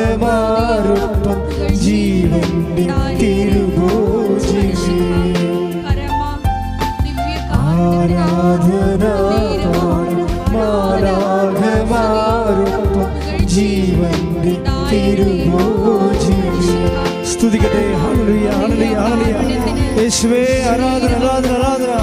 മാലാഖമാരൊപ്പം ജീവന്റെ തിരുഭോജിമേ ആരാധന പാടും മാലാഖമാരൊപ്പം ജീവന്റെ തിരുഭോജിമേ. സ്തുതിക്കട്ടെ. ഹല്ലേലൂയ ഹല്ലേലൂയ ഹല്ലേലൂയ. യേശുവേ ആരാധന ആരാധന ആരാധന.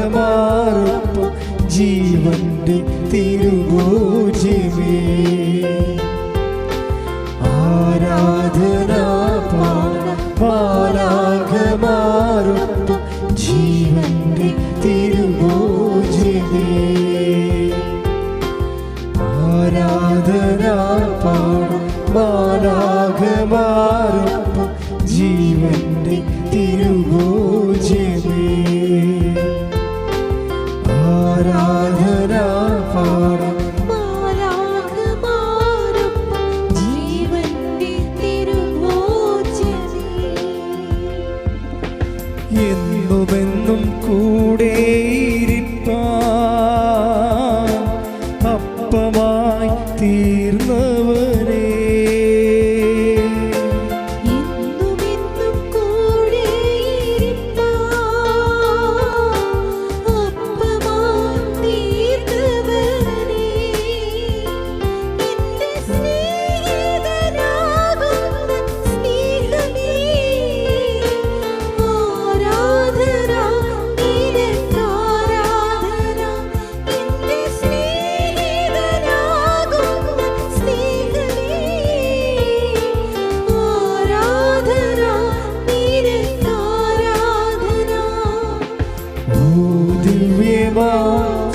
മാലാഖമാരൊപ്പം ജീവന്റെ തിരുഭോജിമേ ആരാധന പാടും മാലാഖമാരൊപ്പം ജീവന്റെ തിരുഭോജിമേ ആരാധന പാടും മാലാഖമാരൊപ്പം ജീവന്റെ തിരുഭോജിമേ ആരാധന പാടും മാലാഖമാരൊപ്പം ജീവന്റെ തിരുഭോജിമേ എന്നുമെന്നും കൂടെയിരിപ്പാൻ അപ്പമായി തീർന്നവനേ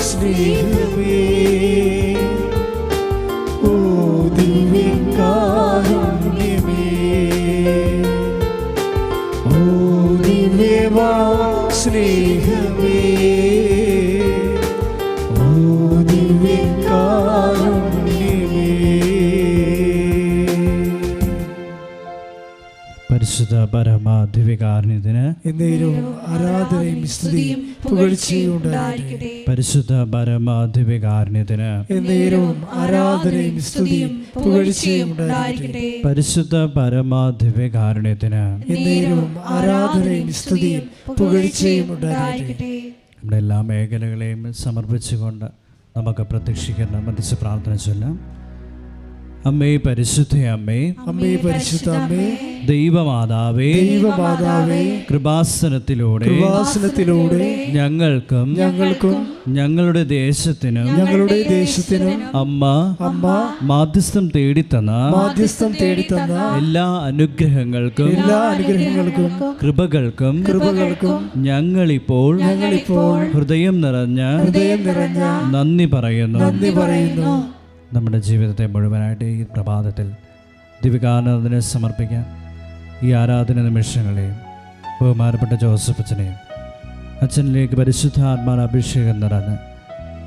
സ്നേഹമേ ഓ ദിവ്യകാരുണ്യമേ ഓ ദിവ്യമാ സ്നേഹമേ ഓ ദിവ്യകാരുണ്യമേ. പരിശുദ്ധ പരമ ദിവ്യകാരുണ്യത്തിന് എന്നേരവും ആരാധനയും സ്തുതിയും പുകഴ്ചയും ഉണ്ടായിരിക്കട്ടെ. പരിശുദ്ധ പരമ ദിവ്യകാരുണ്യത്തിന് എന്നേരവും ആരാധനയും സ്തുതിയും പുകഴ്ചയും ഉണ്ടായിരിക്കട്ടെ. പരിശുദ്ധ പരമ ദിവ്യകാരുണ്യത്തിന് എന്നേരവും ആരാധനയും സ്തുതിയും പുകഴ്ചയും ഉണ്ടായിരിക്കട്ടെ. നമ്മുടെ എല്ലാ മേഖലകളെയും സമർപ്പിച്ചുകൊണ്ട് നമുക്ക് പ്രതീക്ഷിക്കുന്ന മധ്യസ്ഥ പ്രാർത്ഥന ചൊല്ലാം. അമ്മേ പരിശുദ്ധ അമ്മേ, അമ്മേ പരിശുദ്ധ അമ്മേ, ദൈവമാതാവേ, ദൈവമാതാവേ, കൃപാസനത്തിലൂടെ ഞങ്ങൾക്കും ഞങ്ങളുടെ ദേശത്തിനും അമ്മ മാധ്യസ്ഥം തേടിത്തന്ന എല്ലാ അനുഗ്രഹങ്ങൾക്കും കൃപകൾക്കും ഞങ്ങളിപ്പോൾ ഹൃദയം നിറഞ്ഞ നന്ദി പറയുന്നു. നമ്മുടെ ജീവിതത്തെ മുഴുവനായിട്ട് ഈ പ്രഭാതത്തിൽ ദിവ്യകാരുണ്യത്തിന് സമർപ്പിക്കാം. ഈ ആരാധന നിമിഷങ്ങളെയും ബഹുമാനപ്പെട്ട ജോസഫ് അച്ഛനെയും അച്ഛനിലേക്ക് പരിശുദ്ധാത്മാ അഭിഷേകം നിറഞ്ഞ്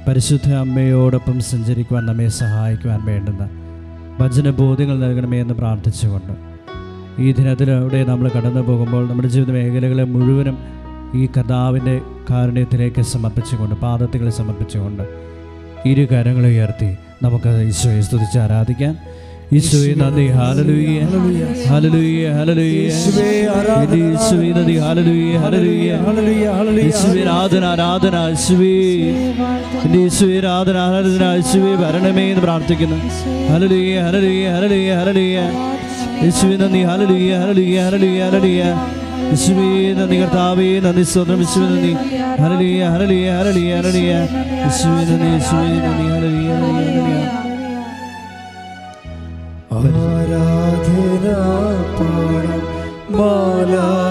പരിശുദ്ധ അമ്മയോടൊപ്പം സഞ്ചരിക്കുവാൻ നമ്മെ സഹായിക്കുവാൻ വേണ്ടുന്ന വചനബോധ്യങ്ങൾ നൽകണമേ എന്ന് പ്രാർത്ഥിച്ചുകൊണ്ട് ഈ ദിനത്തിലൂടെ നമ്മൾ കടന്നു പോകുമ്പോൾ നമ്മുടെ ജീവിത മേഖലകളെ മുഴുവനും ഈ കർത്താവിൻ്റെ കാരുണ്യത്തിലേക്ക് സമർപ്പിച്ചുകൊണ്ട് പാദത്തികളെ സമർപ്പിച്ചുകൊണ്ട് ഇരു കരങ്ങളെ ഉയർത്തി നമുക്ക് ഈശോയെ സ്തുതിച്ച് ആരാധിക്കാം. ഈശോയെ നന്ദി, ഹല്ലേലൂയ ഹല്ലേലൂയ ഹല്ലേലൂയ, ഈശോയെ നന്ദി, ഹല്ലേലൂയ ഹല്ലേലൂയ ഹല്ലേലൂയ, ഈശോയെ ആരാധന ആരാധന, ഈശോയെ ഈശോയെ ആരാധന ആരാധന, ഈശോയെ വരണമേ എന്ന് പ്രാർത്ഥിക്കുന്നു. ഹല്ലേലൂയ ഹല്ലേലൂയ ഹല്ലേലൂയ ഹല്ലേലൂയ, ഈശോയെ നന്ദി, ഹല്ലേലൂയ ഹല്ലേലൂയ ഹല്ലേലൂയ ഹല്ലേലൂയ, ഈശോയെ നന്ദി കർത്താവേ, നന്ദി സ്തോത്രം, ഈശോയെ നന്ദി, ഹല്ലേലൂയ ഹല്ലേലൂയ ഹല്ലേലൂയ ഹല്ലേലൂയ, ഈശോയെ നന്ദി, ഈശോയെ നന്ദി, ഹല്ലേലൂയ ഹല്ലേലൂയ. ആരാധന പാടും മാലാഖമാരൊപ്പം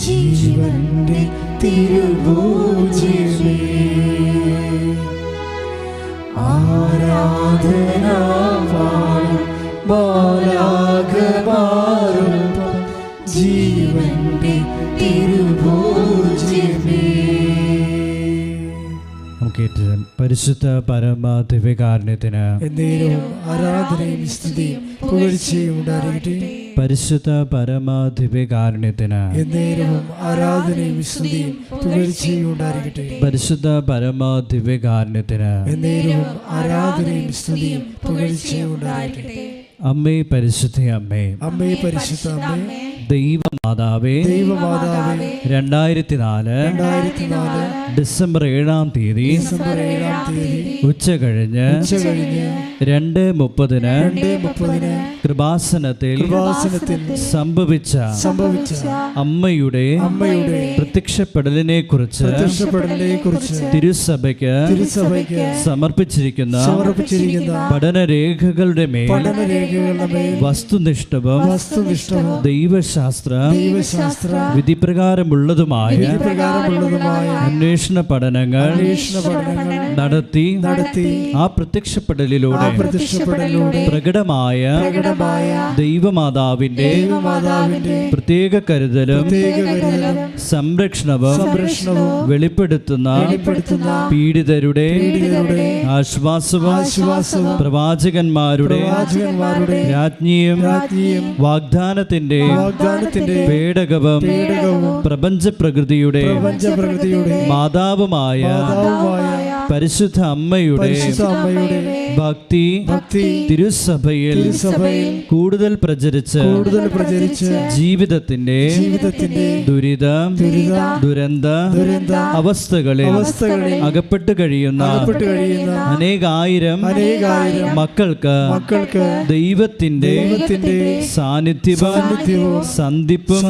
ജീവന്റെ തിരുഭോജിമേ ആരാധന പാടും മാലാഖമാരൊപ്പം ജീവന്റെ തിരുഭോജിമേ. നമുക്ക് പരിശുദ്ധ പരമ ദിവ്യകാരുണ്യത്തിന് എന്നേരവും ആരാധനയും സ്തുതിയും പുകഴ്ചയും ഉണ്ടായിരിക്കട്ടെ. പരിശുദ്ധ പരമ ദിവ്യകാരുണ്യത്തിന് എന്നേരവും ആരാധനയും സ്തുതിയും പുകഴ്ചയും ഉണ്ടായിരിക്കട്ടെ. പരിശുദ്ധ പരമ ദിവ്യകാരുണ്യത്തിന് എന്നേരവും ആരാധനയും സ്തുതിയും പുകഴ്ചയും ഉണ്ടായിരിക്കട്ടെ. അമ്മേ പരിശുദ്ധ അമ്മേ, അമ്മേ പരിശുദ്ധ അമ്മേ, ദൈവമാതാവേ, ദൈവമാതാവേ, 2004 ഡിസംബർ 7-ാം തീയതി ഉച്ച കഴിഞ്ഞ് 2:30 കൃപാസനത്തിൽ സംഭവിച്ച അമ്മയുടെ പ്രത്യക്ഷപ്പെടലിനെ കുറിച്ച് തിരുസഭയ്ക്ക് സമർപ്പിച്ചിരിക്കുന്ന പഠനരേഖകളുടെ മേൽ വസ്തുനിഷ്ഠവും ദൈവശാസ്ത്ര വിധിപ്രകാരമുള്ളതുമായ അന്വേഷണ പഠനങ്ങൾ നടത്തി ആ പ്രത്യക്ഷപ്പെടലിലൂടെ പ്രകടമായ ദൈവമാതാവിന്റെ പ്രത്യേക കരുതലും സംരക്ഷണവും വെളിപ്പെടുത്തുന്ന പീഡിതരുടെ ആശ്വാസവും പ്രവാചകന്മാരുടെ രാജ്ഞിയും വാഗ്ദാനത്തിന്റെ പേടകവും പ്രപഞ്ച പ്രകൃതിയുടെ മാതാവുമായ പരിശുദ്ധ അമ്മയുടെ ഭക്തി തിരുസഭയിൽ കൂടുതൽ പ്രചരിച്ച് ജീവിതത്തിന്റെ ദുരന്ത അവസ്ഥകളിൽ അകപ്പെട്ടു കഴിയുന്ന അനേകായിരം മക്കൾക്ക് ദൈവത്തിന്റെ സാന്നിധ്യവും സന്ധിപ്പും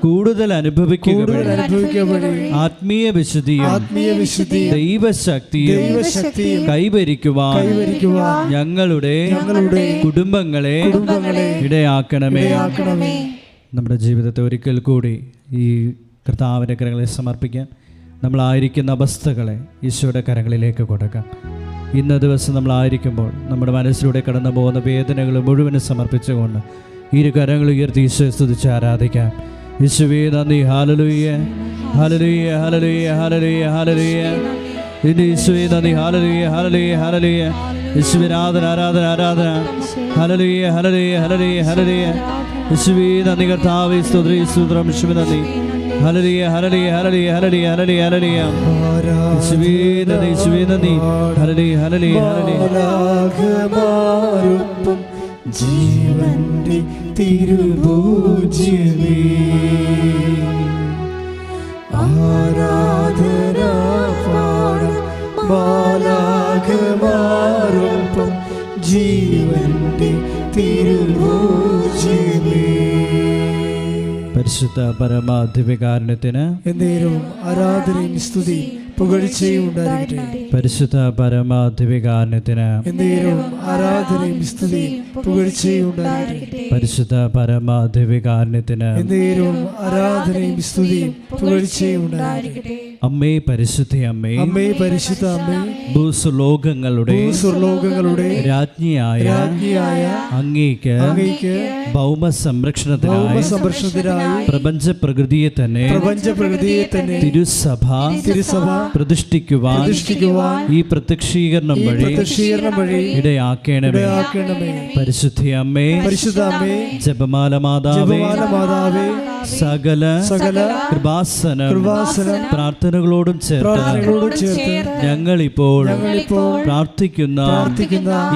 കൂടുതൽ അനുഭവിക്കുക ആത്മീയ വിശുദ്ധിയും ദൈവശക്തിയും കൈവരിക്കുവാൻ ഞങ്ങളുടെ കുടുംബങ്ങളെ ഇടയാക്കണമേ. നമ്മുടെ ജീവിതത്തെ ഒരിക്കൽ കൂടി ഈ കർത്താവിൻ്റെ കരങ്ങളിൽ സമർപ്പിക്കാം. നമ്മളായിരിക്കുന്ന അവസ്ഥകളെ ഈശോയുടെ കരങ്ങളിലേക്ക് കൊടുക്കാം. ഇന്ന ദിവസം നമ്മളായിരിക്കുമ്പോൾ നമ്മുടെ മനസ്സിലൂടെ കടന്നു പോകുന്ന വേദനകൾ മുഴുവനും സമർപ്പിച്ചുകൊണ്ട് ഇരു കരങ്ങൾ ഉയർത്തി ഈശോയെ സ്തുതിച്ച് ആരാധിക്കാം. യേശുവേ നന്ദി, ഹല്ലേലൂയ ഹല്ലേലൂയ ഹല്ലേലൂയ ഹല്ലേലൂയ ഹല്ലേലൂയ. യേശുവേ നന്ദി, ഹല്ലേലൂയ ഹല്ലേലൂയ ഹല്ലേലൂയ. യേശുവേ ആരാധന ആരാധന ആരാധന. ഹല്ലേലൂയ ഹല്ലേലൂയ ഹല്ലേലൂയ ഹല്ലേലൂയ. യേശുവേ നന്ദി കർത്താവേ, സ്തോത്രം സ്തോത്രം. യേശുവേ നന്ദി, ഹല്ലേലൂയ ഹല്ലേലൂയ ഹല്ലേലൂയ ഹല്ലേലൂയ ഹല്ലേലൂയ ഹല്ലേലൂയ. യേശുവേ നന്ദി, യേശുവേ നന്ദി, ഹല്ലേലൂയ ഹല്ലേലൂയ ഹല്ലേലൂയ. ജീവന്റെ തിരുഭോജ്യമേ, ആരാധന പാടം ബാലാകമാരൊപ്പം ജീവന്റെ തിരുഭോജ്യമേ. പരിശുദ്ധ പരമ ദിവ്യകാരുണ്യത്തിന് എന്നേരവും ആരാധനയും സ്തുതിയും പുകഴ്ചയും ഉണ്ടായിരിക്കട്ടെ. പരിശുദ്ധ പരമ ദിവ്യകാരുണ്യത്തിന് എന്നേരവും ആരാധനയും സ്തുതിയും പുകഴ്ചയും ഉണ്ടായിരിക്കട്ടെ. പരിശുദ്ധ പരമ ദിവ്യകാരുണ്യത്തിന് എന്നേരവും ആരാധനയും സ്തുതിയും പുകഴ്ചയും ഉണ്ടായിരിക്കട്ടെ. അമ്മേ പരിശുദ്ധ അമ്മേ, അമ്മേ പരിശുദ്ധ അമ്മേ, ഭൂസ്വർലോകങ്ങളുടെ രാജ്ഞിയായ അങ്ങേക്ക് ഭൗമ സംരക്ഷണത്തിനായി പ്രപഞ്ച പ്രകൃതിയെ തന്നെ തിരുസഭ പ്രതിഷ്ഠിക്കുവാൻ ഈ പ്രത്യക്ഷീകരണം വഴി ഇടയാക്കണമേ. പരിശുദ്ധ അമ്മേ, ജപമാല മാതാവേ, സകല കൃപാസന പ്രാർത്ഥനകളോടും ചേർത്ത് ഞങ്ങളിപ്പോൾ പ്രാർത്ഥിക്കുന്ന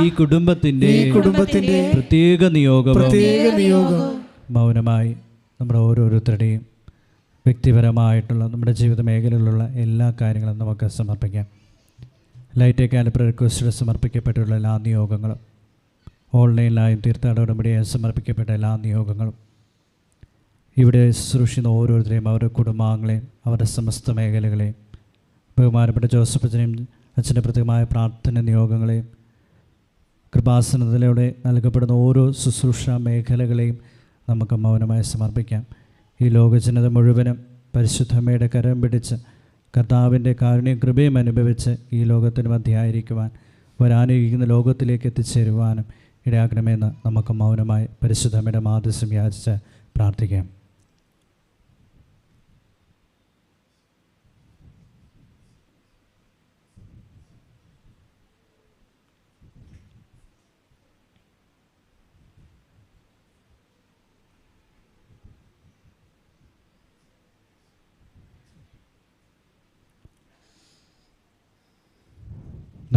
ഈ കുടുംബത്തിന്റെ പ്രത്യേക നിയോഗം മൗനമായി നമ്മുടെ ഓരോരുത്തരുടെയും വ്യക്തിപരമായിട്ടുള്ള നമ്മുടെ ജീവിത മേഖലയിലുള്ള എല്ലാ കാര്യങ്ങളും നമുക്ക് സമർപ്പിക്കാം. ലൈറ്റ് കാലിബ്ര റിക്വസ്റ്റിൽ സമർപ്പിക്കപ്പെട്ടുള്ള എല്ലാ നിയോഗങ്ങളും, ഓൺലൈനിലായും തീർത്ഥാടന ഉടമ്പടിയായി സമർപ്പിക്കപ്പെട്ട എല്ലാ നിയോഗങ്ങളും, ഇവിടെ ശുശ്രൂഷിക്കുന്ന ഓരോരുത്തരെയും അവരുടെ കുടുംബാംഗങ്ങളെയും അവരുടെ സമസ്ത മേഖലകളെയും, ബഹുമാനപ്പെട്ട ജോസഫ് അച്ഛനെയും അച്ഛൻ്റെ പ്രത്യേകമായ പ്രാർത്ഥന നിയോഗങ്ങളെയും, കൃപാസനത്തിലൂടെ നൽകപ്പെടുന്ന ഓരോ ശുശ്രൂഷ മേഖലകളെയും നമുക്ക് മൗനമായി സമർപ്പിക്കാം. ഈ ലോകജനത മുഴുവനും പരിശുദ്ധമ്മയുടെ കരം പിടിച്ച് കർത്താവിൻ്റെ കാരുണ്യം കൃപയും അനുഭവിച്ച് ഈ ലോകത്തിന് മധ്യയായിരിക്കുവാൻ വരാനിരിക്കുന്ന ലോകത്തിലേക്ക് എത്തിച്ചേരുവാനും ഇടയാക്കണമെന്ന് നമുക്ക് മൗനമായി പരിശുദ്ധമ്മയുടെ മാധ്യസ്ഥം യാചിച്ച് പ്രാർത്ഥിക്കാം.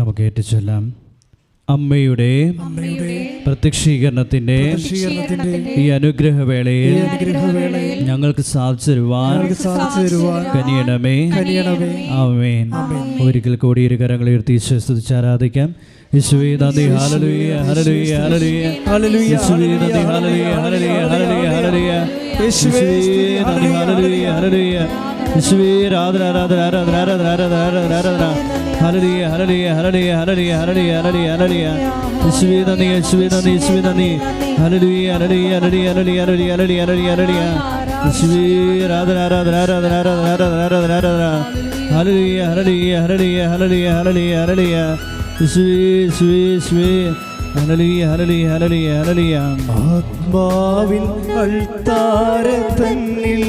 നമുക്ക് ഏറ്റുചൊല്ലാം. അമ്മയുടെ പ്രത്യക്ഷീകരണത്തിന്റെ ഈ അനുഗ്രഹവേളയിൽ ഞങ്ങൾക്ക് സാധിച്ചു തരുവാൻ കനിയണമേ. ആമേൻ. ഒരിക്കൽ കൂടി ഇരു കരങ്ങൾ ഉയർത്തി സ്തുതിച്ച് ആരാധിക്കാം. യേശുവേ നന്ദി. ഹല്ലേലൂയ ഹല്ലേലൂയ ഹല്ലേലൂയ ഹല്ലേലൂയ. യേശുവേ നന്ദി. ഹല്ലേലൂയ ഹല്ലേലൂയ ഹല്ലേലൂയ ഹല്ലേലൂയ. യേശുവേ നന്ദി. ഹല്ലേലൂയ ഹല്ലേലൂയ. യേശുവേ ആരാധന ആരാധന ആരാധന ആരാധന ആരാധന ആരാധന. ഹല്ലേലൂയ ഹല്ലേലൂയ ഹല്ലേലൂയ ഹല്ലേലൂയ ഹല്ലേലൂയ ഹല്ലേലൂയ ഹല്ലേലൂയ. യേശുവേ നന്ദി. യേശുവേ നന്ദി. യേശുവേ നന്ദി. ഹല്ലേലൂയ ഹല്ലേലൂയ ഹല്ലേലൂയ ഹല്ലേലൂയ ഹല്ലേലൂയ ഹല്ലേലൂയ ഹല്ലേലൂയ. യേശുവേ ആരാധന ആരാധന ആരാധന ആരാധന ആരാധന ആരാധന ആരാധന. ഹല്ലേലൂയ ഹല്ലേലൂയ ഹല്ലേലൂയ ഹല്ലേലൂയ ഹല്ലേലൂയ ഹല്ലേലൂയ. യേശുവേ യേശുവേ യേശുവേ. ഹല്ലേലൂയ ഹല്ലേലൂയ ഹല്ലേലൂയ ഹല്ലേലൂയ. ആത്മാവിൻ അൾത്താരതന്നിൽ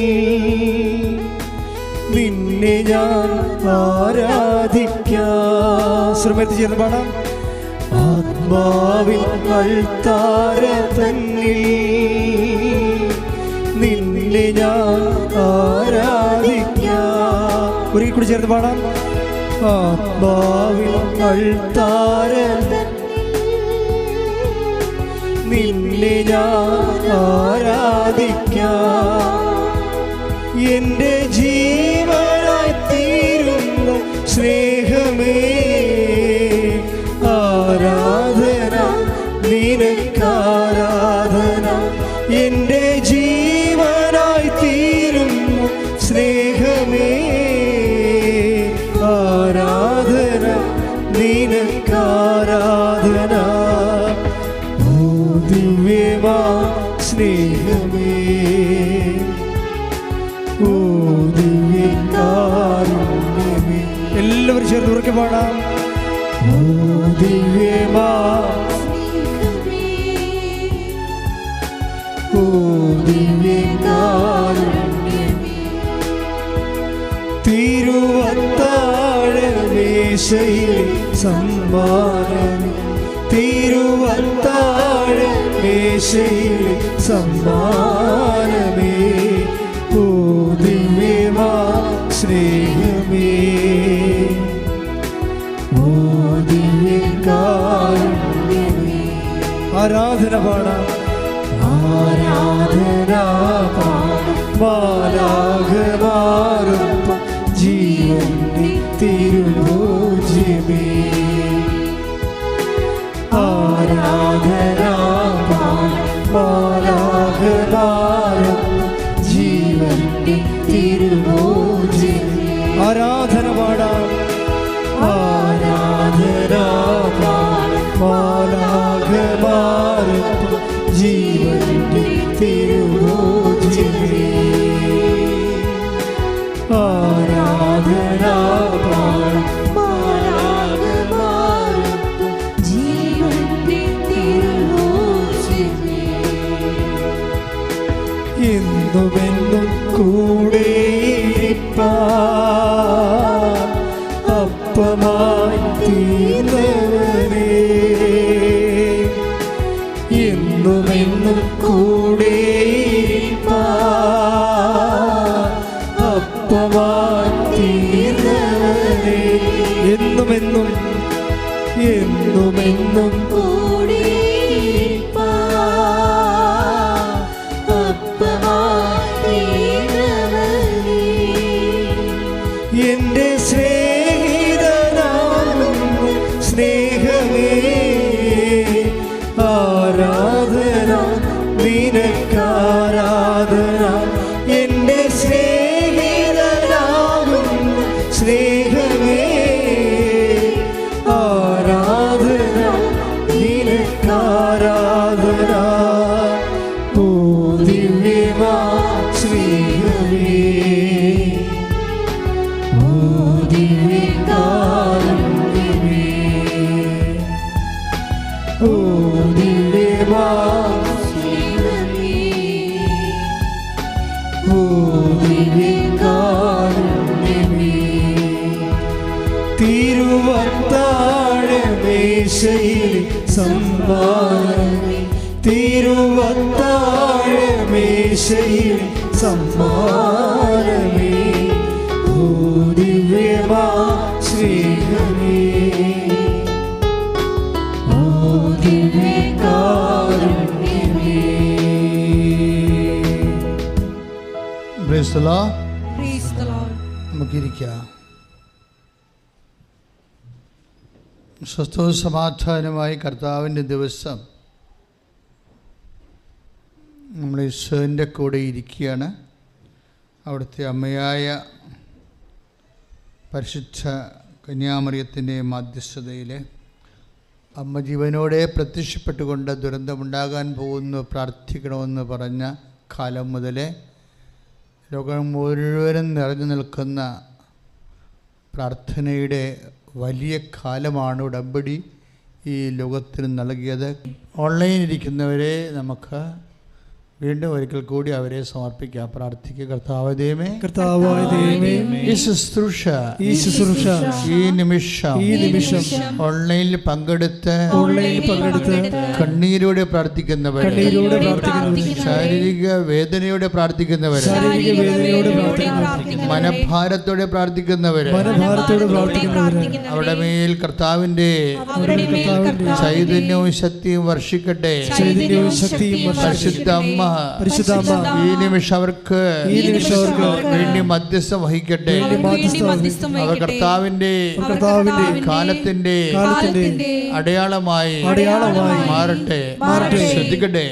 നിന്നെ ഞാൻ ആരാധിക്കാം. ശ്രമത്തിൽ ചേർന്ന് പാടാം. ആത്മാവിൻ അൾത്താരതന്നിൽ നിന്നെ ഞാൻ ആരാധിക്കാം. ഒരിക്കൽ കൂടി ചേർന്ന് പാടാം. ആത്മാവിൻ അൾത്താരതന്നിൽ നിന്നെ ഞാൻ ആരാധിക്കാം. എൻ്റെ ജീവനായി തീരുന്ന സ്നേഹമേ, ആരാധന നിനക്കാരാധന. എൻ്റെ ജീവനായി തീരുന്ന സ്നേഹമേ, ആരാധന നിനക്കാരാധന. ഓ ദിവ്യമാ സ്നേഹമേ, ഓ ദിവ്യകാരുണ്യമേ. എല്ലാവരും ചേർന്ന് ഉറക്കെ പാടാം. ഓ ദിവ്യമാ, ഓ ദിവ്യകാരുണ്യമേ. തിരുവത്താഴമേശയിൽ സമ്മാനം, തിരുവത്താഴമേശയിൽ സമ്മാനമേ. ഓ ദിവ്യമാ സ്നേഹമേ, ഓ ദിവ്യകാരുണ്യമേ. ആരാധന പാടാം. ആരാധന പാടാം. മാലാഖമാരൊപ്പം ജീവന്റെ തിരുഭോജ്യമേ. ആരാധന പാടാം. മാലാഖമാരൊപ്പം ജീവന്റെ തിരുഭോജ്യമേ. ആരാധന പാടാം. ആരാധന പാടാം. മാലാഖമാരൊപ്പം ജീവന്റെ തിരുഭോജ്യമേ. ആരാധന പാടാം. മാലാഖമാരൊപ്പം ജീവന്റെ തിരുഭോജ്യമേ. എന്നുമെന്നും കൂടെയിരിപ്പാൻ അപ്പമായി തീർന്നവനേ. എന്നുമെന്നും കൂടെയിരിപ്പാൻ അപ്പമായി തീർന്നവനേ. എന്നുമെന്നും എന്നുമെന്നും എന്റെ സ്നേഹിതനാകുന്ന സ്നേഹമേ, ആരാധന നിനക്കാരാധന. എന്റെ സ്നേഹിതനാകുന്ന സ്നേഹമേ, ആരാധന നിനക്കാരാധന. ഓ ദിവ്യമാ സ്നേഹമേ, ഓ ദിവ്യകാരുണ്യമേ. ഓ ദിവ്യമാ സ്നേഹമേ, ഓ ദിവ്യകാരുണ്യമേ. തിരുവത്താഴമേശയിൽ സമ്മാനമേ, തിരുവത്താഴമേശയിൽ സമ്മാനമേ. ഓ ദിവ്യമാ സ്നേഹമേ, price the Lord. Praise the Lord. നമുക്കിരിക്കാം. സ്വസ്ഥവും സമാധാനമായി കർത്താവിൻ്റെ ദിവസം നമ്മൾ ഈശോൻ്റെ കൂടെ ഇരിക്കുകയാണ്. അവിടുത്തെ അമ്മയായ പരിശുദ്ധ കന്യാമറിയത്തിൻ്റെ മധ്യസ്ഥതയിൽ അമ്മ ജീവനോടെ പ്രത്യക്ഷപ്പെട്ടുകൊണ്ട് ദുരന്തമുണ്ടാകാൻ പോകുന്നു പ്രാർത്ഥിക്കണമെന്ന് പറഞ്ഞ കാലം മുതലേ ലോകം മുഴുവനും നിറഞ്ഞു നിൽക്കുന്ന പ്രാർത്ഥനയുടെ വലിയ കാലമാണ് ഉടമ്പടി ഈ ലോകത്തിന് നൽകിയത്. ഓൺലൈനിലിരിക്കുന്നവരെ നമുക്ക് വീണ്ടും ഒരിക്കൽ കൂടി അവരെ സമർപ്പിക്കാം. പ്രാർത്ഥിക്കുക. കർത്താവായ ദൈവമേ, ഈ ശുശ്രൂഷ ഈ നിമിഷം ഓൺലൈനിൽ പങ്കെടുത്ത് കണ്ണീരോടെ പ്രാർത്ഥിക്കുന്നവർ, ശാരീരിക വേദനയോടെ പ്രാർത്ഥിക്കുന്നവർ, മനഭാരത്തോടെ പ്രാർത്ഥിക്കുന്നവർ, അവരുടെ മേൽ കർത്താവിൻ്റെ ചൈതന്യവും ശക്തിയും വർഷിക്കട്ടെ. പരിശുദ്ധ അമ്മ ഈ നിമിഷം അവർക്ക് വേണ്ടി മധ്യസ്ഥം വഹിക്കട്ടെ. അവർ കർത്താവിന്റെ കാലത്തിന്റെ അടയാളമായി മാറട്ടെ. ശ്രദ്ധിക്കട്ടെ.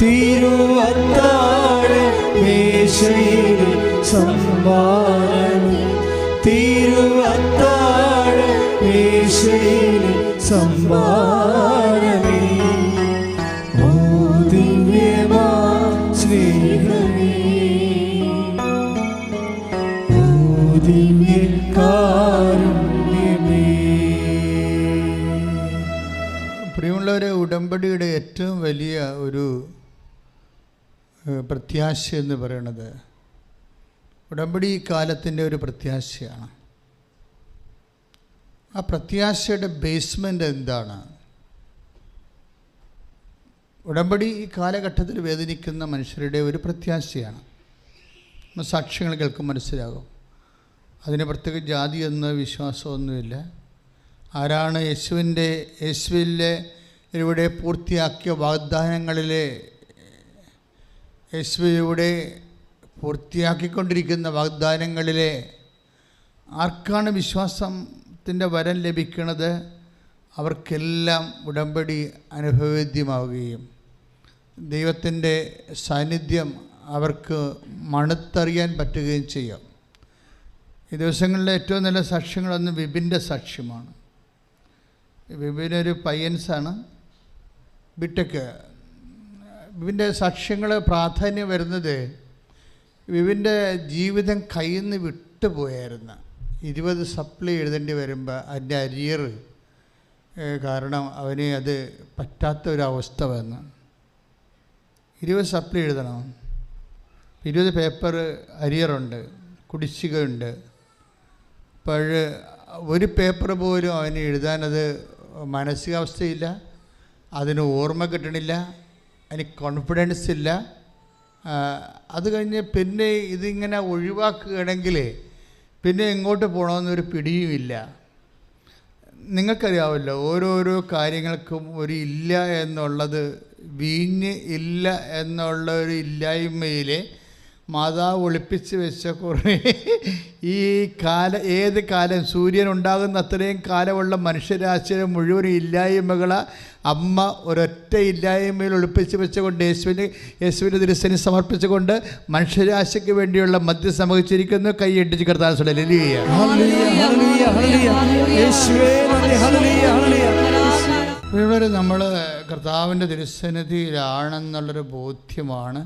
തിരുവത്താഴ മേശയിൽ സമ്മാനം, തിരുവത്താഴ മേശയിൽ സമ്മാനമേ, ഓ ദിവ്യമാ സ്നേഹമേ, ഓ ദിവ്യകാരുണ്യമേ. പ്രിയമുള്ളവരെ, ഉടമ്പടിയുടെ ഏറ്റവും വലിയ ഒരു പ്രത്യാശ എന്ന് പറയുന്നത് ഉടമ്പടി കാലത്തിൻ്റെ ഒരു പ്രത്യാശയാണ്. ആ പ്രത്യാശയുടെ ബേസ്മെൻ്റ് എന്താണ്? ഉടമ്പടി ഈ കാലഘട്ടത്തിൽ വേദനിക്കുന്ന മനുഷ്യരുടെ ഒരു പ്രത്യാശയാണ്. സാക്ഷ്യങ്ങൾ കേൾക്കും മനസ്സിലാകും. അതിന് പ്രത്യേക ജാതിയെന്നോ വിശ്വാസമൊന്നുമില്ല. ആരാണ് യേശുവിലൂടെ പൂർത്തിയാക്കിയ വാഗ്ദാനങ്ങളിലെ യേശുവിലൂടെ പൂർത്തിയാക്കിക്കൊണ്ടിരിക്കുന്ന വാഗ്ദാനങ്ങളിലെ ആർക്കാണ് വിശ്വാസത്തിൻ്റെ വരം ലഭിക്കുന്നത്, അവർക്കെല്ലാം ഉടമ്പടി അനുഭവവേദ്യമാവുകയും ദൈവത്തിൻ്റെ സാന്നിധ്യം അവർക്ക് മണത്തറിയാൻ പറ്റുകയും ചെയ്യും. ഈ ദിവസങ്ങളിലെ ഏറ്റവും നല്ല സാക്ഷ്യങ്ങളൊന്ന് വിപിൻ്റെ സാക്ഷ്യമാണ്. വിപിനൊരു പയ്യൻസാണ്, ബിടെക്. വിപിൻ്റെ സാക്ഷ്യങ്ങൾ പ്രാധാന്യം വരുന്നത് വിപിൻ്റെ ജീവിതം കയ്യിൽ നിന്ന് വിട്ടുപോയായിരുന്നു. 20 സപ്ലി എഴുതേണ്ടി വരുമ്പോൾ അതിൻ്റെ അരിയർ കാരണം അവന് അത് പറ്റാത്തൊരവസ്ഥ വന്നു. 20 സപ്ലി എഴുതണം, 20 പേപ്പർ അരിയറുണ്ട്, കുടിശ്ശികയുണ്ട്. അപ്പോൾ ഒരു പേപ്പർ പോലും അവന് എഴുതാനത് മാനസികാവസ്ഥയില്ല, അതിന് ഓർമ്മ കിട്ടണില്ല, അതിന് കോൺഫിഡൻസ് ഇല്ല. അത് കഴിഞ്ഞ് പിന്നെ ഇതിങ്ങനെ ഒഴിവാക്കുകയാണെങ്കിൽ പിന്നെ എങ്ങോട്ട് പോകണമെന്നൊരു പിടിയുമില്ല. നിങ്ങൾക്കറിയാമല്ലോ, ഓരോരോ കാര്യങ്ങൾക്കും ഒരു ഇല്ല എന്നുള്ളത്, വീഞ്ഞ് ഇല്ല എന്നുള്ള ഒരു ഇല്ലായ്മയിൽ മാതാവ് ഒളിപ്പിച്ച് വെച്ച കുറേ ഈ ഏത് കാലം സൂര്യൻ ഉണ്ടാകുന്ന അത്രയും കാലമുള്ള മനുഷ്യരാശിയുടെ മുഴുവനും ഇല്ലായ്മകളെ അമ്മ ഒരൊറ്റ ഇല്ലായ്മയിൽ ഒളിപ്പിച്ച് വെച്ചുകൊണ്ട് യേശുവിൻ്റെ തിരുസേന സമർപ്പിച്ചുകൊണ്ട് മനുഷ്യരാശിക്ക് വേണ്ടിയുള്ള മധ്യസ്ഥം വഹിച്ചിരിക്കുന്നു. കൈയടിച്ച് കർത്താവ് ഇവിടെ നമ്മൾ കർത്താവിൻ്റെ തിരുസന്നിധിയിലാണെന്നുള്ളൊരു ബോധ്യമാണ്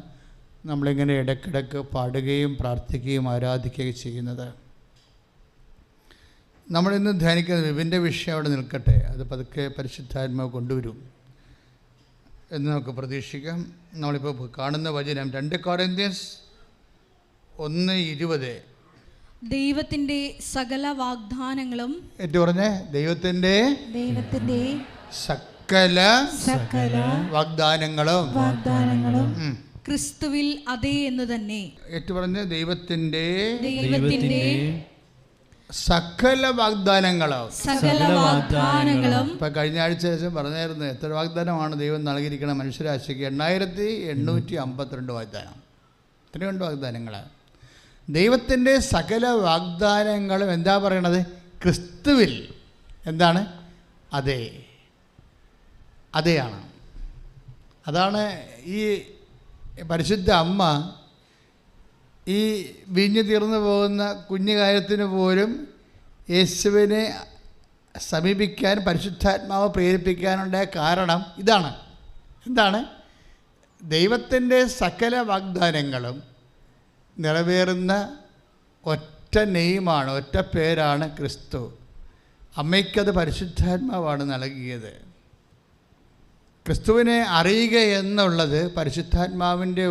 നമ്മളിങ്ങനെ ഇടയ്ക്കിടയ്ക്ക് പാടുകയും പ്രാർത്ഥിക്കുകയും ആരാധിക്കുകയും ചെയ്യുന്നത്. നമ്മളിന്ന് ധ്യാനിക്കുന്ന വിപിൻ്റെ വിഷയം അവിടെ നിൽക്കട്ടെ, അത് പതുക്കെ പരിശുദ്ധാത്മാവ് കൊണ്ടുവരും. എന്ന് നമുക്ക് പ്രതീക്ഷിക്കാം. നമ്മളിപ്പോൾ കാണുന്ന വചനം 2 കൊരിന്ത്യൻസ് 1:20. ദൈവത്തിന്റെ സകല വാഗ്ദാനങ്ങളും ഏറ്റു പറഞ്ഞേ, ദൈവത്തിൻ്റെ സകല വാഗ്ദാനങ്ങളും ക്രിസ്തുവിൽ അതേ എന്ന് തന്നെ. ഏറ്റു പറഞ്ഞ് ദൈവത്തിൻ്റെ സകല വാഗ്ദാനങ്ങളും. ഇപ്പം കഴിഞ്ഞ ആഴ്ച ശേഷം പറഞ്ഞായിരുന്നു എത്ര വാഗ്ദാനമാണ് ദൈവം നൽകിയിരിക്കണം മനുഷ്യരാശിക്ക്. 8852 വാഗ്ദാനം. ഇത്രയുണ്ട് വാഗ്ദാനങ്ങൾ. ദൈവത്തിൻ്റെ സകല വാഗ്ദാനങ്ങളും എന്താ പറയണത്? ക്രിസ്തുവിൽ. എന്താണ്? അതെയാണ്. അതാണ് ഈ പരിശുദ്ധ അമ്മ ഈ വീഞ്ഞു തീർന്നു പോകുന്ന കുഞ്ഞു കാര്യത്തിന് പോലും യേശുവിനെ സമീപിക്കാൻ പരിശുദ്ധാത്മാവ് പ്രേരിപ്പിക്കാനുണ്ടായ കാരണം ഇതാണ്. എന്താണ്? ദൈവത്തിൻ്റെ സകല വാഗ്ദാനങ്ങളും നിറവേറുന്ന ഒറ്റ നെയ്മാണ്, ഒറ്റ പേരാണ് ക്രിസ്തു. അമ്മയ്ക്കത് പരിശുദ്ധാത്മാവാണ് നൽകിയത്. ക്രിസ്തുവിനെ അറിയുക എന്നുള്ളത് പരിശുദ്ധാത്മാവിൻ്റെ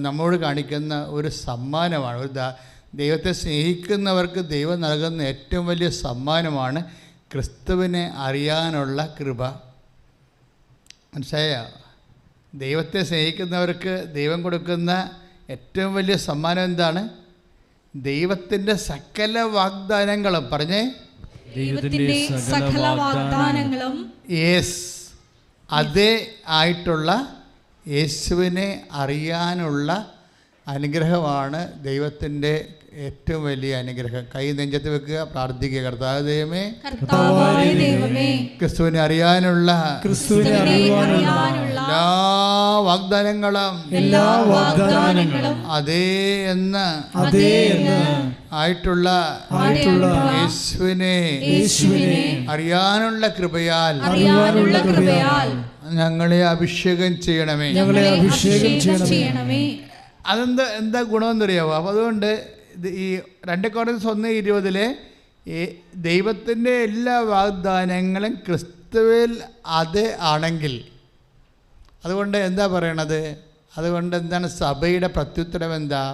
നമ്മോട് കാണിക്കുന്ന ഒരു സമ്മാനമാണ്. ദൈവത്തെ സ്നേഹിക്കുന്നവർക്ക് ദൈവം നൽകുന്ന ഏറ്റവും വലിയ സമ്മാനമാണ് ക്രിസ്തുവിനെ അറിയാനുള്ള കൃപ. മനസ്സിലായോ? ദൈവത്തെ സ്നേഹിക്കുന്നവർക്ക് ദൈവം കൊടുക്കുന്ന ഏറ്റവും വലിയ സമ്മാനം എന്താണ്? ദൈവത്തിൻ്റെ സകല വാഗ്ദാനങ്ങളും. പറഞ്ഞേ, ദൈവത്തിന്റെ സകല വാഗ്ദാനങ്ങളും. യെസ്, അതേ ആയിട്ടുള്ള യേശുവിനെ അറിയാനുള്ള അനുഗ്രഹമാണ് ദൈവത്തിൻ്റെ ഏറ്റവും വലിയ അനുഗ്രഹം. കൈ നെഞ്ചത്ത് വെക്കുക, പ്രാർത്ഥിക്കുക. കർത്താവേ ദൈവമേ, ക്രിസ്തുവിനെ അറിയാനുള്ള എല്ലാ വാഗ്ദാനങ്ങളും അതേ എന്ന് ആയിട്ടുള്ള യേശുവിനെ അറിയാനുള്ള കൃപയാൽ ഞങ്ങളെ അഭിഷേകം ചെയ്യണമേ. എന്താ ഗുണമെന്നറിയാവോ? അപ്പോൾ അതുകൊണ്ട് ഈ 2 കൊരിന്ത്യൻസ് 1:20 ദൈവത്തിൻ്റെ എല്ലാ വാഗ്ദാനങ്ങളും ക്രിസ്തുവിൽ ആണെങ്കിൽ, അതുകൊണ്ട് എന്താ പറയണത്? അതുകൊണ്ട് എന്താണ് സഭയുടെ പ്രത്യുത്തരം? എന്താ?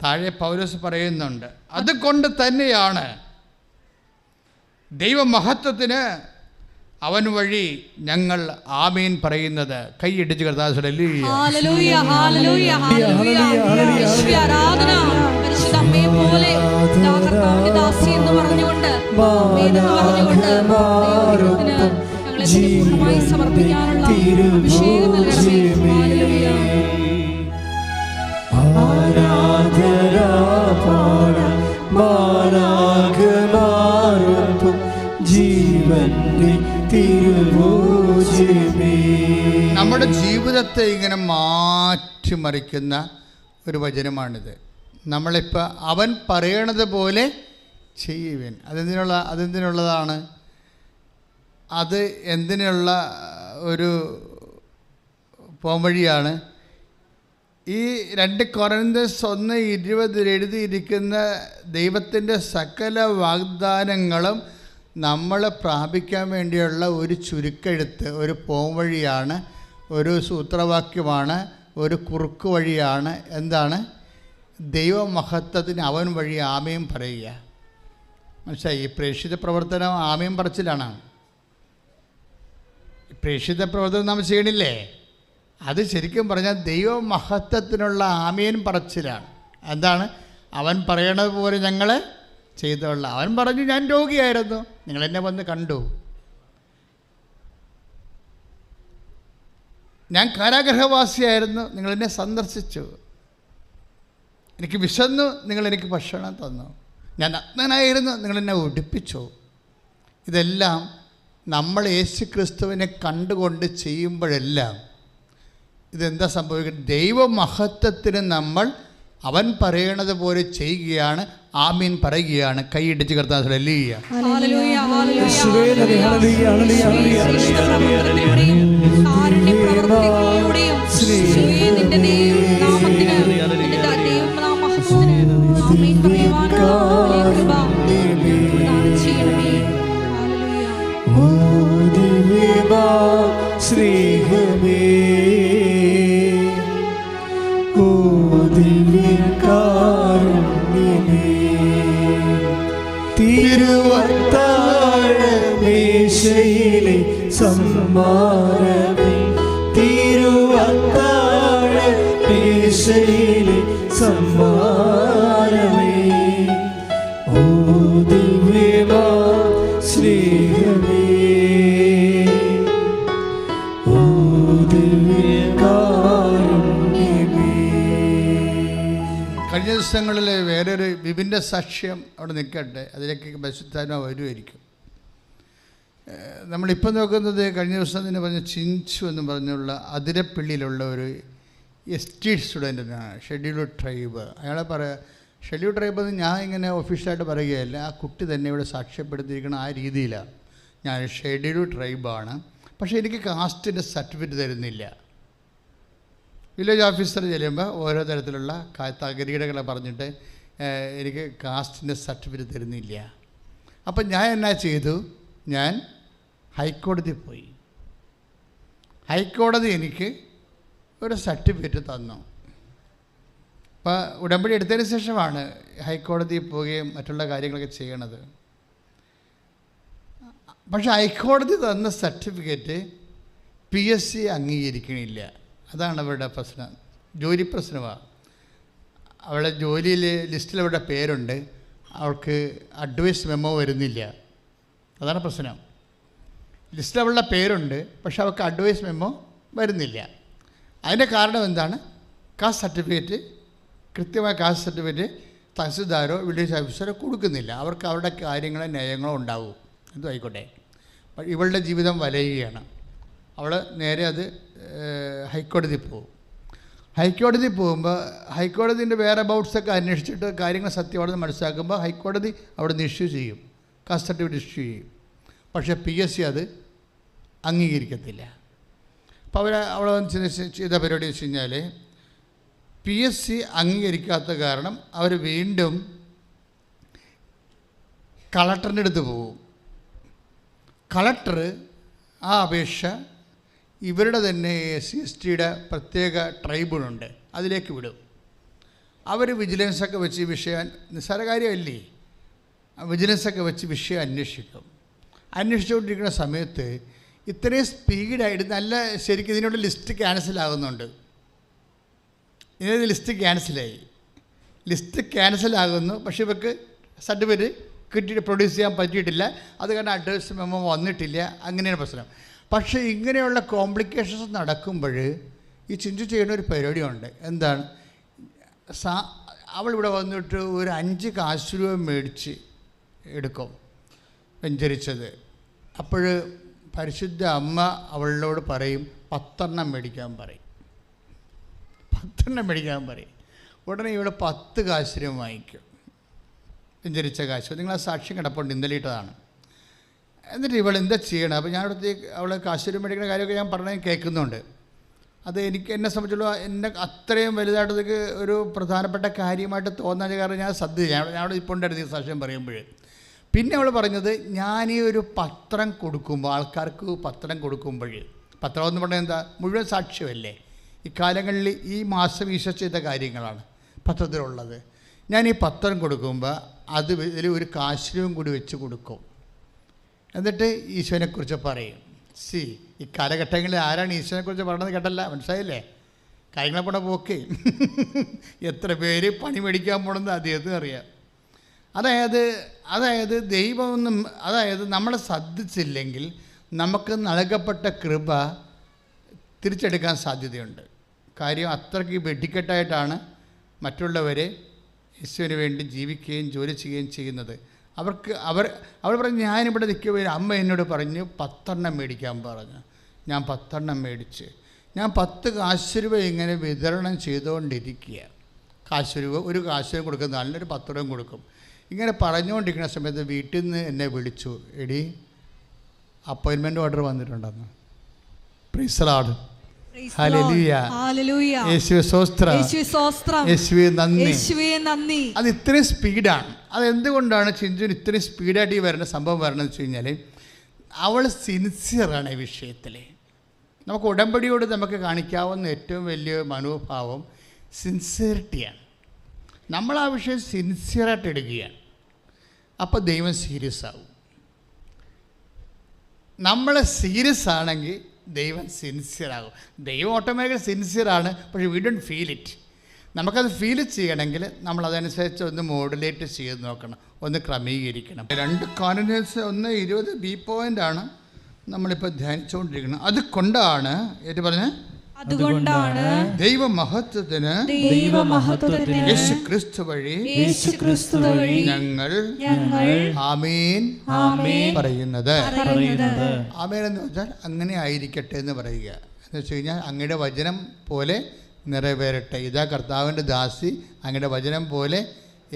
താഴെ പൗലോസ് പറയുന്നുണ്ട്, അതുകൊണ്ട് തന്നെയാണ് ദൈവമഹത്വത്തിന് അവൻ വഴി ഞങ്ങൾ ആമീൻ പറയുന്നത്. കൈയിടിച്ച് കർത്താവേ നമ്മുടെ ജീവിതത്തെ ഇങ്ങനെ മാറ്റിമറിക്കുന്ന ഒരു വചനമാണിത്. നമ്മളിപ്പോൾ അവൻ പറയണത് പോലെ ചെയ്യുവൻ. അതെന്തിനുള്ളതാണ്? അത് എന്തിനുള്ള ഒരു പോംവഴിയാണ്? ഈ 2 കൊരിന്ത്യൻസ് 1:20 എഴുതിയിരിക്കുന്ന ദൈവത്തിൻ്റെ സകല വാഗ്ദാനങ്ങളും നമ്മൾ പ്രാപിക്കാൻ വേണ്ടിയുള്ള ഒരു ചുരുക്കെഴുത്ത്, ഒരു പോംവഴിയാണ്, ഒരു സൂത്രവാക്യമാണ്, ഒരു കുറുക്ക് വഴിയാണ്. എന്താണ്? ദൈവമഹത്വത്തിന് അവൻ വഴി ആമേൻ പറയുക. മനസ്സിലായി? ഈ പ്രേക്ഷിത പ്രവർത്തനം ആമേൻ പറച്ചിലാണ്. പ്രേക്ഷിത പ്രവർത്തനം നാം ചെയ്യണില്ലേ? അത് ശരിക്കും പറഞ്ഞാൽ ദൈവമഹത്വത്തിനുള്ള ആമേൻ പറച്ചിലാണ്. എന്താണ്? അവൻ പറയണത് പോലെ ഞങ്ങൾ ചെയ്തോളാം. അവൻ പറഞ്ഞു, ഞാൻ രോഗിയായിരുന്നു, നിങ്ങളെന്നെ വന്ന് കണ്ടു. ഞാൻ കാരാഗ്രഹവാസിയായിരുന്നു, നിങ്ങളെന്നെ സന്ദർശിച്ചു. എനിക്ക് വിശന്നു, നിങ്ങളെനിക്ക് ഭക്ഷണം തന്നു. ഞാൻ നഗ്നനായിരുന്നു, നിങ്ങളെന്നെ ഉടുപ്പിച്ചു. ഇതെല്ലാം നമ്മൾ യേശു ക്രിസ്തുവിനെ കണ്ടുകൊണ്ട് ചെയ്യുമ്പോഴെല്ലാം ഇതെന്താ സംഭവിക്കുന്നത്? ദൈവമഹത്വത്തിന് നമ്മൾ അവൻ പറയണത് പോലെ ചെയ്യുകയാണ്, ആമീൻ പറയുകയാണ്. കൈയിടിച്ച് കർത്താവേ ഹല്ലേലൂയ. ഓ ദിവ്യമാ സ്നേഹമേ, ഓ ദിവ്യകാരുണ്യമേ, തിരുവത്താഴമേശയിലെ സമ്മാനമേ, തിരുവത്താഴമേശയിലെ സമ്മാനമേ, ഓ ദിവ്യമാ സ്നേഹമേ, ഓ ദിവ്യകാരുണ്യമേ. കഴിഞ്ഞ ദിവസങ്ങളിൽ വേറൊരു വിഭിന്ന സാക്ഷ്യം അവിടെ നിൽക്കട്ടെ, അതിലേക്ക് പരിശുദ്ധാത്മാവ് വരുമായിരിക്കും. നമ്മളിപ്പോൾ നോക്കുന്നത് കഴിഞ്ഞ ദിവസം തന്നെ പറഞ്ഞ ചിഞ്ചു എന്ന് പറഞ്ഞുള്ള അതിരപ്പള്ളിയിലുള്ള ഒരു ST സ്റ്റുഡൻറ്റിനാണ്, ഷെഡ്യൂൾഡ് ട്രൈബ്. അയാളെ ഷെഡ്യൂൾഡ് ട്രൈബ് എന്ന് ഞാൻ ഇങ്ങനെ ഒഫീഷ്യലായിട്ട് പറയുകയല്ല, ആ കുട്ടി തന്നെ ഇവിടെ സാക്ഷ്യപ്പെടുത്തിയിരിക്കണം. ആ രീതിയിലാണ്, ഞാൻ ഷെഡ്യൂൾഡ് ട്രൈബാണ്, പക്ഷേ എനിക്ക് കാസ്റ്റിൻ്റെ സർട്ടിഫിക്കറ്റ് തരുന്നില്ല. വില്ലേജ് ഓഫീസർ ചെല്ലുമ്പോൾ ഓരോ തരത്തിലുള്ള തകരീടകളെ പറഞ്ഞിട്ട് എനിക്ക് കാസ്റ്റിൻ്റെ സർട്ടിഫിക്കറ്റ് തരുന്നില്ല. അപ്പം ഞാൻ എന്നാ ചെയ്തു, ഞാൻ ഹൈക്കോടതി പോയി. ഹൈക്കോടതി എനിക്ക് ഒരു സർട്ടിഫിക്കറ്റ് തന്നു. അപ്പോൾ ഉടമ്പടി എടുത്തതിന് ശേഷമാണ് ഹൈക്കോടതിയിൽ പോവുകയും മറ്റുള്ള കാര്യങ്ങളൊക്കെ ചെയ്യണത്. പക്ഷേ ഹൈക്കോടതി തന്ന സർട്ടിഫിക്കറ്റ് PSC അംഗീകരിക്കണില്ല. അതാണ് അവരുടെ പ്രശ്നം, ജോലി പ്രശ്നമാണ്. അവളുടെ ജോലിയിൽ ലിസ്റ്റിൽ അവരുടെ പേരുണ്ട്, അവൾക്ക് അഡ്വൈസ് മെമ്മോ വരുന്നില്ല. അതാണ് പ്രശ്നം. ലിസ്റ്റിൽ അവളുടെ പേരുണ്ട്, പക്ഷെ അവൾക്ക് അഡ്വൈസ് മെമ്മോ വരുന്നില്ല. അതിൻ്റെ കാരണം എന്താണ്? കാസ്റ്റ് സർട്ടിഫിക്കറ്റ്, കൃത്യമായ കാസ്റ്റ് സർട്ടിഫിക്കറ്റ് തഹസിൽദാരോ വില്ലേജ് ഓഫീസറോ കൊടുക്കുന്നില്ല. അവർക്ക് അവരുടെ കാര്യങ്ങളോ നയങ്ങളോ ഉണ്ടാവും, എന്തും ആയിക്കോട്ടെ. ഇവളുടെ ജീവിതം വലയുകയാണ്. അവൾ നേരെ അത് ഹൈക്കോടതി പോകും. ഹൈക്കോടതി പോകുമ്പോൾ ഹൈക്കോടതിൻ്റെ വേറെ അബൌട്ട്സൊക്കെ അന്വേഷിച്ചിട്ട് കാര്യങ്ങൾ സത്യമാണെന്ന് മനസ്സിലാക്കുമ്പോൾ ഹൈക്കോടതി അവിടെ നിന്ന് ഇഷ്യൂ ചെയ്യും, കാസ്റ്റ് സർട്ടിഫിക്കറ്റ് ഇഷ്യൂ ചെയ്യും. പക്ഷേ PSC അത് അംഗീകരിക്കത്തില്ല. അപ്പോൾ അവിടെ ചെയ്ത പരിപാടി വെച്ച് കഴിഞ്ഞാൽ PSC അംഗീകരിക്കാത്ത കാരണം അവർ വീണ്ടും കളക്ടറിൻ്റെ അടുത്ത് പോകും. കളക്ടർ ആ അപേക്ഷ ഇവരുടെ തന്നെ SC/STയുടെ പ്രത്യേക ട്രൈബ്യൂണലുണ്ട്, അതിലേക്ക് വിടും. അവർ വിജിലൻസൊക്കെ വെച്ച് വിഷയം, നിസ്സാര കാര്യമല്ലേ, വിജിലൻസൊക്കെ വെച്ച് വിഷയം അന്വേഷിക്കും. അന്വേഷിച്ചുകൊണ്ടിരിക്കുന്ന സമയത്ത് ഇത്രയും സ്പീഡായിട്ട് നല്ല ശരിക്കും ഇതിനോട് ലിസ്റ്റ് ക്യാൻസലാകുന്നുണ്ട്. ഇതിനൊരു ലിസ്റ്റ് ക്യാൻസലാകുന്നു. പക്ഷേ ഇവർക്ക് സർട്ടിഫിക്കറ്റ് കിട്ടിയിട്ട് പ്രൊഡ്യൂസ് ചെയ്യാൻ പറ്റിയിട്ടില്ല. അത് കാരണം അഡ്വൈസ് മെമ്മോ വന്നിട്ടില്ല. അങ്ങനെയാണ് പ്രശ്നം. പക്ഷേ ഇങ്ങനെയുള്ള കോംപ്ലിക്കേഷൻസ് നടക്കുമ്പോൾ ഈ ചിന്തി ചെയ്യുന്ന ഒരു പരിപാടിയുണ്ട്. എന്താണ്? അവളിവിടെ വന്നിട്ട് ഒരു 5 കാശ് രൂപ മേടിച്ച് എടുക്കും വെഞ്ചരിച്ചത്. അപ്പോൾ പരിശുദ്ധ അമ്മ അവളോട് പറയും 10 എണ്ണം മേടിക്കാൻ പറയും. 10 എണ്ണം മേടിക്കാൻ പറയും. ഉടനെ ഇവിടെ 10 കാശ് രൂപ വാങ്ങിക്കും, വെഞ്ചരിച്ച കാശ്. നിങ്ങൾ ആ സാക്ഷ്യം കിടപ്പുണ്ട്, ഇന്നലെ ഇട്ടതാണ്. എന്നിട്ട് ഇവൾ എന്താ ചെയ്യണം? അപ്പോൾ ഞാനിവിടുത്തെ അവൾ കാശ് രൂപ മേടിക്കുന്ന കാര്യമൊക്കെ ഞാൻ പറഞ്ഞാൽ കേൾക്കുന്നുണ്ട്. അത് എന്നെ സംബന്ധിച്ചുള്ള എന്നെ അത്രയും വലുതായിട്ടതൊക്കെ ഒരു പ്രധാനപ്പെട്ട കാര്യമായിട്ട് തോന്നാൻ കാരണം ഞാൻ ഞാൻ അവിടെ ഇപ്പോൾ ഉണ്ടായിരുന്നു ഈ സാക്ഷ്യം പറയുമ്പോൾ. പിന്നെ അവൾ പറഞ്ഞത്, ഞാനീ ഒരു പത്രം കൊടുക്കുമ്പോൾ, ആൾക്കാർക്ക് പത്രം കൊടുക്കുമ്പോൾ, പത്രം എന്ന് പറഞ്ഞാൽ എന്താ, മുഴുവൻ സാക്ഷ്യമല്ലേ, ഇക്കാലങ്ങളിൽ ഈ മാസം ഈശോ ചെയ്ത കാര്യങ്ങളാണ് പത്രത്തിലുള്ളത്. ഞാൻ ഈ പത്രം കൊടുക്കുമ്പോൾ അത് ഇതിൽ ഒരു കാശിലും കൂടി വെച്ച് കൊടുക്കും. എന്നിട്ട് ഈശോനെക്കുറിച്ച് പറയും. ഈ കാലഘട്ടങ്ങളിൽ ആരാണ് ഈശോനെക്കുറിച്ച് പറയണത് കേട്ടല്ല, മനസ്സിലായില്ലേ? കാര്യങ്ങളെ കൂടെ പോക്കേ എത്ര പേര് പണി മേടിക്കാൻ പോകണമെന്ന് അദ്ദേഹത്തിന് അറിയാം. അതായത് ദൈവമൊന്നും, അതായത് നമ്മളെ ശ്രദ്ധിച്ചില്ലെങ്കിൽ നമുക്ക് നൽകപ്പെട്ട കൃപ തിരിച്ചെടുക്കാൻ സാധ്യതയുണ്ട്. കാര്യം അത്രയ്ക്ക് വെടിക്കെട്ടായിട്ടാണ് മറ്റുള്ളവരെ യേശുവിന് വേണ്ടി ജീവിക്കുകയും ജോലി ചെയ്യുകയും ചെയ്യുന്നത്. അവർ പറഞ്ഞു, ഞാനിവിടെ നിൽക്കുമ്പോൾ അമ്മ എന്നോട് പറഞ്ഞു 10 എണ്ണം മേടിക്കാൻ പറഞ്ഞു. ഞാൻ 10 എണ്ണം മേടിച്ച് ഞാൻ 10 കാശ് രൂപ ഇങ്ങനെ വിതരണം ചെയ്തുകൊണ്ടിരിക്കുക. കാശ് രൂപ, ഒരു കാശ് രൂപ കൊടുക്കുന്ന നല്ലൊരു 10 രൂപയും കൊടുക്കും. ഇങ്ങനെ പറഞ്ഞുകൊണ്ടിരിക്കുന്ന സമയത്ത് വീട്ടിൽ നിന്ന് എന്നെ വിളിച്ചു, എടി അപ്പോയിൻമെൻ്റ് ഓർഡർ വന്നിട്ടുണ്ടെന്ന്. പ്രൈസ് ദി ലോർഡ്, ഹല്ലേലൂയ, യേശുവേ സ്തോത്രം, യേശുവേ നന്ദി. അത് ഇത്രയും സ്പീഡാണ്. അതെന്തുകൊണ്ടാണ് ചിഞ്ചുവിന് ഇത്രയും സ്പീഡായിട്ട് ഈ വരുന്ന സംഭവം വരണമെന്ന് വെച്ച് കഴിഞ്ഞാൽ, അവൾ സിൻസിയറാണ് ഈ വിഷയത്തിൽ. നമുക്ക് ഉടമ്പടിയോട് നമുക്ക് കാണിക്കാവുന്ന ഏറ്റവും വലിയ മനോഭാവം സിൻസിയറിറ്റിയാണ്. നമ്മൾ ആ വിഷയം സിൻസിയറായിട്ട് എടുക്കുകയാണ്. അപ്പോൾ ദൈവം സീരിയസ് ആവും. നമ്മൾ സീരിയസ് ആണെങ്കിൽ ദൈവം സിൻസിയർ ആകും. ദൈവം ഓട്ടോമാറ്റിക്കലി സിൻസിയറാണ്, പക്ഷേ വി ഡോണ്ട് ഫീൽ ഇറ്റ്. നമുക്കത് ഫീൽ ചെയ്യണമെങ്കിൽ നമ്മളതനുസരിച്ച് ഒന്ന് മോഡുലേറ്റ് ചെയ്ത് നോക്കണം, ഒന്ന് ക്രമീകരിക്കണം. 2 കോർഡിനേറ്റ്സ് 1:20 B പോയിൻ്റാണ് നമ്മളിപ്പോൾ ധ്യാനിച്ചുകൊണ്ടിരിക്കുന്നത്. അതുകൊണ്ടാണ് അതുകൊണ്ടാണ് ദൈവമഹത്വത്തിന് യേശുക്രിസ്തു വഴി ഞങ്ങൾ ആമേൻ പറയുന്നത്. ആമേൻ എന്ന് വെച്ചാൽ അങ്ങനെ ആയിരിക്കട്ടെ എന്ന് പറയുക. എന്ന് വെച്ച് കഴിഞ്ഞാൽ അങ്ങയുടെ വചനം പോലെ നിറവേറട്ടെ. ഇതാ കർത്താവിൻ്റെ ദാസി, അങ്ങയുടെ വചനം പോലെ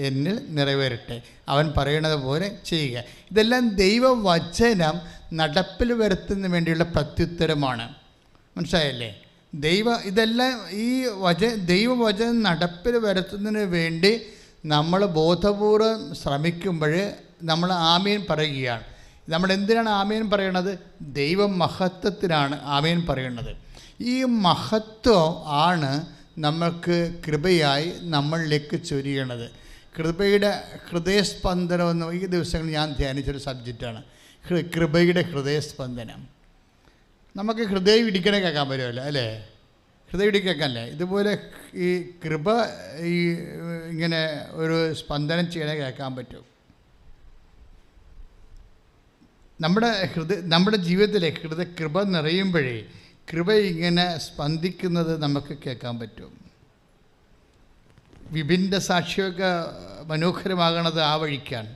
എന്നിൽ നിറവേറട്ടെ, അവൻ പറയണത് പോലെ ചെയ്യുക. ഇതെല്ലാം ദൈവവചനം നടപ്പിൽ വരുത്തുന്നതിന് വേണ്ടിയുള്ള പ്രത്യുത്തരമാണ്. മനസ്സിലായല്ലേ? ഇതെല്ലാം ഈ ദൈവവചനം നടപ്പിൽ വരുത്തുന്നതിന് വേണ്ടി നമ്മൾ ബോധപൂർവം ശ്രമിക്കുമ്പോൾ നമ്മൾ ആമേൻ പറയുകയാണ്. നമ്മൾ എന്തിനാണ് ആമേൻ പറയണത്? ദൈവമഹത്വത്തിനാണ് ആമേൻ പറയുന്നത്. ഈ മഹത്വം ആണ് നമ്മൾക്ക് കൃപയായി നമ്മളിലേക്ക് ചൊരിയണത്. കൃപയുടെ ഹൃദയസ്പന്ദനം എന്ന് ഈ ദിവസങ്ങളിൽ ഞാൻ ധ്യാനിച്ചൊരു സബ്ജക്റ്റാണ് കൃപയുടെ ഹൃദയസ്പന്ദനം. നമുക്ക് ഹൃദയം ഇടിക്കണേ കേൾക്കാൻ പറ്റുമല്ലോ അല്ലേ? ഹൃദയം ഇടിക്കേൾക്കാനല്ലേ? ഇതുപോലെ ഈ കൃപ ഇങ്ങനെ ഒരു സ്പന്ദനം ചെയ്യണേ കേൾക്കാൻ പറ്റും. നമ്മുടെ ജീവിതത്തിലെ കൃപ നിറയുമ്പോഴേ കൃപ ഇങ്ങനെ സ്പന്ദിക്കുന്നത് നമുക്ക് കേൾക്കാൻ പറ്റും. വിപിൻ്റെ സാക്ഷിയൊക്കെ മനോഹരമാകണത് ആ വഴിക്കാണ്.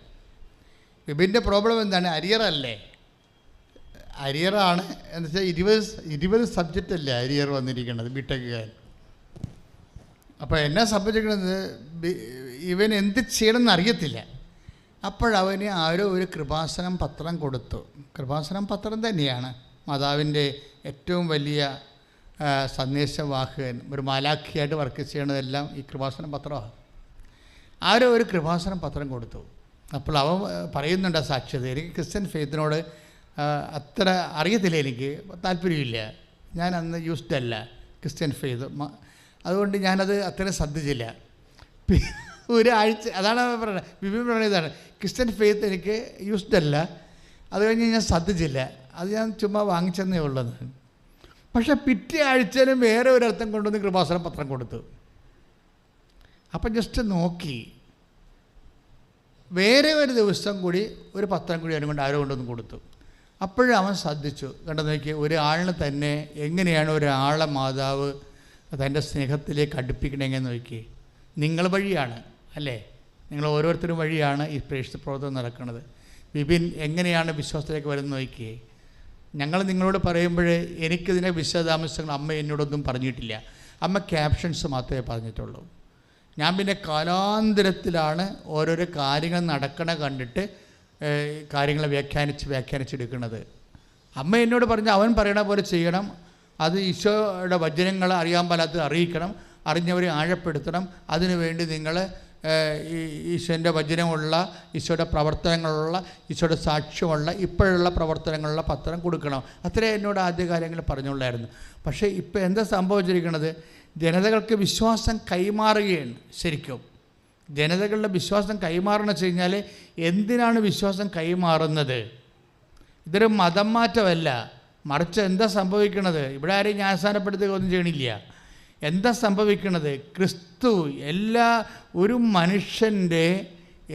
വിപിൻ്റെ പ്രോബ്ലം എന്താണ്? അരിയറല്ലേ? അരിയറാണ് എന്ന് വെച്ചാൽ 20 സബ്ജക്റ്റല്ലേ അരിയർ വന്നിരിക്കുന്നത് ബിടെക്കുകാരൻ. അപ്പോൾ എന്നെ സംബന്ധിക്കുന്നത് ഇവൻ എന്ത് ചെയ്യണമെന്ന് അറിയത്തില്ല. അപ്പോഴവന് ആരോ ഒരു കൃപാസനം പത്രം കൊടുത്തു. കൃപാസനം പത്രം തന്നെയാണ് മാതാവിൻ്റെ ഏറ്റവും വലിയ സന്ദേശവാഹകൻ. ഒരു മാലാഖിയായിട്ട് വർക്ക് ചെയ്യണതെല്ലാം ഈ കൃപാസനം പത്രമാണ്. ആരോ ഒരു കൃപാസനം പത്രം കൊടുത്തു. അപ്പോൾ അവൻ പറയുന്നുണ്ട് സാക്ഷ്യത, എനിക്ക് ക്രിസ്ത്യൻ ഫെയ്ത്തിനോട് അത്ര അറിയത്തില്ല, എനിക്ക് താല്പര്യമില്ല, ഞാൻ അന്ന് യൂസ്ഡ് അല്ല ക്രിസ്ത്യൻ ഫെയ്ത്ത്, അതുകൊണ്ട് ഞാനത് അത്രയും ശ്രദ്ധിച്ചില്ല. ഒരാഴ്ച അതാണ് പറയുന്നത്, ബിബിൻ പറയുന്നതാണ്, ക്രിസ്ത്യൻ ഫെയ്ത്ത് എനിക്ക് യൂസ്ഡ് അല്ല, അത് കഴിഞ്ഞ് ഞാൻ ശ്രദ്ധിച്ചില്ല, അത് ഞാൻ ചുമ്മാ വാങ്ങിച്ചെന്നേ ഉള്ളത്. പക്ഷെ പിറ്റേ ആഴ്ചയിലും വേറെ ഒരർത്ഥം കൊണ്ടുവന്ന് കൃപാസനം പത്രം കൊടുത്തു. അപ്പം ജസ്റ്റ് നോക്കി, വേറെ ഒരു ദിവസം കൂടി ഒരു പത്രം കൂടി അവനും കൊണ്ട് ആരോ കൊണ്ടൊന്ന് കൊടുത്തു. അപ്പോഴും അവൻ ശ്രദ്ധിച്ചു, കണ്ടു നോക്കി, ഒരാളിന് തന്നെ എങ്ങനെയാണ് ഒരാളെ മാതാവ് തൻ്റെ സ്നേഹത്തിലേക്ക് അടുപ്പിക്കണമെന്ന് നോക്കി. നിങ്ങൾ വഴിയാണ് അല്ലേ? നിങ്ങൾ ഓരോരുത്തരും വഴിയാണ് ഈ പ്രേക്ഷിത പ്രവർത്തനം നടക്കുന്നത്. ബിബിൻ എങ്ങനെയാണ് വിശ്വാസത്തിലേക്ക് വരുന്നത് നോക്കിയേ. ഞങ്ങൾ നിങ്ങളോട് പറയുമ്പോൾ എനിക്കിതിൻ്റെ വിശദാംശങ്ങൾ അമ്മ എന്നോടൊന്നും പറഞ്ഞിട്ടില്ല. അമ്മ ക്യാപ്ഷൻസ് മാത്രമേ പറഞ്ഞിട്ടുള്ളൂ. ഞാൻ പിന്നെ കാലാന്തരത്തിലാണ് ഓരോരോ കാര്യങ്ങൾ നടക്കണ കണ്ടിട്ട് കാര്യങ്ങളെ വ്യാഖ്യാനിച്ചെടുക്കുന്നത്. അമ്മ എന്നോട് പറഞ്ഞ അവൻ പറയണ പോലെ ചെയ്യണം, അത് ഈശോയുടെ വചനങ്ങൾ അറിയാൻ പാലാത്ത അറിയിക്കണം, അറിഞ്ഞവരെ ആഴപ്പെടുത്തണം, അതിനുവേണ്ടി നിങ്ങൾ ഈശോൻ്റെ വചനമുള്ള, ഈശോയുടെ പ്രവർത്തനങ്ങളുള്ള, ഈശോയുടെ സാക്ഷ്യമുള്ള, ഇപ്പോഴുള്ള പ്രവർത്തനങ്ങളുള്ള പത്രം കൊടുക്കണം. അത്രേ എന്നോട് ആദ്യ കാര്യങ്ങൾ പറഞ്ഞുള്ളായിരുന്നു. പക്ഷേ ഇപ്പോൾ എന്താ സംഭവിച്ചിരിക്കുന്നത്? ജനതകൾക്ക് വിശ്വാസം കൈമാറുകയാണ്. ശരിക്കും ജനതകളുടെ വിശ്വാസം കൈമാറണമെന്ന് വെച്ച് കഴിഞ്ഞാൽ എന്തിനാണ് വിശ്വാസം കൈമാറുന്നത്? ഇതൊരു മതം മാറ്റമല്ല, മറിച്ച് എന്താ സംഭവിക്കണത്? ഇവിടെ ആരെയും ന്യായസ്ഥാനപ്പെടുത്തുക ഒന്നും ചെയ്യണില്ല. എന്താ സംഭവിക്കണത്? ക്രിസ്തു ഒരു മനുഷ്യൻ്റെ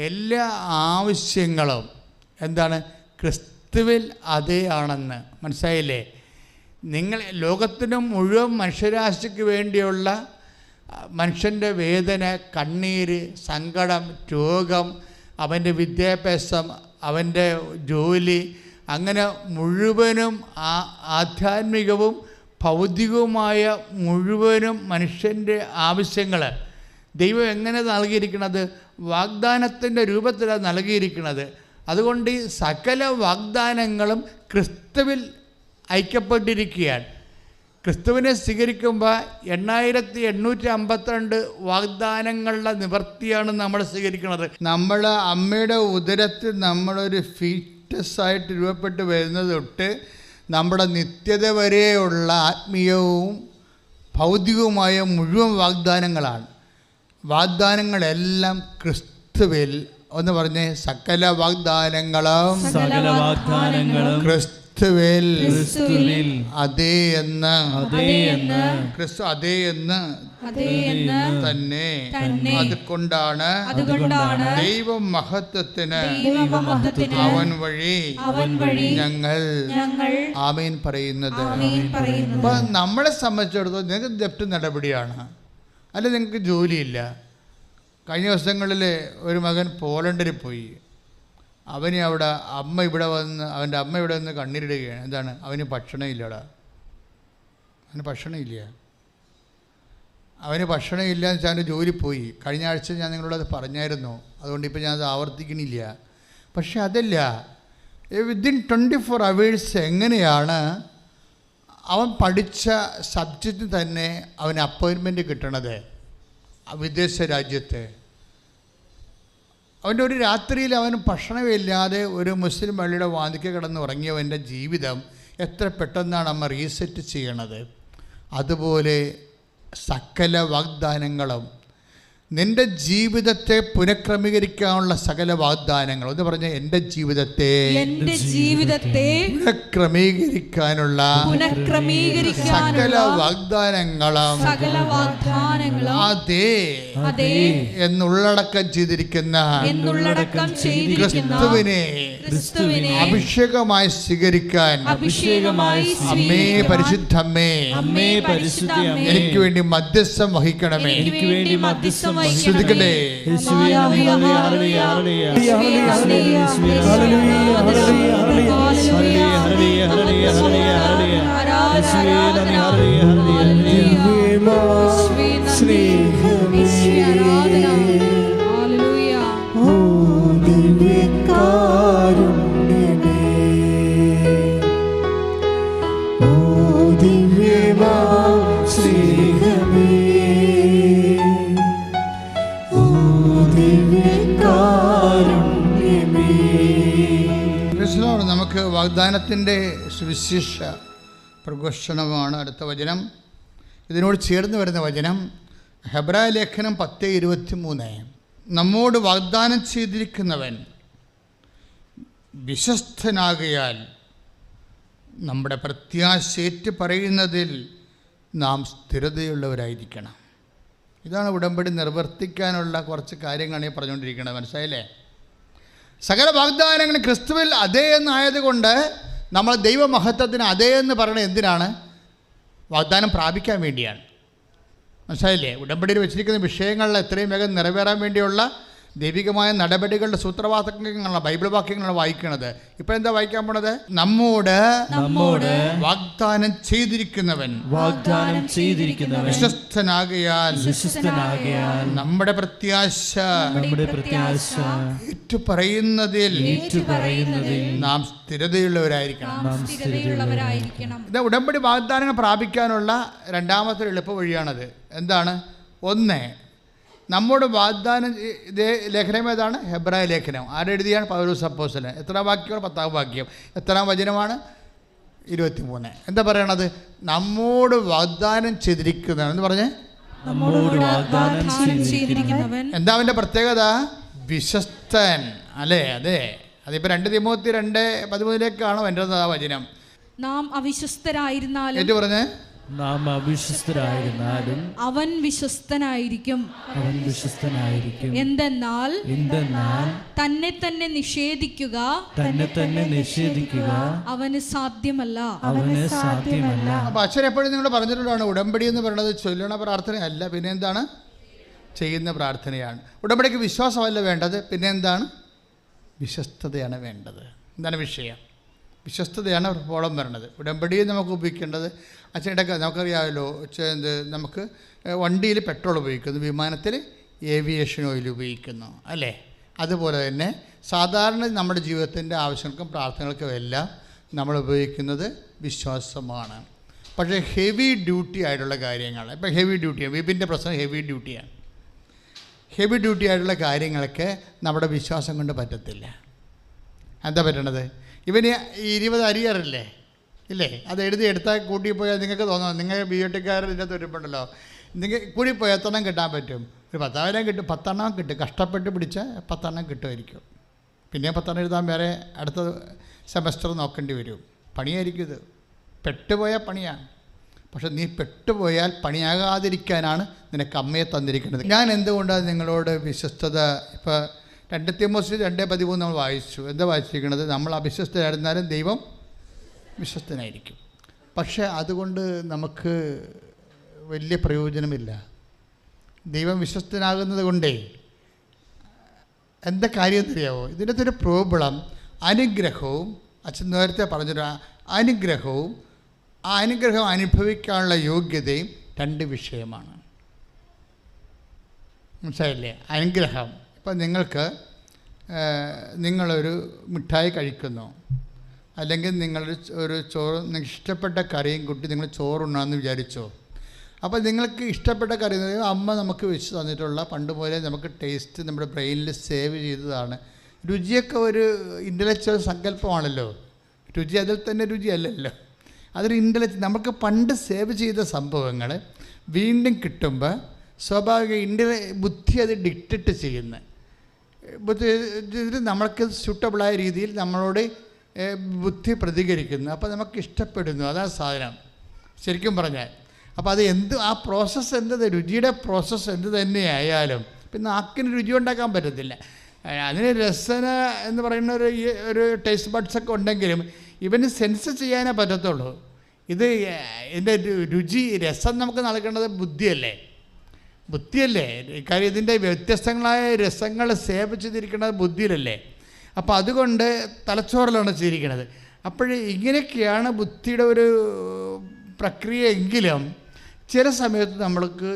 എല്ലാ ആവശ്യങ്ങളും എന്താണ്? ക്രിസ്തുവിൽ അതേ ആണെന്ന് മനസ്സിലായില്ലേ? നിങ്ങൾ ലോകത്തിനും മുഴുവൻ മനുഷ്യരാശിക്ക് വേണ്ടിയുള്ള മനുഷ്യൻ്റെ വേദന, കണ്ണീര്, സങ്കടം, രോഗം, അവൻ്റെ വിദ്യാഭ്യാസം, അവൻ്റെ ജോലി, അങ്ങനെ മുഴുവനും ആധ്യാത്മികവും ഭൗതികവുമായ മുഴുവനും മനുഷ്യൻ്റെ ആവശ്യങ്ങൾ ദൈവം എങ്ങനെ നൽകിയിരിക്കുന്നത്? വാഗ്ദാനത്തിൻ്റെ രൂപത്തിലാണ് നൽകിയിരിക്കുന്നത്. അതുകൊണ്ട് ഈ സകല വാഗ്ദാനങ്ങളും ക്രിസ്തുവിൽ ഐക്യപ്പെട്ടിരിക്കുകയാണ്. ക്രിസ്തുവിനെ സ്വീകരിക്കുമ്പോൾ 8852 വാഗ്ദാനങ്ങളുടെ നിവർത്തിയാണ് നമ്മൾ സ്വീകരിക്കുന്നത്. നമ്മൾ അമ്മയുടെ ഉദരത്തിൽ നമ്മളൊരു ഫീറ്റസായിട്ട് രൂപപ്പെട്ട് വരുന്നത് തൊട്ട് നമ്മുടെ നിത്യത വരെയുള്ള ആത്മീയവും ഭൗതികവുമായ മുഴുവൻ വാഗ്ദാനങ്ങളാണ്. വാഗ്ദാനങ്ങളെല്ലാം ക്രിസ്തുവിൽ, ഒന്ന് പറഞ്ഞേ, സകല വാഗ്ദാനങ്ങളും ക്രിസ്തുവിൽ അതേ എന്ന് തന്നെ. അതുകൊണ്ടാണ് ദൈവമഹത്വത്തിന് അവൻ വഴി ഞങ്ങൾ ആമേൻ പറയുന്നത്. അപ്പൊ നമ്മളെ സംബന്ധിച്ചിടത്തോളം നിങ്ങൾക്ക് ജപ്റ്റ് നടപടിയാണ്, അല്ല നിങ്ങൾക്ക് ജോലിയില്ല. കഴിഞ്ഞ ദിവസങ്ങളിൽ ഒരു മകൻ പോളണ്ടിൽ പോയി. അവന് അവിടെ അവൻ്റെ അമ്മ ഇവിടെ വന്ന് കണ്ണീരിടുകയാണ്. എന്താണ്? അവന് ഭക്ഷണം ഇല്ലടാ, അവന് ഭക്ഷണമില്ല. അവന് ഭക്ഷണമില്ല എന്ന് വെച്ചാൽ അവൻ്റെ ജോലി പോയി. കഴിഞ്ഞ ആഴ്ച ഞാൻ നിങ്ങളോടത് പറഞ്ഞായിരുന്നു, അതുകൊണ്ട് ഇപ്പോൾ ഞാനത് ആവർത്തിക്കണില്ല. പക്ഷെ അതല്ല, വിത്തിൻ 24 hours എങ്ങനെയാണ് അവൻ പഠിച്ച സബ്ജക്റ്റ് തന്നെ അവന് അപ്പോയിൻമെൻറ്റ് കിട്ടണത് വിദേശ രാജ്യത്ത്? അവൻ്റെ ഒരു രാത്രിയിൽ അവന് ഭക്ഷണമില്ലാതെ ഒരു മുസ്ലിം പള്ളിയുടെ വാതിൽക്കൽ കിടന്ന് ഉറങ്ങിയവൻ്റെ ജീവിതം എത്ര പെട്ടെന്നാണ് അമ്മ റീസെറ്റ് ചെയ്യണത്. അതുപോലെ സകല വാഗ്ദാനങ്ങളും, നിൻ്റെ ജീവിതത്തെ പുനഃക്രമീകരിക്കാനുള്ള സകല വാഗ്ദാനങ്ങൾ, എന്ന് പറഞ്ഞ എൻ്റെ ജീവിതത്തെ പുനഃക്രമീകരിക്കാനുള്ള സകല വാഗ്ദാനങ്ങളും അതേ എന്നുള്ളടക്കം ചെയ്തിരിക്കുന്ന ക്രിസ്തുവിനെ അഭിഷേകമായി സ്വീകരിക്കാൻ അമ്മേ പരിശുദ്ധമ്മേ എനിക്ക് വേണ്ടി മധ്യസ്ഥം വഹിക്കണമേ. ശ്രദ്ധിക്കട്ടെ, നമുക്ക് വാഗ്ദാനത്തിൻ്റെ സുവിശേഷ പ്രഘോഷണമാണ് അടുത്ത വചനം. ഇതിനോട് ചേർന്ന് വരുന്ന വചനം ഹെബ്രായ ലേഖനം 10:23. നമ്മോട് വാഗ്ദാനം ചെയ്തിരിക്കുന്നവൻ വിശ്വസ്തനാകയാൽ നമ്മുടെ പ്രത്യാശയേറ്റ് പറയുന്നതിൽ നാം സ്ഥിരതയുള്ളവരായിരിക്കണം. ഇതാണ് ഉടമ്പടി നിർവർത്തിക്കാനുള്ള കുറച്ച് കാര്യങ്ങളാണ് ഈ പറഞ്ഞുകൊണ്ടിരിക്കുന്നത്. മനസ്സിലായില്ലേ? സകല വാഗ്ദാനങ്ങളും ക്രിസ്തുവിൽ അതേ എന്നായതുകൊണ്ട് നമ്മൾ ദൈവമഹത്വത്തിന് അതേ എന്ന് പറയുന്നത് എന്തിനാണ്? വാഗ്ദാനം പ്രാപിക്കാൻ വേണ്ടിയാണ്. മനസ്സിലായില്ലേ? ഉടമ്പടിയിൽ വെച്ചിരിക്കുന്ന വിഷയങ്ങളിൽ എത്രയും വേഗം നിറവേറാൻ വേണ്ടിയുള്ള ദൈവികമായ നടപടികളുടെ സൂത്രവാക്യങ്ങളാണ്, ബൈബിൾ വാക്യങ്ങളാണ് വായിക്കുന്നത്. ഇപ്പൊ എന്താ വായിക്കാൻ പോണത്? നമ്മോട് വാഗ്ദാനം ചെയ്തിരിക്കുന്നവൻ വിശ്വസ്തനാകയാൽ നമ്മുടെ പ്രത്യാശ ഏറ്റുപറയുന്നതിൽ നാം സ്ഥിരതയുള്ളവരായിരിക്കണം. ഇത് ഉടമ്പടി വാഗ്ദാനങ്ങൾ പ്രാപിക്കാനുള്ള രണ്ടാമത്തെ എളുപ്പ വഴിയാണത്. എന്താണ്? ഒന്ന്, നമ്മോട് വാഗ്ദാനം ഇതേ ലേഖനം ഏതാണ്? ഹെബ്രായ ലേഖനം. ആരെഴുതിയാണ്? പൗലോസ് അപ്പോസ്തലൻ. എത്രാം വാക്യമാണ്? 10ാം വാക്യം. എത്രാം വചനമാണ്? 23. എന്താ പറയണത്? നമ്മോട് വാഗ്ദാനം ചെയ്തിരിക്കുന്നവൻ എന്ന് പറഞ്ഞേ. എന്താ അവൻ്റെ പ്രത്യേകത? വിശ്വസ്തൻ. അല്ലേ? അതെ, അതിപ്പോൾ 2 തിമോത്തി 2:13 എൻ്റെ വചനം. നാം അവിശ്വസ്തരായിരുന്നാലും ഏറ്റു പറഞ്ഞേ, നാം അവിശ്വസ്തരായിരുന്നാലും അവൻ വിശ്വസ്തനായിരിക്കും. എന്തെന്നാൽ തന്നെ തന്നെ നിഷേധിക്കുക അവന് സാധ്യമല്ല. അപ്പോൾ അച്ഛൻ എപ്പോഴും നിങ്ങൾ പറഞ്ഞിട്ടുള്ളതാണ്, ഉടമ്പടി എന്ന് പറയുന്നത് ചൊല്ലണ പ്രാർത്ഥനയല്ല, പിന്നെ എന്താണ്? ചെയ്യുന്ന പ്രാർത്ഥനയാണ്. ഉടമ്പടിക്ക് വിശ്വാസമല്ല വേണ്ടത്, പിന്നെ എന്താണ്? വിശ്വസ്തതയാണ് വേണ്ടത്. എന്താണ് വിഷയം? വിശ്വസ്തതയാണ് പ്രോബ്ലം വരണത്. ഉടമ്പടിയെ നമുക്ക് ഉപയോഗിക്കേണ്ടത് അച്ഛനൊക്കെ നമുക്കറിയാമല്ലോ. നമുക്ക് വണ്ടിയിൽ പെട്രോൾ ഉപയോഗിക്കുന്നു, വിമാനത്തിൽ ഏവിയേഷൻ ഓയിൽ ഉപയോഗിക്കുന്നു, അല്ലേ? അതുപോലെ തന്നെ സാധാരണ നമ്മുടെ ജീവിതത്തിൻ്റെ ആവശ്യങ്ങൾക്കും പ്രാർത്ഥനകൾക്കും എല്ലാം നമ്മൾ ഉപയോഗിക്കുന്നത് വിശ്വാസമാണ്. പക്ഷേ ഹെവി ഡ്യൂട്ടി ആയിട്ടുള്ള കാര്യങ്ങൾ, ഇപ്പം ഹെവി ഡ്യൂട്ടിയാണ്, വിപിൻ്റെ പ്രശ്നം ഹെവി ഡ്യൂട്ടിയാണ്. ഹെവി ഡ്യൂട്ടി ആയിട്ടുള്ള കാര്യങ്ങളൊക്കെ നമ്മുടെ വിശ്വാസം കൊണ്ട് പറ്റത്തില്ല. എന്താ പറ്റണത്? ഇവന് 20 അരിയറില്ലേ ഇല്ലേ? അത് എടുത്താൽ കൂട്ടിപ്പോയാൽ നിങ്ങൾക്ക് തോന്നണം, നിങ്ങൾ ബിയോട്ടിക്കാർ ഇതിൻ്റെ തുരുപ്പുണ്ടല്ലോ, നിങ്ങൾ കൂടിപ്പോയാൽ 10 കിട്ടാൻ പറ്റും. ഒരു 10,000 കിട്ടും, 10 കിട്ടും, കഷ്ടപ്പെട്ട് പിടിച്ച 10 കിട്ടുമായിരിക്കും. പിന്നെ 10 എഴുതാൻ വേറെ അടുത്ത സെമസ്റ്റർ നോക്കേണ്ടി വരും. പണിയായിരിക്കും ഇത്, പെട്ടുപോയാൽ പണിയാണ്. പക്ഷെ നീ പെട്ടുപോയാൽ പണിയാകാതിരിക്കാനാണ് നിനക്ക് അമ്മയെ തന്നിരിക്കുന്നത്. ഞാൻ എന്തുകൊണ്ടാണ് നിങ്ങളോട് വിശ്വസ്തത, ഇപ്പോൾ 2 തിമോഥെയോസ് 2:13 നമ്മൾ വായിച്ചു. എന്താ വായിച്ചിരിക്കുന്നത്? നമ്മൾ അവിശ്വസ്തരായിരുന്നാലും ദൈവം വിശ്വസ്തനായിരിക്കും. പക്ഷേ അതുകൊണ്ട് നമുക്ക് വലിയ പ്രയോജനമില്ല. ദൈവം വിശ്വസ്തനാകുന്നത് കൊണ്ടേ എന്താ കാര്യം അറിയാമോ? ഇതിൻ്റെ ഒരു പ്രോബ്ലം അനുഗ്രഹവും, അച്ഛൻ നേരത്തെ പറഞ്ഞൊരു അനുഗ്രഹവും ആ അനുഗ്രഹം അനുഭവിക്കാനുള്ള യോഗ്യതയും 2 വിഷയമാണ്. മനസ്സിലായില്ലേ? അനുഗ്രഹം, ഇപ്പം നിങ്ങളൊരു മിഠായി കഴിക്കുന്നു, അല്ലെങ്കിൽ നിങ്ങളൊരു ചോറ്, നിങ്ങൾക്ക് ഇഷ്ടപ്പെട്ട കറിയും കൂട്ടി നിങ്ങൾ ചോറുണ്ണാമെന്ന് വിചാരിച്ചോ. അപ്പോൾ നിങ്ങൾക്ക് ഇഷ്ടപ്പെട്ട കറി എന്ന് പറയുമ്പോൾ അമ്മ നമുക്ക് വെച്ച് തന്നിട്ടുള്ള പണ്ട് പോലെ നമുക്ക് ടേസ്റ്റ് നമ്മുടെ ബ്രെയിനിൽ സേവ് ചെയ്തതാണ്. രുചിയൊക്കെ ഒരു ഇൻ്റലക്ച്വൽ സങ്കല്പമാണല്ലോ. രുചി അതിൽ തന്നെ രുചിയല്ലല്ലോ, അതൊരു നമുക്ക് പണ്ട് സേവ് ചെയ്ത സംഭവങ്ങൾ വീണ്ടും കിട്ടുമ്പോൾ സ്വാഭാവിക ബുദ്ധി അത് ഡിക്റ്റേറ്റ് ചെയ്യുന്നത്, ബുദ്ധി നമ്മൾക്ക് സ്യൂട്ടബിളായ രീതിയിൽ നമ്മളോട് ബുദ്ധി പ്രതികരിക്കുന്നു. അപ്പോൾ നമുക്ക് ഇഷ്ടപ്പെടുന്നു, അതാണ് സാധനം ശരിക്കും പറഞ്ഞാൽ. അപ്പോൾ അത് ആ പ്രോസസ്സ് രുചിയുടെ പ്രോസസ്സ് എന്ത് തന്നെയായാലും പിന്നെ നാക്കിന് രുചി ഉണ്ടാക്കാൻ പറ്റത്തില്ല. അതിന് രസന എന്ന് പറയുന്ന ഒരു ടേസ്റ്റ് ബഡ്സൊക്കെ ഉണ്ടെങ്കിലും ഇവന് സെൻസ് ചെയ്യാനേ പറ്റത്തുള്ളൂ. ഇതിൻ്റെ രുചി രസം നമുക്ക് നൽകേണ്ടത് ബുദ്ധിയല്ലേ. കാര്യം ഇതിൻ്റെ വ്യത്യസ്തങ്ങളായ രസങ്ങൾ സേവ് ചെയ്തിരിക്കുന്നത് ബുദ്ധിയിലല്ലേ. അപ്പോൾ അതുകൊണ്ട് തലച്ചോറിലാണ് ചെയ്തിരിക്കുന്നത്. അപ്പോൾ ഇങ്ങനെയൊക്കെയാണ് ബുദ്ധിയുടെ ഒരു പ്രക്രിയ. എങ്കിലും ചില സമയത്ത് നമ്മൾക്ക്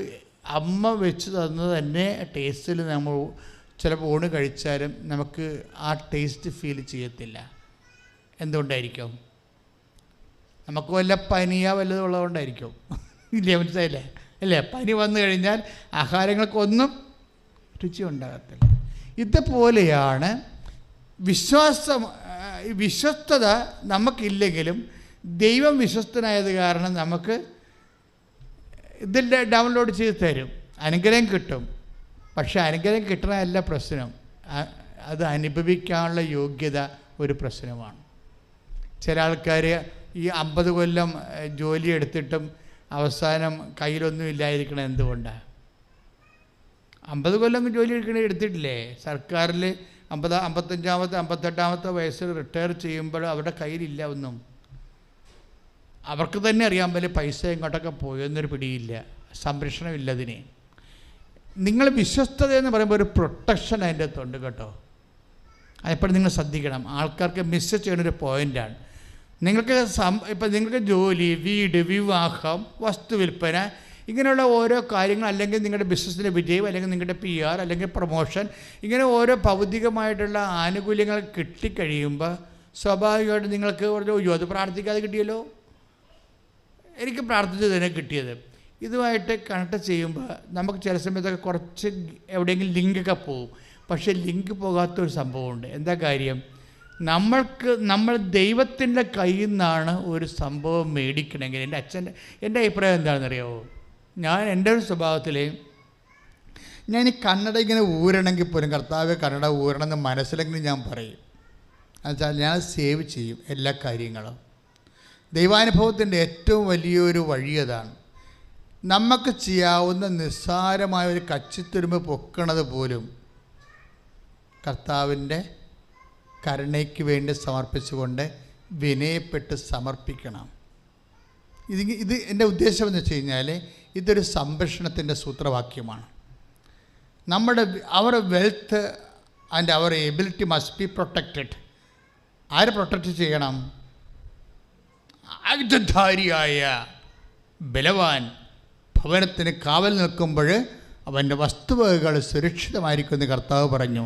അമ്മ വെച്ച് തന്നത് തന്നെ ടേസ്റ്റിൽ നമ്മൾ ചിലപ്പോൾ ഊണ് കഴിച്ചാലും നമുക്ക് ആ ടേസ്റ്റ് ഫീൽ ചെയ്യത്തില്ല. എന്തുകൊണ്ടായിരിക്കും? നമുക്ക് വല്ല പനിയോ വല്ലതും ഉള്ളതുകൊണ്ടായിരിക്കും. ഇല്ലേ? മനസ്സിലായില്ലേ? അല്ലേ? പനി വന്നു കഴിഞ്ഞാൽ ആഹാരങ്ങൾക്കൊന്നും രുചി ഉണ്ടാകത്തില്ല. ഇതുപോലെയാണ് വിശ്വസ്തത നമുക്കില്ലെങ്കിലും ദൈവം വിശ്വസ്തനായത് കാരണം നമുക്ക് ഇതിൻ്റെ ഡൗൺലോഡ് ചെയ്ത് തരും, അനുഗ്രഹം കിട്ടും. പക്ഷേ അനുഗ്രഹം കിട്ടണമല്ല പ്രശ്നം, അത് അനുഭവിക്കാനുള്ള യോഗ്യത ഒരു പ്രശ്നമാണ്. ചില ആൾക്കാർ ഈ 50 കൊല്ലം ജോലി എടുത്തിട്ടും അവസാനം കയ്യിലൊന്നും ഇല്ലായിരിക്കണം. എന്തുകൊണ്ടാണ്? 50 കൊല്ലം ജോലി എടുത്തിട്ടില്ലേ? സർക്കാരിൽ 55-ാമത്തെ 58-ാമത്തെ വയസ്സിൽ റിട്ടയർ ചെയ്യുമ്പോൾ അവരുടെ കയ്യിലില്ല ഒന്നും. അവർക്ക് തന്നെ അറിയാൻ പറ്റില്ല പൈസ എങ്ങോട്ടൊക്കെ പോയെന്നൊരു പിടിയില്ല, സംരക്ഷണമില്ല അതിന്. നിങ്ങൾ വിശ്വസ്തത എന്ന് പറയുമ്പോൾ ഒരു പ്രൊട്ടക്ഷൻ അതിൻ്റെ അകത്തുണ്ട് കേട്ടോ. അതെപ്പോഴും നിങ്ങൾ ശ്രദ്ധിക്കണം. ആൾക്കാർക്ക് മിസ് ചെയ്യുന്നൊരു പോയിൻ്റാണ്. നിങ്ങൾക്ക് ജോലി, വീട്, വിവാഹം, വസ്തു വിൽപ്പന, ഇങ്ങനെയുള്ള ഓരോ കാര്യങ്ങൾ, അല്ലെങ്കിൽ നിങ്ങളുടെ ബിസിനസ്സിൻ്റെ വിജയം, അല്ലെങ്കിൽ നിങ്ങളുടെ PR, അല്ലെങ്കിൽ പ്രൊമോഷൻ, ഇങ്ങനെ ഓരോ ഭൗതികമായിട്ടുള്ള ആനുകൂല്യങ്ങൾ കിട്ടിക്കഴിയുമ്പോൾ സ്വാഭാവികമായിട്ട് നിങ്ങൾക്ക് പറഞ്ഞു, അത് പ്രാർത്ഥിക്കാതെ കിട്ടിയല്ലോ, എനിക്ക് പ്രാർത്ഥിച്ച് തന്നെ കിട്ടിയത്. ഇതുമായിട്ട് കണക്ട് ചെയ്യുമ്പോൾ നമുക്ക് ചില സമയത്തൊക്കെ കുറച്ച് എവിടെയെങ്കിലും ലിങ്കൊക്കെ പോകും. പക്ഷേ ലിങ്ക് പോകാത്തൊരു സംഭവമുണ്ട്. എന്താ കാര്യം? നമ്മൾ ദൈവത്തിൻ്റെ കയ്യിൽ നിന്നാണ് ഒരു സംഭവം മേടിക്കണമെങ്കിൽ, എൻ്റെ അഭിപ്രായം എന്താണെന്നറിയാമോ? എൻ്റെ ഒരു സ്വഭാവത്തിൽ ഞാൻ ഈ കന്നഡ ഇങ്ങനെ ഊരണമെങ്കിൽ പോലും കർത്താവ് കന്നഡ ഊരണമെന്ന് മനസ്സിലെങ്കിലും ഞാൻ പറയും. എന്നുവെച്ചാൽ ഞാൻ സേവ് ചെയ്യും എല്ലാ കാര്യങ്ങളും. ദൈവാനുഭവത്തിൻ്റെ ഏറ്റവും വലിയൊരു വഴി അതാണ്. നമുക്ക് ചെയ്യാവുന്ന നിസ്സാരമായ ഒരു കച്ചിത്തുരുമ്പ് പൊക്കണത് പോലും കർത്താവിൻ്റെ കരുണയ്ക്ക് വേണ്ടി സമർപ്പിച്ചുകൊണ്ട് വിനയപ്പെട്ട് സമർപ്പിക്കണം. ഇത് എൻ്റെ ഉദ്ദേശം എന്ന് വെച്ച് കഴിഞ്ഞാൽ ഇതൊരു സംരക്ഷണത്തിൻ്റെ സൂത്രവാക്യമാണ്. Our wealth and our ability must be protected. ആര് പ്രൊട്ടക്റ്റ് ചെയ്യണം? ആയുധധാരിയായ ബലവാൻ ഭവനത്തിന് കാവൽ നിൽക്കുമ്പോൾ അവൻ്റെ വസ്തുവകകൾ സുരക്ഷിതമായിരിക്കുമെന്ന് കർത്താവ് പറഞ്ഞു.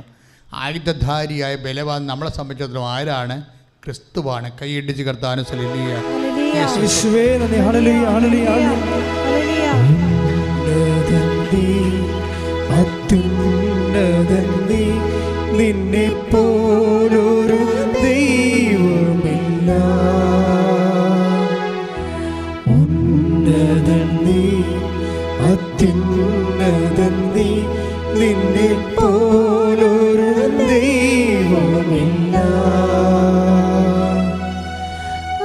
ആയുധധാരിയായ ബലവാൻ നമ്മളെ സംബന്ധിച്ചിടത്തോളം ആരാണ്? ക്രിസ്തുവാണ്. കൈയിടിച്ച് കർത്താവിനെ ഹല്ലേലൂയ. യേശുവേ നന്ദി. Hallelujah hallelujah. അത്യുന്നതൻ നീ, നിന്നെ പോലൊരു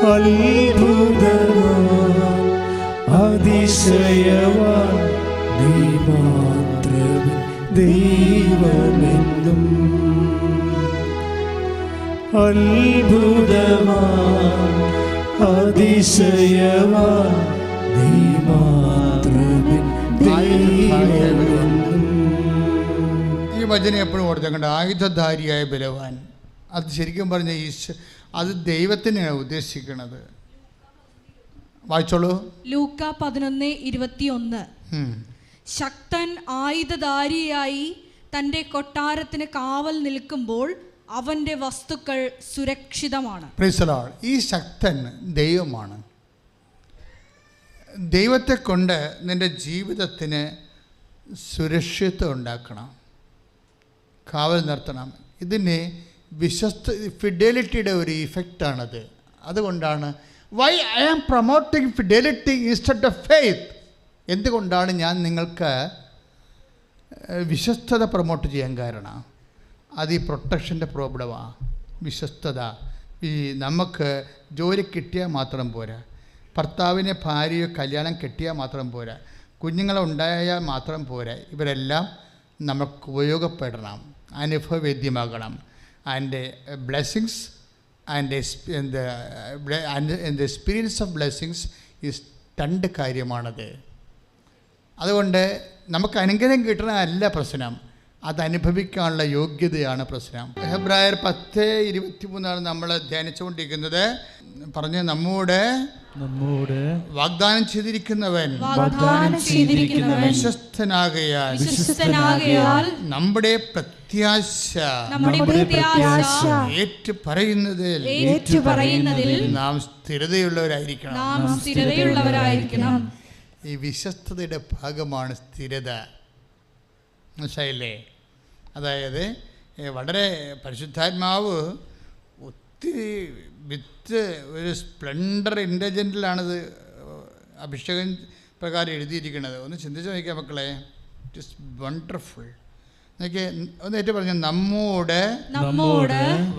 അത്ഭുതവാൻ അതിശയവാൻ നീ മാത്രമേ ദൈവമെന്നും. അത്ഭുതവാൻ അതിശയവാൻ നീ മാത്രമേ ദൈവമെന്നും. ഈ വചനം എപ്പോഴും ഓർത്തേക്കണ്ട. ആയുധധാരിയായ ബലവാൻ, അത് ശരിക്കും പറഞ്ഞ അത് ദൈവത്തിനെയാണ് ഉദ്ദേശിക്കുന്നത്. വായിച്ചോളൂ. ലൂക്ക 11:21. ശക്തൻ ആയുധധാരിയായി തൻ്റെ കൊട്ടാരത്തിന് കാവൽ നിൽക്കുമ്പോൾ അവൻ്റെ വസ്തുക്കൾ സുരക്ഷിതമാണ്. Price the Lord. ഈ ശക്തൻ ദൈവമാണ്. ദൈവത്തെ കൊണ്ട് നിൻ്റെ ജീവിതത്തിന് സുരക്ഷിതത്വം ഉണ്ടാക്കണം, കാവൽ നിർത്തണം. ഇതിന് ഫിഡലിറ്റിയുടെ ഒരു ഇഫക്റ്റാണത്. അതുകൊണ്ടാണ് why I am promoting fidelity instead of faith. എന്തുകൊണ്ടാണ് ഞാൻ നിങ്ങൾക്ക് വിശ്വസ്തത പ്രൊമോട്ട് ചെയ്യാൻ കാരണം? അത് ഈ പ്രൊട്ടക്ഷൻ്റെ പ്രോബ്ലമാണ്. വിശ്വസ്തത. ഈ നമുക്ക് ജോലി കിട്ടിയാൽ മാത്രം പോരാ, ഭർത്താവിനെ ഭാര്യയോ കല്യാണം കെട്ടിയാൽ മാത്രം പോരാ, കുഞ്ഞുങ്ങളെ ഉണ്ടായാൽ മാത്രം പോരാ. ഇവരെല്ലാം നമുക്ക് ഉപയോഗപ്പെടണം, അനുഭവവേദ്യമാകണം. And blessings and experience of blessings is 2 കാര്യമാണത്. അതുകൊണ്ട് നമുക്ക് അനുഗ്രഹം കിട്ടണമല്ല പ്രശ്നം, അത് അനുഭവിക്കാനുള്ള യോഗ്യതയാണ് പ്രശ്നം. ഹെബ്രായർ 10:23 നമ്മൾ ധ്യാനിച്ചുകൊണ്ടിരിക്കുന്നത്. പറഞ്ഞ് നമ്മോട് വാഗ്ദാനം ചെയ്തിരിക്കുന്നവൻ വിശ്വസ്തനാകയാൽ നമ്മുടെ പ്രത്യാശ ഏറ്റു പറയുന്നതിൽ നാം സ്ഥിരതയുള്ളവരായിരിക്കണം. ഈ വിശ്വസ്തതയുടെ ഭാഗമാണ് സ്ഥിരത. മനസ്സിലായില്ലേ? അതായത് വളരെ പരിശുദ്ധാത്മാവ് ഒത്തിരി വിത്ത് ഒരു സ്പ്ലെൻഡർ ഇൻ്റലിജൻറ്റിലാണിത് അഭിഷേകം പ്രകാരം എഴുതിയിരിക്കുന്നത്. ഒന്ന് ചിന്തിച്ച് നോക്കിയാൽ മക്കളെ, ഇറ്റ് ഈസ് വണ്ടർഫുൾ. നോക്കിയേ, ഒന്ന് ഏറ്റവും പറഞ്ഞു, നമ്മോട്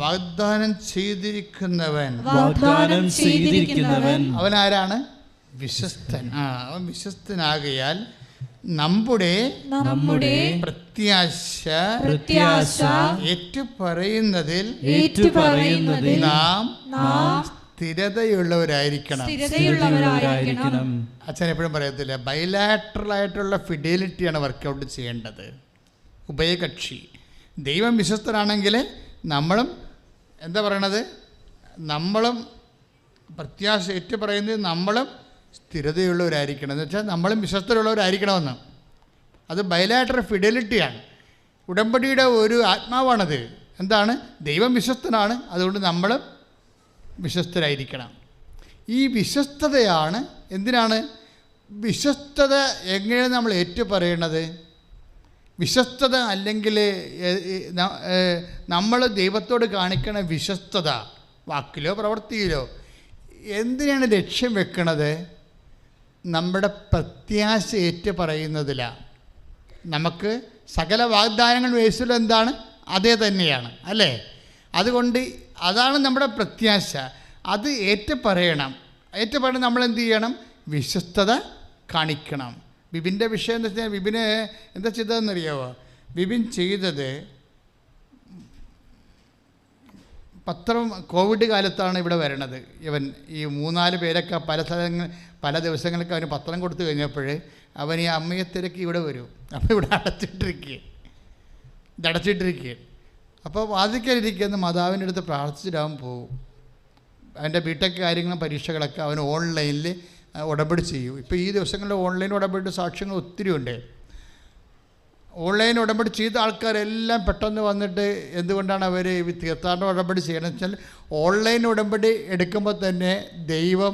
വാഗ്ദാനം ചെയ്തിരിക്കുന്നവൻ. അവൻ ആരാണ്? വിശ്വസ്തൻ. അവൻ വിശ്വസ്തനാകയാൽ നമ്മുടെ പ്രത്യാശ ഏറ്റുപറയുന്നതിൽ നാം സ്ഥിരതയുള്ളവരായിരിക്കണം. അച്ഛൻ എപ്പോഴും പറയത്തില്ല, ബൈലാറ്ററൽ ആയിട്ടുള്ള ഫിഡലിറ്റിയാണ് വർക്കൗട്ട് ചെയ്യേണ്ടത്. ഉഭയകക്ഷി. ദൈവം വിശ്വസ്തനാണെങ്കിൽ നമ്മളും എന്താ പറയണത്, നമ്മളും പ്രത്യാശ ഏറ്റുപറയുന്നത് നമ്മളും സ്ഥിരതയുള്ളവരായിരിക്കണം. എന്ന് വെച്ചാൽ നമ്മളും വിശ്വസ്തരുള്ളവരായിരിക്കണമെന്ന്. അത് ബൈലാറ്ററൽ ഫിഡലിറ്റിയാണ്. ഉടമ്പടിയുടെ ഒരു ആത്മാവാണത്. എന്താണ്? ദൈവം വിശ്വസ്തനാണ്, അതുകൊണ്ട് നമ്മളും വിശ്വസ്തരായിരിക്കണം. ഈ വിശ്വസ്തതയാണ് എന്തിനാണ്? വിശ്വസ്തത എങ്ങനെ നമ്മൾ ഏറ്റുപറയണത്? വിശ്വസ്തത അല്ലെങ്കിൽ നമ്മൾ ദൈവത്തോട് കാണിക്കണ വിശ്വസ്തത വാക്കിലോ പ്രവൃത്തിയിലോ എന്തിനാണ് ലക്ഷ്യം വെക്കണത്? നമ്മുടെ പ്രത്യാശ ഏറ്റു പറയുന്നതിലാണ്. നമുക്ക് സകല വാഗ്ദാനങ്ങൾ യേശുവിൽ എന്താണ്? അതേ തന്നെയാണ്, അല്ലേ? അതുകൊണ്ട് അതാണ് നമ്മുടെ പ്രത്യാശ. അത് ഏറ്റുപറയണം. ഏറ്റുപറയണം നമ്മൾ എന്ത് ചെയ്യണം? വിശ്വസ്തത കാണിക്കണം. ബിബിൻ്റെ വിഷയം എന്താ വെച്ചാൽ, ബിബിന് എന്താ ചെയ്തതെന്നറിയാമോ? ബിബിൻ ചെയ്തത് പത്രം കോവിഡ് കാലത്താണ് ഇവിടെ വരണത്. ഇവൻ ഈ 3-4 പേരൊക്കെ പല ദിവസങ്ങളൊക്കെ അവന് പത്രം കൊടുത്തു കഴിഞ്ഞപ്പോൾ അവൻ ഈ അമ്മയെ തിരക്കി ഇവിടെ വരും. അപ്പോൾ ഇവിടെ അടച്ചിട്ടിരിക്കുക. അപ്പോൾ വാദിക്കാനിരിക്കുന്ന മാതാവിൻ്റെ അടുത്ത് പ്രാർത്ഥിച്ചിട്ട് അവൻ പോകും. അവൻ്റെ ബിടെക് കാര്യങ്ങളും പരീക്ഷകളൊക്കെ അവൻ ഓൺലൈനിൽ ഉടമ്പടി ചെയ്യും. ഇപ്പോൾ ഈ ദിവസങ്ങളിൽ ഓൺലൈൻ ഉടമ്പടി സാക്ഷ്യങ്ങൾ ഒത്തിരി ഉണ്ട്. ഓൺലൈൻ ഉടമ്പടി ചെയ്ത ആൾക്കാരെല്ലാം പെട്ടെന്ന് വന്നിട്ട് എന്തുകൊണ്ടാണ് അവർ തീർത്ഥാടന ഉടമ്പടി ചെയ്യണമെന്ന് വെച്ചാൽ, ഓൺലൈൻ ഉടമ്പടി എടുക്കുമ്പോൾ തന്നെ ദൈവം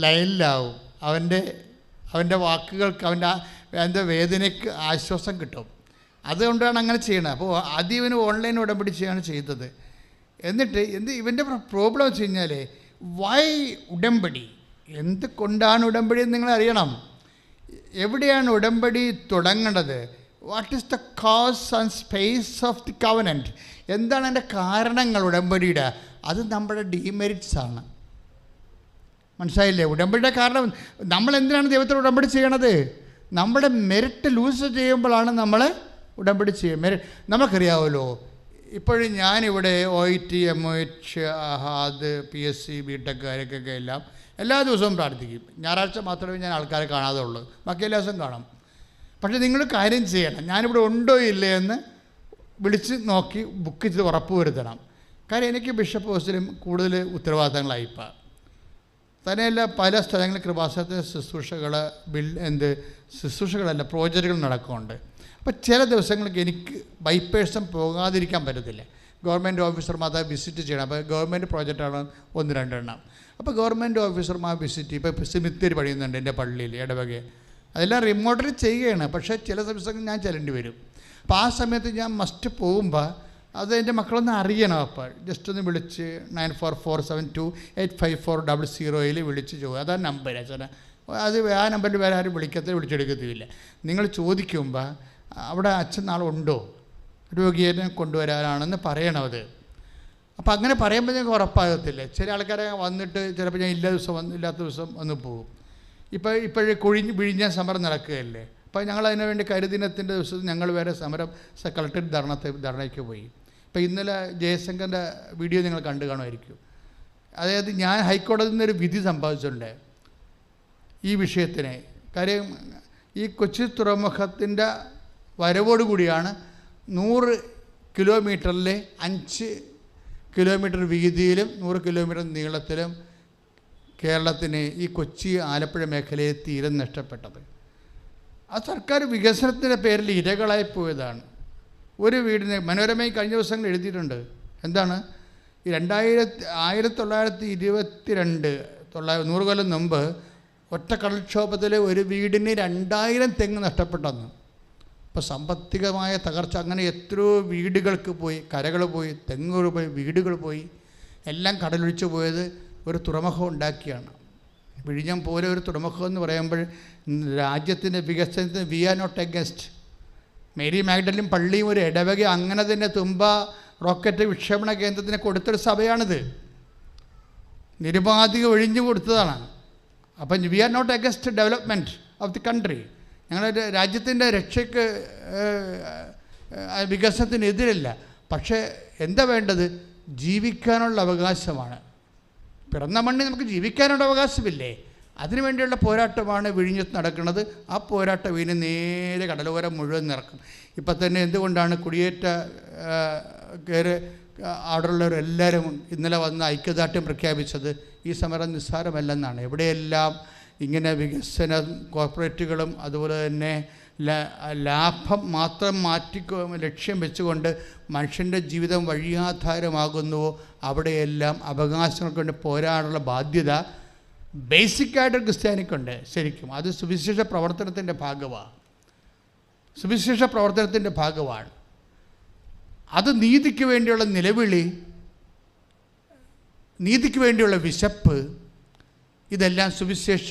ലൈനിലാവും. അവൻ്റെ വാക്കുകൾക്ക് അവൻ്റെ വേദനയ്ക്ക് ആശ്വാസം കിട്ടും. അതുകൊണ്ടാണ് അങ്ങനെ ചെയ്യണത്. അപ്പോൾ ആദ്യം ഇവന് ഓൺലൈൻ ഉടമ്പടി ചെയ്യാണ് ചെയ്തത്. എന്നിട്ട് ഇവൻ്റെ പ്രോബ്ലം വെച്ച് കഴിഞ്ഞാൽ, വൈ ഉടമ്പടി? എന്തുകൊണ്ടാണ് ഉടമ്പടി എന്ന് നിങ്ങൾ അറിയണം. എവിടെയാണ് ഉടമ്പടി തുടങ്ങേണ്ടത്? What is the cause and space of the covenant? എന്താണ് അതിൻ്റെ കാരണങ്ങൾ ഉടമ്പടിയുടെ? അത് നമ്മുടെ ഡീമെറിറ്റ്സ് ആണ്. മനസ്സിലായില്ലേ? ഉടമ്പടിയുടെ കാരണം നമ്മൾ എന്തിനാണ് ദൈവത്തോട് ഉടമ്പടി ചെയ്യണത്? നമ്മുടെ മെറിറ്റ് ലൂസ് ചെയ്യുമ്പോഴാണ് നമ്മൾ ഉടമ്പടി ചെയ്യുക. നമുക്കറിയാമല്ലോ, ഇപ്പോഴും ഞാനിവിടെ OIT, MOH, അത് PSC, BTech കാര്യക്കൊക്കെ എല്ലാം എല്ലാ ദിവസവും പ്രാർത്ഥിക്കും. ഞായറാഴ്ച മാത്രമേ ഞാൻ ആൾക്കാരെ കാണാതെ ഉള്ളൂ, ബാക്കി എല്ലാ ദിവസവും കാണാം. പക്ഷേ നിങ്ങൾ കാര്യം ചെയ്യണം, ഞാനിവിടെ ഉണ്ടോ ഇല്ലേ എന്ന് വിളിച്ച് നോക്കി ബുക്ക് ചെയ്ത് ഉറപ്പ് വരുത്തണം. കാര്യം എനിക്ക് ബിഷപ്പ് ഹൗസിലും കൂടുതൽ ഉത്തരവാദിത്തങ്ങളായിപ്പോൾ. തന്നെയല്ല, പല സ്ഥലങ്ങളിൽ കൃപാസനത്തിന് ശുശ്രൂഷകളല്ല പ്രോജക്റ്റുകൾ നടക്കുന്നുണ്ട്. അപ്പോൾ ചില ദിവസങ്ങൾക്ക് എനിക്ക് ബൈ പേഴ്സൺ പോകാതിരിക്കാൻ പറ്റത്തില്ല. ഗവൺമെൻറ് ഓഫീസർമാർ അത് വിസിറ്റ് ചെയ്യണം. അപ്പോൾ ഗവൺമെൻറ് പ്രോജക്റ്റാണ് 1-2 എണ്ണം. അപ്പോൾ ഗവൺമെൻറ് ഓഫീസർമാർ വിസിറ്റ്, ഇപ്പോൾ സിമിത്തേരി പണിയുന്നുണ്ട് എൻ്റെ പള്ളിയിൽ ഇടവകെ, അതെല്ലാം റിമോട്ടിൽ ചെയ്യുകയാണ്. പക്ഷേ ചില ദിവസങ്ങൾ ഞാൻ ചെല്ലേണ്ടി വരും. അപ്പോൾ ആ സമയത്ത് ഞാൻ മസ്റ്റ് പോകുമ്പോൾ അത് എൻ്റെ മക്കളൊന്ന് അറിയണം. അപ്പോൾ ജസ്റ്റ് ഒന്ന് വിളിച്ച് 9447285400 വിളിച്ച് ചോദിക്കും. അതാണ് നമ്പർ. അത് ആ നമ്പറിൽ വേറെ ആരും വിളിച്ചെടുക്കത്തില്ല. നിങ്ങൾ ചോദിക്കുമ്പോൾ അവിടെ അച്ഛൻ നാളുണ്ടോ, രോഗിയെ കൊണ്ടുവരാനാണെന്ന് പറയണം അത്. അപ്പോൾ അങ്ങനെ പറയുമ്പോൾ ഞങ്ങൾക്ക് ഉറപ്പാകത്തില്ല. ചില ആൾക്കാരെ വന്നിട്ട് ചിലപ്പോൾ ഞാൻ ഇല്ലാത്ത ദിവസം ഒന്ന് പോകും. ഇപ്പോഴേ വിഴിഞ്ഞ സമരം നടക്കുകയല്ലേ. അപ്പോൾ ഞങ്ങൾ അതിനു വേണ്ടി കരിദിനത്തിൻ്റെ ദിവസം ഞങ്ങൾ വേറെ സമരം കളക്ടറേറ്റ് ധർണയ്ക്ക് പോയി. ഇപ്പോൾ ഇന്നലെ ജയശങ്കറിൻ്റെ വീഡിയോ നിങ്ങൾ കണ്ടു കാണുമായിരിക്കും. അതായത് ഞാൻ ഹൈക്കോടതിയിൽ നിന്നൊരു വിധി സമ്പാദിച്ചിട്ടുണ്ട് ഈ വിഷയത്തിന്. കാര്യം ഈ കൊച്ചി തുറമുഖത്തിൻ്റെ വരവോടുകൂടിയാണ് 100 കിലോമീറ്ററിലെ 5 കിലോമീറ്റർ വീതിയിലും 100 കിലോമീറ്റർ നീളത്തിലും കേരളത്തിന് ഈ കൊച്ചി ആലപ്പുഴ മേഖലയെ തീരം നഷ്ടപ്പെട്ടത്. ആ സർക്കാർ വികസനത്തിൻ്റെ പേരിൽ ഇരകളായി പോയതാണ്. ഒരു വീടിന് മനോരമയിൽ കഴിഞ്ഞ ദിവസങ്ങൾ എഴുതിയിട്ടുണ്ട്. എന്താണ് ഈ 1922 100 കൊല്ലം മുമ്പ് ഒറ്റ കടൽക്ഷോഭത്തിൽ ഒരു വീടിന് 2000 തെങ്ങ് നഷ്ടപ്പെട്ടെന്ന്. ഇപ്പോൾ സാമ്പത്തികമായ തകർച്ച അങ്ങനെ എത്രയോ വീടുകൾക്ക് പോയി, കരകൾ പോയി, തെങ്ങുകൾ പോയി, വീടുകൾ പോയി, എല്ലാം കടലൊഴിച്ചു പോയത് ഒരു തുറമുഖം ഉണ്ടാക്കിയാണ്. വിഴിഞ്ഞം പോലെ ഒരു തുറമുഖം എന്ന് പറയുമ്പോൾ രാജ്യത്തിൻ്റെ വികസനത്തിന് we are not against. Mary Magdalene പള്ളിയും ഒരു ഇടവക അങ്ങനെ തന്നെ തുമ്പ റോക്കറ്റ് വിക്ഷേപണ കേന്ദ്രത്തിന് കൊടുത്തൊരു സഭയാണിത്. നിരുപാധികം ഒഴിഞ്ഞു കൊടുത്തതാണ്. അപ്പം we are not against development of the country. ഞങ്ങളുടെ രാജ്യത്തിൻ്റെ രക്ഷയ്ക്ക് വികസനത്തിനെതിരല്ല. പക്ഷേ എന്താ വേണ്ടത്? ജീവിക്കാനുള്ള അവകാശമാണ്. പിറന്ന മണ്ണിൽ നമുക്ക് ജീവിക്കാനുള്ള അവകാശമില്ലേ? അതിനുവേണ്ടിയുള്ള പോരാട്ടമാണ് വിഴിഞ്ഞത്ത് നടക്കുന്നത്. ആ പോരാട്ടം ഇനി നേരെ കടലോരം മുഴുവൻ നടക്കും. ഇപ്പം തന്നെ എന്തുകൊണ്ടാണ് കുടിയേറ്റ അവിടെയുള്ളവരെല്ലാവരും ഇന്നലെ വന്ന് ഐക്യദാർഢ്യം പ്രഖ്യാപിച്ചത്? ഈ സമരം നിസ്സാരമല്ലെന്നാണ്. എവിടെയെല്ലാം ഇങ്ങനെ വികസന കോർപ്പറേറ്റുകളും അതുപോലെ തന്നെ ലാഭം മാത്രം ലക്ഷ്യം വെച്ചുകൊണ്ട് മനുഷ്യൻ്റെ ജീവിതം വഴിയാധാരമാകുന്നുവോ അവിടെയെല്ലാം അവകാശങ്ങൾ കൊണ്ട് പോരാടാനുള്ള ബാധ്യത ബേസിക്കായിട്ട് ക്രിസ്ത്യാനിക്കുണ്ട്. ശരിക്കും അത് സുവിശേഷ പ്രവർത്തനത്തിൻ്റെ ഭാഗമാണ്. അത് നീതിക്ക് വേണ്ടിയുള്ള നിലവിളി, നീതിക്ക് വേണ്ടിയുള്ള വിശപ്പ്, ഇതെല്ലാം സുവിശേഷ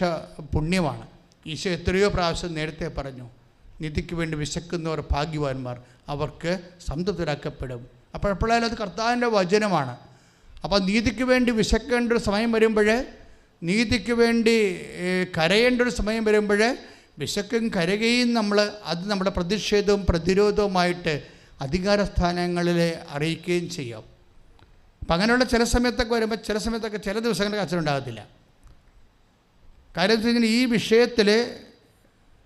പുണ്യമാണ്. ഈശോ എത്രയോ പ്രാവശ്യം നേരത്തെ പറഞ്ഞു, നീതിക്ക് വേണ്ടി വിശക്കുന്നവർ ഭാഗ്യവാന്മാർ, അവർക്ക് സംതൃപ്തരാക്കപ്പെടും. അപ്പോഴപ്പോഴായാലും അത് കർത്താവിൻ്റെ വചനമാണ്. അപ്പോൾ നീതിക്ക് വേണ്ടി വിശക്കേണ്ട ഒരു സമയം വരുമ്പോൾ, നീതിക്ക് വേണ്ടി കരയേണ്ട ഒരു സമയം വരുമ്പോൾ വിശക്കും കരയുകയും അത് നമ്മുടെ പ്രതിഷേധവും പ്രതിരോധവുമായിട്ട് അധികാരസ്ഥാനങ്ങളിൽ അറിയിക്കുകയും ചെയ്യാം. അപ്പം അങ്ങനെയുള്ള ചില സമയത്തൊക്കെ വരുമ്പോൾ ചില ദിവസങ്ങളിൽ അച്ഛനുണ്ടാകത്തില്ല. കാര്യം എന്ന് വെച്ച് കഴിഞ്ഞാൽ ഈ വിഷയത്തിൽ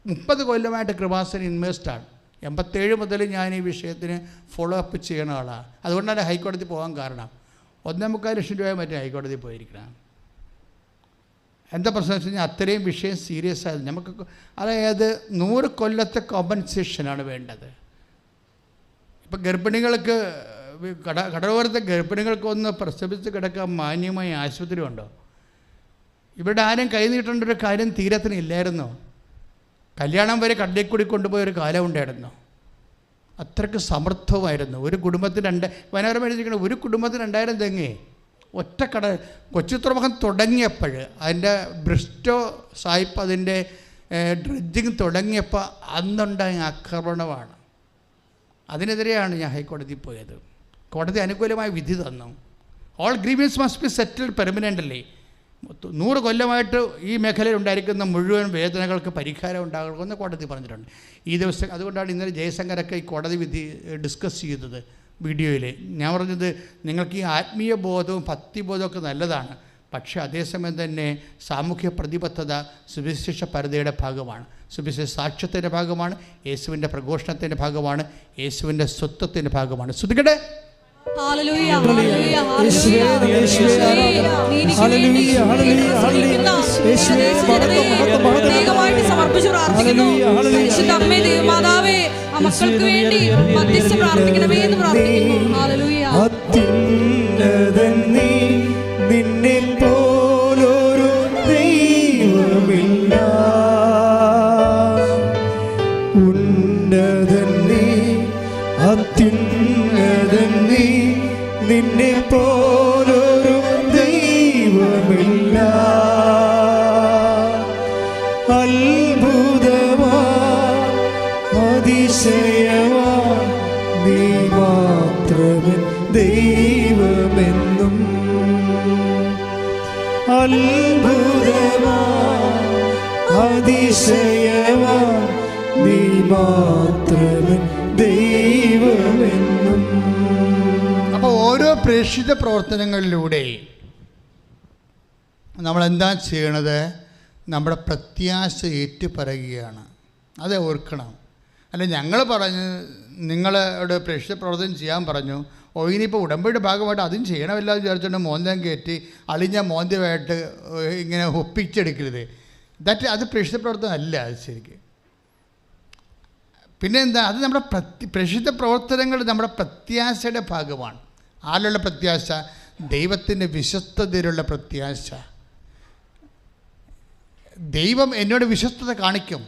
30 കൊല്ലമായിട്ട് കൃപാസന ഇൻവെസ്റ്റാണ്. 87 മുതൽ ഞാൻ ഈ വിഷയത്തിന് ഫോളോ അപ്പ് ചെയ്യുന്ന ആളാണ്. അതുകൊണ്ടാണ് ഹൈക്കോടതി പോകാൻ കാരണം. 1.25 ലക്ഷം രൂപ മറ്റേ ഹൈക്കോടതി പോയിരിക്കണം. എന്താ പ്രശ്നം വെച്ച് കഴിഞ്ഞാൽ അത്രയും വിഷയം സീരിയസ് ആയത്. നമുക്ക് അതായത് 100 കൊല്ലത്തെ കോമ്പൻസേഷനാണ് വേണ്ടത്. ഇപ്പം ഗർഭിണികൾക്ക് കടലോരത്തെ ഗർഭിണികൾക്കൊന്ന് പ്രസവിച്ച് കിടക്കാൻ മാന്യമായ ആശുപത്രി ഉണ്ടോ? ഇവിടെ ആരും കൈ നീട്ടേണ്ട ഒരു കാര്യം തീരത്തിന് ഇല്ലായിരുന്നോ? കല്യാണം വരെ കടലിൽ കൂടി കൊണ്ടുപോയൊരു കാലം ഉണ്ടായിരുന്നു. അത്രയ്ക്ക് സമർത്ഥമായിരുന്നു. ഒരു കുടുംബത്തിന് മനോരമ എഴുതിയിരിക്കണം, ഒരു കുടുംബത്തിന് 2000 തെങ്ങേ ഒറ്റ കൊച്ചി തുറമുഖം തുടങ്ങിയപ്പോൾ അതിൻ്റെ ബ്രിസ്റ്റോ സായിപ്പ് അതിൻ്റെ ഡ്രഡ്ജിങ് തുടങ്ങിയപ്പോൾ അന്നുണ്ടായ ആക്രമണമാണ്. അതിനെതിരെയാണ് ഞാൻ ഹൈക്കോടതി പോയത്. കോടതി അനുകൂലമായ വിധി തന്നു. All grievances must be settled permanently. 100 കൊല്ലമായിട്ട് ഈ മേഖലയിൽ ഉണ്ടായിരിക്കുന്ന മുഴുവൻ വേദനകൾക്ക് പരിഹാരം ഉണ്ടാകണമെന്ന് കോടതി പറഞ്ഞിട്ടുണ്ട്. ഈ ദിവസം അതുകൊണ്ടാണ് ഇന്നലെ ജയശങ്കരൊക്കെ ഈ കോടതി വിധി ഡിസ്കസ് ചെയ്തത് വീഡിയോയിൽ. ഞാൻ പറഞ്ഞത് നിങ്ങൾക്ക് ഈ ആത്മീയ ബോധവും ഭക്തിബോധമൊക്കെ നല്ലതാണ്, പക്ഷേ അതേസമയം തന്നെ സാമൂഹ്യ പ്രതിബദ്ധത സുവിശേഷ പരതയുടെ ഭാഗമാണ്, സുവിശേഷ സാക്ഷ്യത്തിൻ്റെ ഭാഗമാണ്, യേശുവിൻ്റെ പ്രഘോഷണത്തിൻ്റെ ഭാഗമാണ്, യേശുവിൻ്റെ സ്വത്വത്തിൻ്റെ ഭാഗമാണ്. ശ്രുതികട്ടെ. ഹല്ലേലൂയ ഹല്ലേലൂയ ഹല്ലേലൂയ സമർപ്പിച്ചു പ്രാർത്ഥിക്കുന്നു. പരിശുദ്ധ അമ്മേ ദൈവമാതാവേ, ആ മക്കൾക്ക് വേണ്ടി മധ്യസ്ഥം പ്രാർത്ഥിക്കണമേ എന്ന് പ്രാർത്ഥിക്കുന്നു. ഹല്ലേലൂയ. അത്യുന്നതൻ നീ, നിന്നെ പോലൊരു ദൈവമില്ല. ഉന്നതൻ നീ, അത്യുന്നതൻ നീ, നിന്നെ പോലൊരു ദൈവമില്ല. അത്ഭുതമാ അതിശയമാ നീ മാത്രമേ ദൈവമെന്നും. അത്ഭുതമാ അതിശയമാ നീ മാത്രമേ ദൈവമെന്നും. അപ്പോൾ ഓരോ പ്രേക്ഷിത പ്രവർത്തനങ്ങളിലൂടെ നമ്മളെന്താ ചെയ്യണത്? നമ്മുടെ പ്രത്യാശ ഏറ്റുപറയുകയാണ്. അത് ഓർക്കണം. അല്ല ഞങ്ങൾ പറഞ്ഞ് നിങ്ങളോട് പ്രേക്ഷിത പ്രവർത്തനം ചെയ്യാൻ പറഞ്ഞു, ഇനിയിപ്പോൾ ഉടമ്പടിയുടെ ഭാഗമായിട്ട് അതും ചെയ്യണമല്ലോ വിചാരിച്ചുകൊണ്ട് മോന്തം കയറ്റി അളിഞ്ഞ മോന്തമായിട്ട് ഇങ്ങനെ ഒപ്പിച്ചെടുക്കരുത്. അത് പ്രേക്ഷിത പ്രവർത്തനം അല്ല. അത് ശരിക്കും പിന്നെ എന്താ, അത് നമ്മുടെ പ്രേക്ഷിത പ്രവർത്തനങ്ങൾ നമ്മുടെ പ്രത്യാശയുടെ ഭാഗമാണ്. ആരുടെ പ്രത്യാശ? ദൈവത്തിൻ്റെ വിശ്വസ്തതയിലുള്ള പ്രത്യാശ. ദൈവം എന്നോട് വിശ്വസ്തത കാണിക്കും.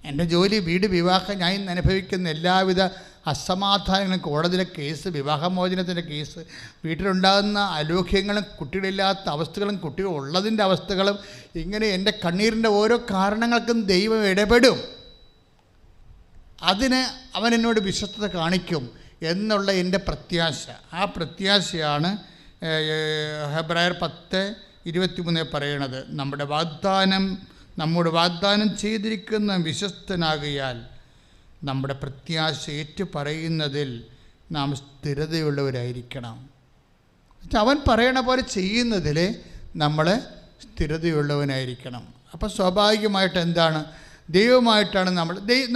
എൻ്റെ ജോലി, വീട്, വിവാഹം, ഞാൻ ഇന്ന് അനുഭവിക്കുന്ന എല്ലാവിധ അസമാധാനങ്ങളും, കോടതിയിലെ കേസ്, വിവാഹമോചനത്തിൻ്റെ കേസ്, വീട്ടിലുണ്ടാകുന്ന അലോക്യങ്ങളും, കുട്ടികളില്ലാത്ത അവസ്ഥകളും, കുട്ടികൾ ഉള്ളതിൻ്റെ അവസ്ഥകളും, ഇങ്ങനെ എൻ്റെ കണ്ണീരിൻ്റെ ഓരോ കാരണങ്ങൾക്കും ദൈവം ഇടപെടും. അതിന് അവൻ എന്നോട് വിശ്വസ്തത കാണിക്കും എന്നുള്ള എൻ്റെ പ്രത്യാശ. ആ പ്രത്യാശയാണ് ഹെബ്രായർ 10:23 പറയണത്. നമ്മോട് വാഗ്ദാനം ചെയ്തിരിക്കുന്ന വിശ്വസ്തനാകിയാൽ നമ്മുടെ പ്രത്യാശ ഏറ്റു പറയുന്നതിൽ നാം സ്ഥിരതയുള്ളവരായിരിക്കണം. അവൻ പറയണ പോലെ ചെയ്യുന്നതിൽ നമ്മൾ സ്ഥിരതയുള്ളവനായിരിക്കണം. അപ്പോൾ സ്വാഭാവികമായിട്ട് എന്താണ്, ദൈവമായിട്ടാണ്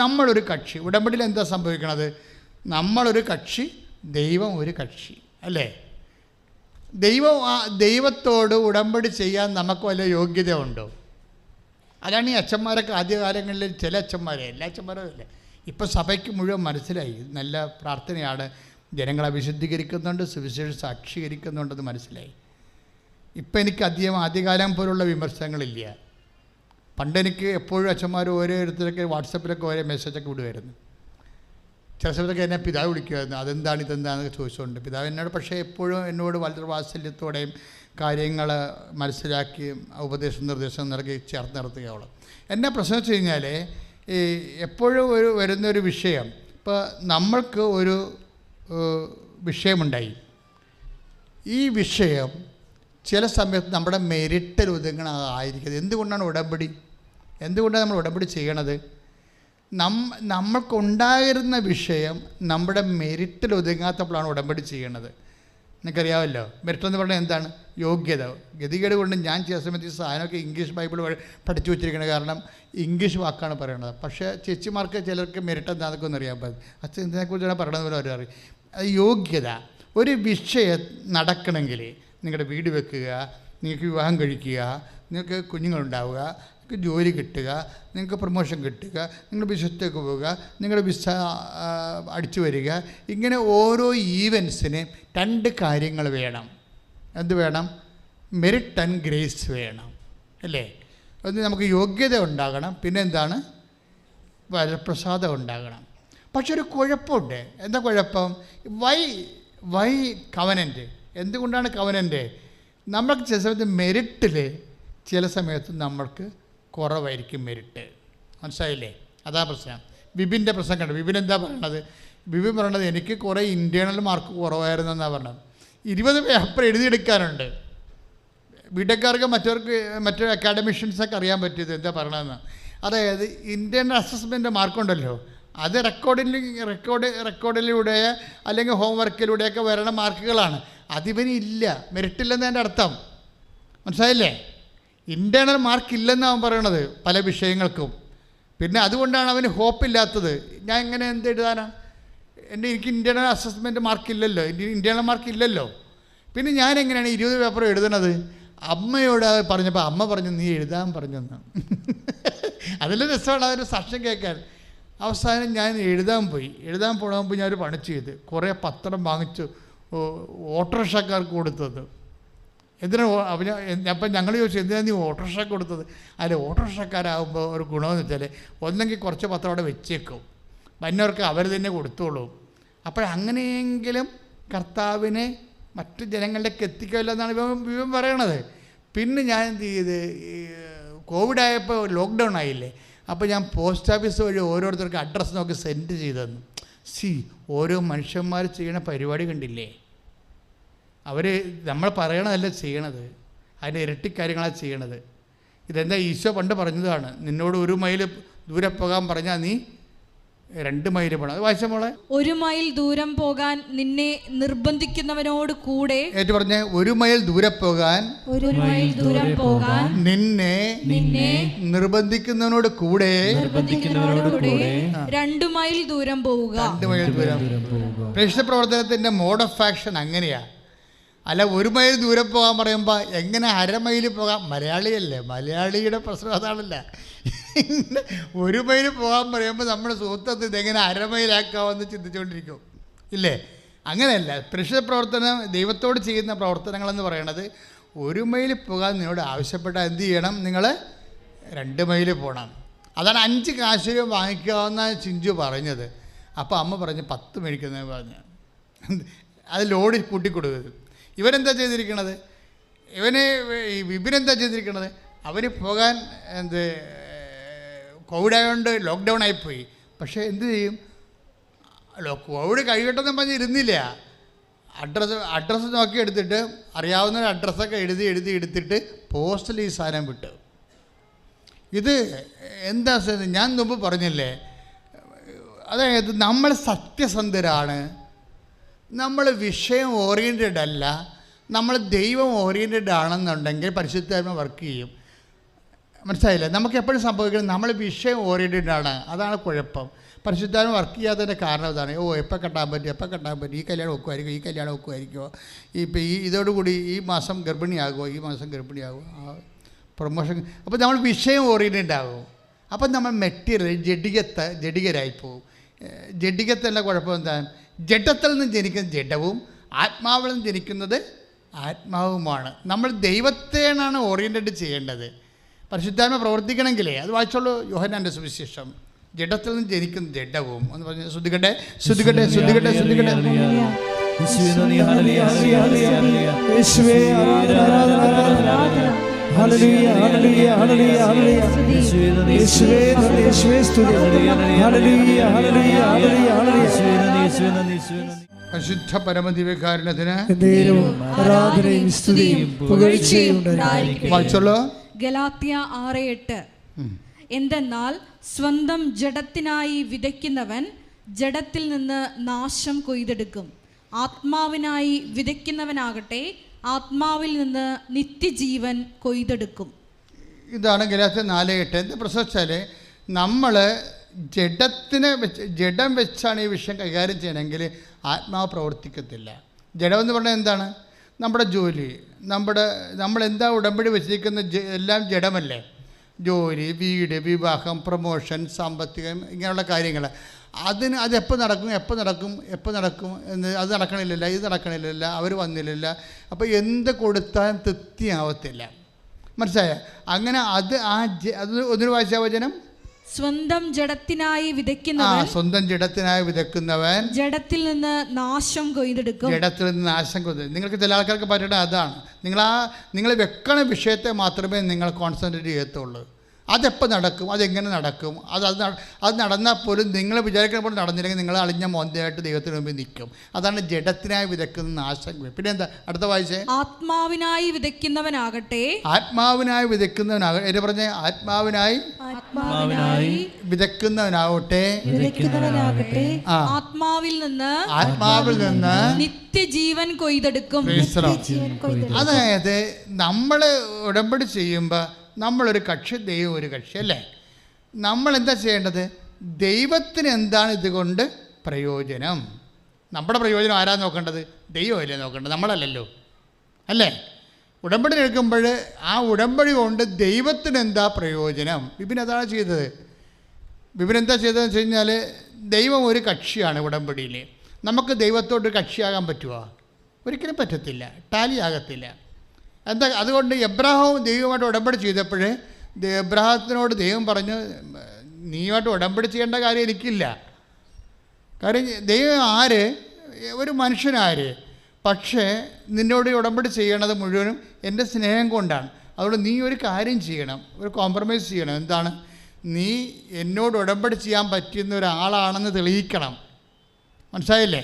നമ്മളൊരു കക്ഷി. ഉടമ്പടിയിൽ എന്താ സംഭവിക്കണത്? നമ്മളൊരു കക്ഷി, ദൈവം ഒരു കക്ഷി, അല്ലേ? ദൈവത്തോട് ഉടമ്പടി ചെയ്യാൻ നമുക്ക് വല്ല യോഗ്യത ഉണ്ടോ? അതാണ് ഈ അച്ഛന്മാരൊക്കെ ആദ്യകാലങ്ങളിൽ, ചില അച്ഛന്മാരെ, എല്ലാ അച്ഛന്മാരും അല്ല, ഇപ്പോൾ സഭയ്ക്ക് മുഴുവൻ മനസ്സിലായി. നല്ല പ്രാർത്ഥനയാണ്, ജനങ്ങളെ വിശുദ്ധീകരിക്കുന്നുണ്ട്, സുവിശേഷം സാക്ഷീകരിക്കുന്നുണ്ടെന്ന് മനസ്സിലായി. ഇപ്പം എനിക്ക് ആദ്യകാലം പോലുള്ള വിമർശനങ്ങളില്ല. പണ്ടെനിക്ക് എപ്പോഴും അച്ഛന്മാർ ഓരോരുത്തരൊക്കെ വാട്സപ്പിലൊക്കെ ഓരോ മെസ്സേജൊക്കെ വിടുമായിരുന്നു. ചില സമയത്തൊക്കെ എന്നെ പിതാവ് വിളിക്കുമായിരുന്നു, അതെന്താണ് ഇതെന്താണെന്നൊക്കെ ചോദിച്ചുകൊണ്ട്. പിതാവ് എന്നോട് പക്ഷേ എപ്പോഴും എന്നോട് വളരെ വാത്സല്യത്തോടെയും കാര്യങ്ങൾ മനസ്സിലാക്കിയും ഉപദേശം നിർദ്ദേശം നൽകി ചേർത്ത് നിർത്തുകയുള്ളൂ. എന്നെ പ്രശ്നം വെച്ച് കഴിഞ്ഞാൽ ഈ എപ്പോഴും വരുന്നൊരു വിഷയം, ഇപ്പോൾ നമ്മൾക്ക് ഒരു വിഷയമുണ്ടായി. ഈ വിഷയം ചില സമയത്ത് നമ്മുടെ മെരിറ്റിൽ ഒതുങ്ങണതായിരിക്കുന്നത്. എന്തുകൊണ്ടാണ് നമ്മൾ ഉടമ്പടി ചെയ്യണത്? നമ്മൾക്കുണ്ടായിരുന്ന വിഷയം നമ്മുടെ മെരിറ്റിൽ ഒതുങ്ങാത്തപ്പോഴാണ് ഉടമ്പടി ചെയ്യണത്. നിങ്ങൾക്കറിയാമല്ലോ, മെരിറ്റ് എന്ന് പറഞ്ഞാൽ എന്താണ്? യോഗ്യത. ഗതികേട് കൊണ്ട് ഞാൻ ചില സമയത്ത് ഈ സാധനമൊക്കെ ഇംഗ്ലീഷ് ബൈബിൾ പഠിച്ചു വെച്ചിരിക്കുന്നത്, കാരണം ഇംഗ്ലീഷ് വാക്കാണ് പറയണത്. പക്ഷേ ചേച്ചിമാർക്ക് ചിലർക്ക് മെരിറ്റ് എന്താണെന്നൊക്കെ ഒന്നും അറിയാൻ പറ്റും. അച്ഛൻ ഇതിനെക്കുറിച്ചാണ് പറയണത് പോലെ അവർ അറിയും. അത് യോഗ്യത. ഒരു വിഷയം നടക്കണമെങ്കിൽ നിങ്ങളുടെ വീട് വെക്കുക, നിങ്ങൾക്ക് വിവാഹം കഴിക്കുക, നിങ്ങൾക്ക് കുഞ്ഞുങ്ങളുണ്ടാവുക, നിങ്ങൾക്ക് ജോലി കിട്ടുക, നിങ്ങൾക്ക് പ്രൊമോഷൻ കിട്ടുക, നിങ്ങൾ ബിസിനസ്സിലേക്ക് പോവുക, നിങ്ങളുടെ വിസ അടിച്ചു വരിക, ഇങ്ങനെ ഓരോ ഈവൻസിന് 2 കാര്യങ്ങൾ വേണം. എന്ത് വേണം? മെറിറ്റ് ആൻഡ് ഗ്രേസ് വേണം, അല്ലേ? അത് നമുക്ക് യോഗ്യത ഉണ്ടാകണം, പിന്നെ എന്താണ്? വരപ്രസാദം ഉണ്ടാകണം. പക്ഷെ ഒരു കുഴപ്പമുണ്ട്. എന്താ കുഴപ്പം? Why covenant? എന്തുകൊണ്ടാണ് കവനൻ്റ്? നമ്മൾക്ക് ചില സമയത്ത് മെറിറ്റിൽ ചില സമയത്ത് നമ്മൾക്ക് കുറവായിരിക്കും മെറിറ്റ്. മനസ്സിലായില്ലേ? അതാ പ്രശ്നം. ബിബിൻ്റെ പ്രശ്നം കണ്ടു. ബിബിൻ എന്താ പറയണത്? ബിബിൻ പറയണത് എനിക്ക് കുറേ ഇൻറ്റേർണൽ മാർക്ക് കുറവായിരുന്നു എന്നാണ് പറഞ്ഞത്. 20 പേപ്പർ എഴുതിയെടുക്കാനുണ്ട്. ബിടെക്കാർക്ക് മറ്റു അക്കാഡമിഷ്യൻസൊക്കെ അറിയാൻ പറ്റിയത് എന്താ പറയണമെന്ന്. അതായത് ഇന്ത്യൻ അസസ്മെൻ്റ് മാർക്കുണ്ടല്ലോ, അത് റെക്കോർഡിലൂടെ അല്ലെങ്കിൽ ഹോംവർക്കിലൂടെയൊക്കെ വരണ മാർക്കുകളാണ്. അതിവന് ഇല്ല, മെറിറ്റില്ലെന്ന് എൻ്റെ അർത്ഥം. മനസ്സിലായില്ലേ? ഇൻറ്റേർണൽ മാർക്ക് ഇല്ലെന്നാണ് അവൻ പറയണത് പല വിഷയങ്ങൾക്കും. പിന്നെ അതുകൊണ്ടാണ് അവന് ഹോപ്പില്ലാത്തത്. ഞാൻ എങ്ങനെ എന്ത് എഴുതാനാണ്? എനിക്ക് ഇൻറ്റേർണൽ അസസ്മെൻറ്റ് മാർക്കില്ലല്ലോ, ഇൻറ്റേർണൽ മാർക്കില്ലല്ലോ. പിന്നെ ഞാൻ എങ്ങനെയാണ് 20 പേപ്പർ എഴുതണത്? അമ്മയോട് പറഞ്ഞപ്പോൾ അമ്മ പറഞ്ഞു നീ എഴുതാൻ പറഞ്ഞെന്ന്. അതിലും രസമാണ് അതൊരു സാക്ഷ്യം കേൾക്കാൻ. അവസാനം ഞാൻ എഴുതാൻ പോകാൻ ഞാനൊരു പണി ചെയ്ത് കുറേ പത്രം വാങ്ങിച്ചു ഓട്ടോറിക്ഷക്കാർക്ക് കൊടുത്തത്. എന്തിനാ അപ്പം ഞങ്ങൾ ചോദിച്ചു എന്തിനാണ് നീ ഓട്ടോറിക്ഷ കൊടുത്തത്? അതിൽ ഓട്ടോറിക്ഷക്കാരാകുമ്പോൾ ഒരു ഗുണമെന്ന് വെച്ചാൽ ഒന്നെങ്കിൽ കുറച്ച് പത്രം അവിടെ വെച്ചേക്കും, വന്നവർക്ക് അവർ തന്നെ കൊടുത്തോളൂ. അപ്പോഴങ്ങനെയെങ്കിലും കർത്താവിനെ മറ്റു ജനങ്ങളിലേക്ക് എത്തിക്കില്ല എന്നാണ് ഇവൻ പറയണത്. പിന്നെ ഞാൻ എന്ത് ചെയ്ത്, കോവിഡായപ്പോൾ ലോക്ക്ഡൗൺ ആയില്ലേ, അപ്പോൾ ഞാൻ പോസ്റ്റ് ഓഫീസ് വഴി ഓരോരുത്തർക്ക് അഡ്രസ്സ് നോക്കി സെൻഡ് ചെയ്തെന്നു. ഓരോ മനുഷ്യന്മാർ ചെയ്യണ പരിപാടി കണ്ടില്ലേ? അവർ നമ്മൾ പറയണതല്ല ചെയ്യണത്, അതിൻ്റെ ഇരട്ടി കാര്യങ്ങളാണ് ചെയ്യണത്. ഇതെന്താ ഈശോ പണ്ട് പറഞ്ഞതാണ്, നിന്നോട് 1 മൈൽ ദൂരെ പോകാൻ പറഞ്ഞാൽ നീ 2 മൈൽ പോകണം. അത് വായിച്ച മോളെ. 1 മൈൽ ദൂരം പോകാൻ നിന്നെ നിർബന്ധിക്കുന്നവനോട് കൂടെ, ഏറ്റു പറഞ്ഞ 1 മൈൽ ദൂരെ പോകാൻ, 1 മൈൽ ദൂരം പോകാൻ നിന്നെ നിർബന്ധിക്കുന്നവനോട് കൂടെ 2 മൈൽ ദൂരം പോവുക. 2 മൈൽ ദൂരം. പ്രേക്ഷിത പ്രവർത്തനത്തിൻ്റെ മോഡ് ഓഫ് ആക്ഷൻ അങ്ങനെയാണ്. അല്ല 1 മൈൽ ദൂരം പോകാൻ പറയുമ്പോൾ എങ്ങനെ 1/2 മൈൽ പോകാം? മലയാളിയല്ലേ, മലയാളിയുടെ പ്രശ്നം അതാണല്ല. 1 മൈൽ പോകാൻ പറയുമ്പോൾ നമ്മുടെ സുഹൃത്തത്ത് ഇതെങ്ങനെ 1/2 മൈലാക്കാമെന്ന് ചിന്തിച്ചുകൊണ്ടിരിക്കും ഇല്ലേ? അങ്ങനെയല്ല. പ്രേക്ഷിത പ്രവർത്തനം ദൈവത്തോട് ചെയ്യുന്ന പ്രവർത്തനങ്ങളെന്ന് പറയണത് 1 മൈൽ പോകാൻ നിന്നോട് ആവശ്യപ്പെട്ടാൽ എന്ത് ചെയ്യണം? നിങ്ങൾ 2 മൈൽ പോകണം. അതാണ് 5 കാശ് രൂപ വാങ്ങിക്കാവുന്ന ചിഞ്ചു പറഞ്ഞത്. അപ്പോൾ അമ്മ പറഞ്ഞ് 10 മേടിക്കുന്നത് പറഞ്ഞു. അത് ലോഡ് കൂട്ടിക്കൊടുക്കരുത്. ഇവനെന്താ ചെയ്തിരിക്കണത്? വിപിനെന്താ ചെയ്തിരിക്കണത്? അവന് പോകാൻ കോവിഡായതുകൊണ്ട് ലോക്ക്ഡൗൺ ആയിപ്പോയി. പക്ഷേ എന്ത് ചെയ്യും? കോവിഡ് കഴിയട്ടെന്ന് പറഞ്ഞ് ഇരുന്നില്ല. അഡ്രസ്സ് നോക്കി എടുത്തിട്ട് അറിയാവുന്ന അഡ്രസ്സൊക്കെ എടുത്തിട്ട് പോസ്റ്റൽ ഈ സാധനം വിട്ടു. ഇത് എന്താ ഞാൻ മുമ്പ് പറഞ്ഞില്ലേ, അതായത് നമ്മൾ സത്യസന്ധരാണ്, നമ്മൾ വിഷയം ഓറിയൻറ്റഡ് അല്ല, നമ്മൾ ദൈവം ഓറിയൻറ്റഡ് ആണെന്നുണ്ടെങ്കിൽ പരിശുദ്ധാത്മ വർക്ക് ചെയ്യും. മനസ്സിലായില്ലേ? നമുക്ക് എപ്പോഴും സംഭവിക്കുന്നത് നമ്മൾ വിഷയം ഓറിയൻറ്റഡ് ആണ്, അതാണ് കുഴപ്പം. പരിശുദ്ധാത്മ വർക്ക് ചെയ്യാത്തതിൻ്റെ കാരണം ഇതാണ്. എപ്പോൾ കെട്ടാൻ പറ്റും, ഈ കല്യാണം ഒക്കുമായിരിക്കുമോ, ഇപ്പോൾ ഇതോടുകൂടി ഈ മാസം ഗർഭിണിയാകുമോ, പ്രൊമോഷൻ. അപ്പോൾ നമ്മൾ വിഷയം ഓറിയൻറ്റഡ് ആകും. അപ്പം നമ്മൾ മെറ്റീരിയൽ ജഡികരായി പോകും. ജഡികത്തല്ല കുഴപ്പം എന്താ? ജഡത്തിൽ നിന്ന് ജനിക്കുന്ന ജഡവും ആത്മാവിൽ നിന്ന് ജനിക്കുന്നത് ആത്മാവുമാണ്. നമ്മൾ ദൈവത്തെയാണ് ഓറിയൻറ്റഡ് ചെയ്യേണ്ടത്. പരിശുദ്ധാത്മ പ്രവർത്തിക്കണമെങ്കിലേ അത് വായിച്ചോളൂ. യോഹന്നാൻ്റെ സുവിശേഷം. ജഡത്തിൽ നിന്ന് ജനിക്കുന്ന ജഡവും എന്ന് പറഞ്ഞ് ശ്രദ്ധിക്കട്ടെ. ഹല്ലേലൂയ ഹല്ലേലൂയ ഹല്ലേലൂയ ഹല്ലേലൂയ യേശുവേ നന്ദി, യേശുവേ സ്തുതി. ഹല്ലേലൂയ ഹല്ലേലൂയ ഹല്ലേലൂയ ഹല്ലേലൂയ. പരിശുദ്ധ പരമദിവ്യകാരുണ്യത്തിന് ആരാധനയും സ്തുതിയും പുകഴ്ചയും ഉണ്ടായിരിക്കട്ടെ. വായിച്ചോളൂ. ഗലാത്യ 6:8. എന്തെന്നാൽ സ്വന്തം ജഡത്തിനായി വിതയ്ക്കുന്നവൻ ജഡത്തിൽ നിന്ന് നാശം കൊയ്തെടുക്കും, ആത്മാവിനായി വിതയ്ക്കുന്നവനാകട്ടെ ആത്മാവിൽ നിന്ന് നിത്യജീവൻ കൊയ്തെടുക്കും. ഇതാണ് ഗലാത്യ 4:8. എന്താ പ്രശ്നം വെച്ചാൽ നമ്മൾ ജഡം വെച്ചാണ് ഈ വിഷയം കൈകാര്യം ചെയ്യണമെങ്കിൽ ആത്മാവ് പ്രവർത്തിക്കത്തില്ല. ജഡമെന്ന് പറഞ്ഞാൽ എന്താണ്? നമ്മുടെ ജോലി, നമ്മളെന്താ ഉടമ്പടി വെച്ചിരിക്കുന്ന എല്ലാം ജഡമല്ലേ. ജോലി, വീട്, വിവാഹം, പ്രൊമോഷൻ, സാമ്പത്തികം, ഇങ്ങനെയുള്ള കാര്യങ്ങൾ. അതെപ്പോൾ നടക്കും എന്ന് അത് നടക്കണില്ലല്ല, ഇത് നടക്കണില്ലല്ല, അവർ വന്നില്ലല്ല. അപ്പോൾ എന്ത് കൊടുത്താലും തൃപ്തിയാവത്തില്ല. മനസ്സിലായ? അങ്ങനെ അത് ഒന്നിനു വായിച്ച വചനം. സ്വന്തം ജഡത്തിനായി വിതയ്ക്കുന്നവൻ ജഡത്തിൽ നിന്ന് നാശം കൊയ്തെടുക്കും. നിങ്ങൾക്ക് ചില ആൾക്കാർക്ക് പറ്റേണ്ടത് അതാണ്. നിങ്ങൾ വെക്കണ വിഷയത്തെ മാത്രമേ നിങ്ങൾ കോൺസെൻട്രേറ്റ് ചെയ്യത്തുള്ളൂ. അതെപ്പോൾ നടക്കും, അതെങ്ങനെ നടക്കും, അത് നടന്നാൽ പോലും നിങ്ങൾ വിചാരിക്കുന്ന പോലെ നടന്നില്ലെങ്കിൽ നിങ്ങൾ അളിഞ്ഞ മോന്തയായിട്ട് ദൈവത്തിന് മുമ്പിൽ നിൽക്കും. അതാണ് ജഡത്തിനായി വിതയ്ക്കുന്ന നാശം. പിന്നെ എന്താ അടുത്ത വായിച്ചേ? ആത്മാവിനായി വിതയ്ക്കുന്നവനാകട്ടെ എന്ന് പറഞ്ഞ ആത്മാവിനായി വിതയ്ക്കുന്നവനാകട്ടെ ആത്മാവിൽ നിന്ന് നിത്യജീവൻ കൊയ്തെടുക്കും. അതായത് നമ്മൾ ഉടമ്പടി ചെയ്യുമ്പോൾ നമ്മളൊരു കക്ഷി, ദൈവം ഒരു കക്ഷി അല്ലേ? നമ്മൾ എന്താ ചെയ്യേണ്ടത്? ദൈവത്തിന് എന്താണ് ഇതുകൊണ്ട് പ്രയോജനം? നമ്മുടെ പ്രയോജനം ആരാ നോക്കേണ്ടത്? ദൈവമല്ലേ നോക്കേണ്ടത്, നമ്മളല്ലല്ലോ അല്ലേ? ഉടമ്പടി എടുക്കുമ്പോൾ ആ ഉടമ്പടി കൊണ്ട് ദൈവത്തിന് എന്താ പ്രയോജനം? ബിബിൻ അതാണ് ചെയ്തത്. ബിബിൻ എന്താ ചെയ്തതെന്ന് വെച്ച് കഴിഞ്ഞാൽ, ദൈവം ഒരു കക്ഷിയാണ് ഉടമ്പടിയിൽ. നമുക്ക് ദൈവത്തോട് കക്ഷിയാകാൻ പറ്റുമോ? ഒരിക്കലും പറ്റത്തില്ല, ടാലി ആകത്തില്ല. എന്താ അതുകൊണ്ട് എബ്രാഹാവും ദൈവമായിട്ട് ഉടമ്പടി ചെയ്തപ്പോൾ എബ്രാഹത്തിനോട് ദൈവം പറഞ്ഞു, നീയുമായിട്ട് ഉടമ്പടി ചെയ്യേണ്ട കാര്യം എനിക്കില്ല. കാര്യം ദൈവം ആര്? ഒരു മനുഷ്യനാര്? പക്ഷേ നിന്നോട് ഉടമ്പടി ചെയ്യണത് മുഴുവനും എൻ്റെ സ്നേഹം കൊണ്ടാണ്. അതുകൊണ്ട് നീ ഒരു കാര്യം ചെയ്യണം, ഒരു കോംപ്രമൈസ് ചെയ്യണം. എന്താണ്? നീ എന്നോട് ഉടമ്പടി ചെയ്യാൻ പറ്റുന്ന ഒരാളാണെന്ന് തെളിയിക്കണം. മനസ്സിലായില്ലേ?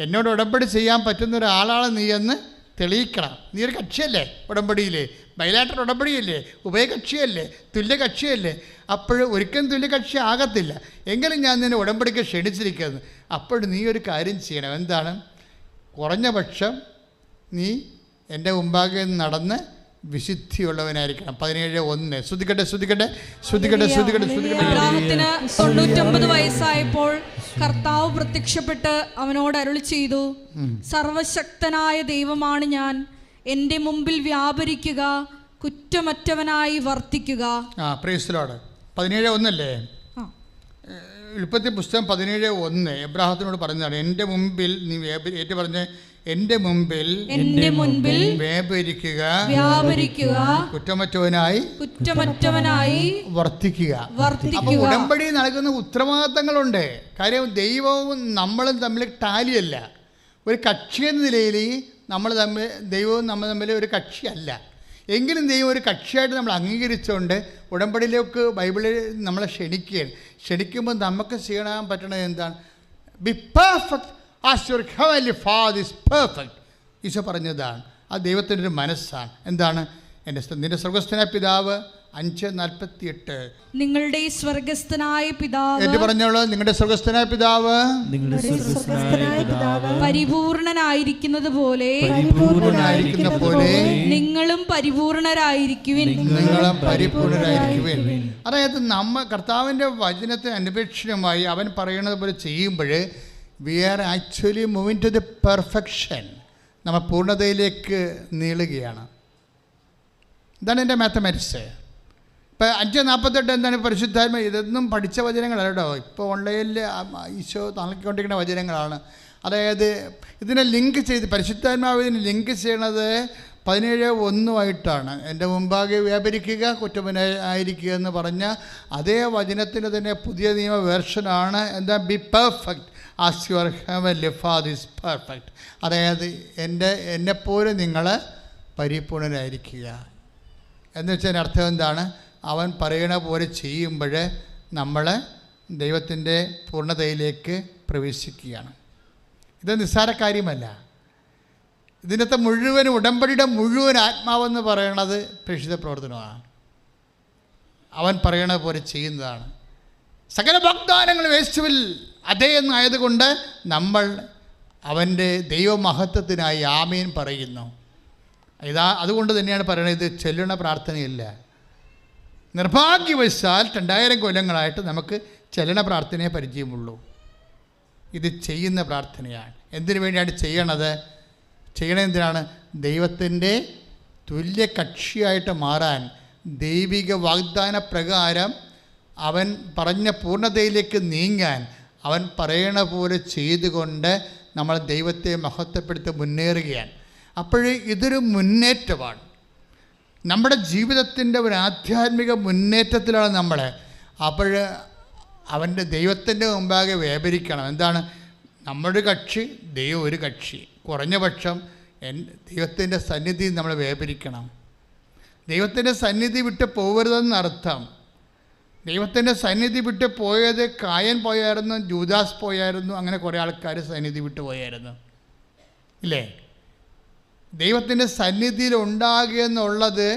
എന്നോട് ഉടമ്പടി ചെയ്യാൻ പറ്റുന്ന ഒരാളാണ് നീ എന്ന് തെളിയിക്കണം. നീ ഒരു കക്ഷിയല്ലേ ഉടമ്പടിയില്ലേ? ബൈലാറ്റർ ഉടമ്പടിയല്ലേ? ഉഭയകക്ഷിയല്ലേ? തുല്യകക്ഷിയല്ലേ? അപ്പോൾ ഒരിക്കലും തുല്യകക്ഷി ആകത്തില്ല. എങ്കിലും ഞാൻ നിന്നെ ഉടമ്പടിക്ക് ക്ഷണിച്ചിരിക്കുന്നത്. അപ്പോൾ നീ ഒരു കാര്യം ചെയ്യണം. എന്താണ്? കുറഞ്ഞ പക്ഷം നീ എൻ്റെ മുമ്പാകെ നടന്ന് വിശുദ്ധിയുള്ളവനായിരിക്കണം. 17:1. ശ്രദ്ധിക്കട്ടെ. അബ്രാഹത്തിന് 99 വയസ്സായപ്പോൾ കർത്താവ് പ്രത്യക്ഷപ്പെട്ട് അവനോട് അരുളി ചെയ്തു, സർവശക്തനായ ദൈവമാണ് ഞാൻ, എൻ്റെ മുമ്പിൽ വ്യാപരിക്കുക, കുറ്റമറ്റവനായി വർത്തിക്കുക. Praise the Lord. 17:1 അല്ലേ? ഉൽപ്പത്തി പുസ്തകം 17:1 എബ്രാഹത്തിനോട് പറഞ്ഞതാണ്, എൻ്റെ മുമ്പിൽ നീ ഏറ്റു പറഞ്ഞ്, എൻ്റെ മുമ്പിൽ വ്യാപരിക്കുക, കുറ്റമറ്റവനായി വർത്തിക്കുക. അപ്പോൾ ഉടമ്പടി നൽകുന്ന ഉത്തരവാദിത്തങ്ങളുണ്ട്. കാര്യം ദൈവവും നമ്മളും തമ്മിൽ ടാലിയല്ല. ഒരു കക്ഷി എന്ന നിലയിൽ ദൈവവും നമ്മൾ തമ്മിൽ ഒരു കക്ഷിയല്ല. എങ്കിലും ദൈവം ഒരു കക്ഷിയായിട്ട് നമ്മൾ അംഗീകരിച്ചുകൊണ്ട് ഉടമ്പടിയിലേക്ക് ബൈബിളിൽ നമ്മളെ ക്ഷണിക്കുമ്പോൾ നമുക്ക് ചെയ്യാൻ പറ്റണത് എന്താണ്? Be perfect as your heavenly Father is perfect. Eesho പറഞ്ഞതാണ്. ആ ദൈവത്തിൻ്റെ ഒരു മനസ്സാണ്. എന്താണ്? നിന്റെ സ്വർഗസ്ഥനായ പിതാവ് 5:48. നിങ്ങളുടെ സ്വർഗസ്ഥനായ പിതാവ് എന്ന് പറഞ്ഞോളൂ. നിങ്ങളുടെ സ്വർഗസ്ഥനായ പിതാവ് പരിപൂർണനായിരിക്കുന്നത് പോലെ നിങ്ങളും പരിപൂർണരായിരിക്കുവിൻ. അതായത് കർത്താവിൻ്റെ വചനത്തിന് അന്വേഷണമായി അവൻ പറയുന്നത് പോലെ ചെയ്യുമ്പോൾ we are actually moving to the perfection. നമ്മൾ പൂർണ്ണതയിലേക്ക് നീളുകയാണ്. ഇതാണ് എൻ്റെ മാത്തമാറ്റിക്സ്. ഇപ്പോൾ 5:48 എന്താണ്? പരിശുദ്ധാത്മ. ഇതൊന്നും പഠിച്ച വചനങ്ങളല്ല കേട്ടോ, ഇപ്പോൾ ഓൺലൈനിൽ ഈശോ നൽകിക്കൊണ്ടിരിക്കുന്ന വചനങ്ങളാണ്. അതായത് ഇതിനെ ലിങ്ക് ചെയ്ത് പരിശുദ്ധാത്മാവ് ഇതിനെ ലിങ്ക് ചെയ്യണത് 17:1 എൻ്റെ മുമ്പാകെ വ്യാപരിക്കുക, കുറ്റമനായിരിക്കുക എന്ന് പറഞ്ഞ അതേ വചനത്തിൻ്റെ തന്നെ പുതിയ നിയമ വേർഷനാണ്. എന്താ? B perfect as your heavenly Father is perfect. അതായത് എന്നെപ്പോലെ നിങ്ങൾ പരിപൂർണരായിരിക്കുക എന്ന് വെച്ചാൽ അർത്ഥം എന്താണ്? അവൻ പറയണ പോലെ ചെയ്യുമ്പോൾ നമ്മൾ ദൈവത്തിൻ്റെ പൂർണ്ണതയിലേക്ക് പ്രവേശിക്കുകയാണ്. ഇത് നിസ്സാര കാര്യമല്ല. ഇതിനകത്ത് മുഴുവൻ ഉടമ്പടിയുടെ മുഴുവൻ ആത്മാവെന്ന് പറയണത് പ്രേക്ഷിത പ്രവർത്തനമാണ്. അവൻ പറയണ പോലെ ചെയ്യുന്നതാണ്. സകല വാഗ്ദാനങ്ങൾ യേശുവിൽ അതേ എന്നായതുകൊണ്ട് നമ്മൾ അവൻ്റെ ദൈവമഹത്വത്തിനായി ആമേൻ പറയുന്നു. അതുകൊണ്ട് തന്നെയാണ് പറയുന്നത്, ഇത് ചെല്ലണ പ്രാർത്ഥനയില്ല. നിർഭാഗ്യവശാൽ 2000 കൊല്ലങ്ങളായിട്ട് നമുക്ക് ചെല്ലണ പ്രാർത്ഥനയെ പരിചയമുള്ളൂ. ഇത് ചെയ്യുന്ന പ്രാർത്ഥനയാണ്. എന്തിനു വേണ്ടിയാണ് ചെയ്യണത്? ദൈവത്തിൻ്റെ തുല്യ കക്ഷിയായിട്ട് മാറാൻ, ദൈവിക വാഗ്ദാന പ്രകാരം അവൻ പറഞ്ഞ പൂർണ്ണതയിലേക്ക് നീങ്ങാൻ, അവൻ പറയണ പോലെ ചെയ്തുകൊണ്ട് നമ്മൾ ദൈവത്തെ മഹത്വപ്പെടുത്തി മുന്നേറുകയാണ്. അപ്പോൾ ഇതൊരു മുന്നേറ്റമാണ്. നമ്മുടെ ജീവിതത്തിൻ്റെ ഒരു ആധ്യാത്മിക മുന്നേറ്റത്തിലാണ് നമ്മൾ. അപ്പോൾ അവൻ്റെ ദൈവത്തിൻ്റെ മുമ്പാകെ വ്യാപരിക്കണം. എന്താണ്? നമ്മുടെ കക്ഷി, ദൈവം ഒരു കക്ഷി. കുറഞ്ഞ പക്ഷം ദൈവത്തിൻ്റെ സന്നിധി നമ്മൾ വ്യാപരിക്കണം. ദൈവത്തിൻ്റെ സന്നിധി വിട്ട് പോകരുതെന്നർത്ഥം. ദൈവത്തിൻ്റെ സന്നിധി വിട്ട് പോയത് കായൻ പോയായിരുന്നു, ജൂദാസ് പോയായിരുന്നു, അങ്ങനെ കുറേ ആൾക്കാർ സന്നിധി വിട്ട് പോയായിരുന്നു, ഇല്ലേ? ദൈവത്തിൻ്റെ സന്നിധിയിൽ ഉണ്ടാകുക എന്നുള്ളത്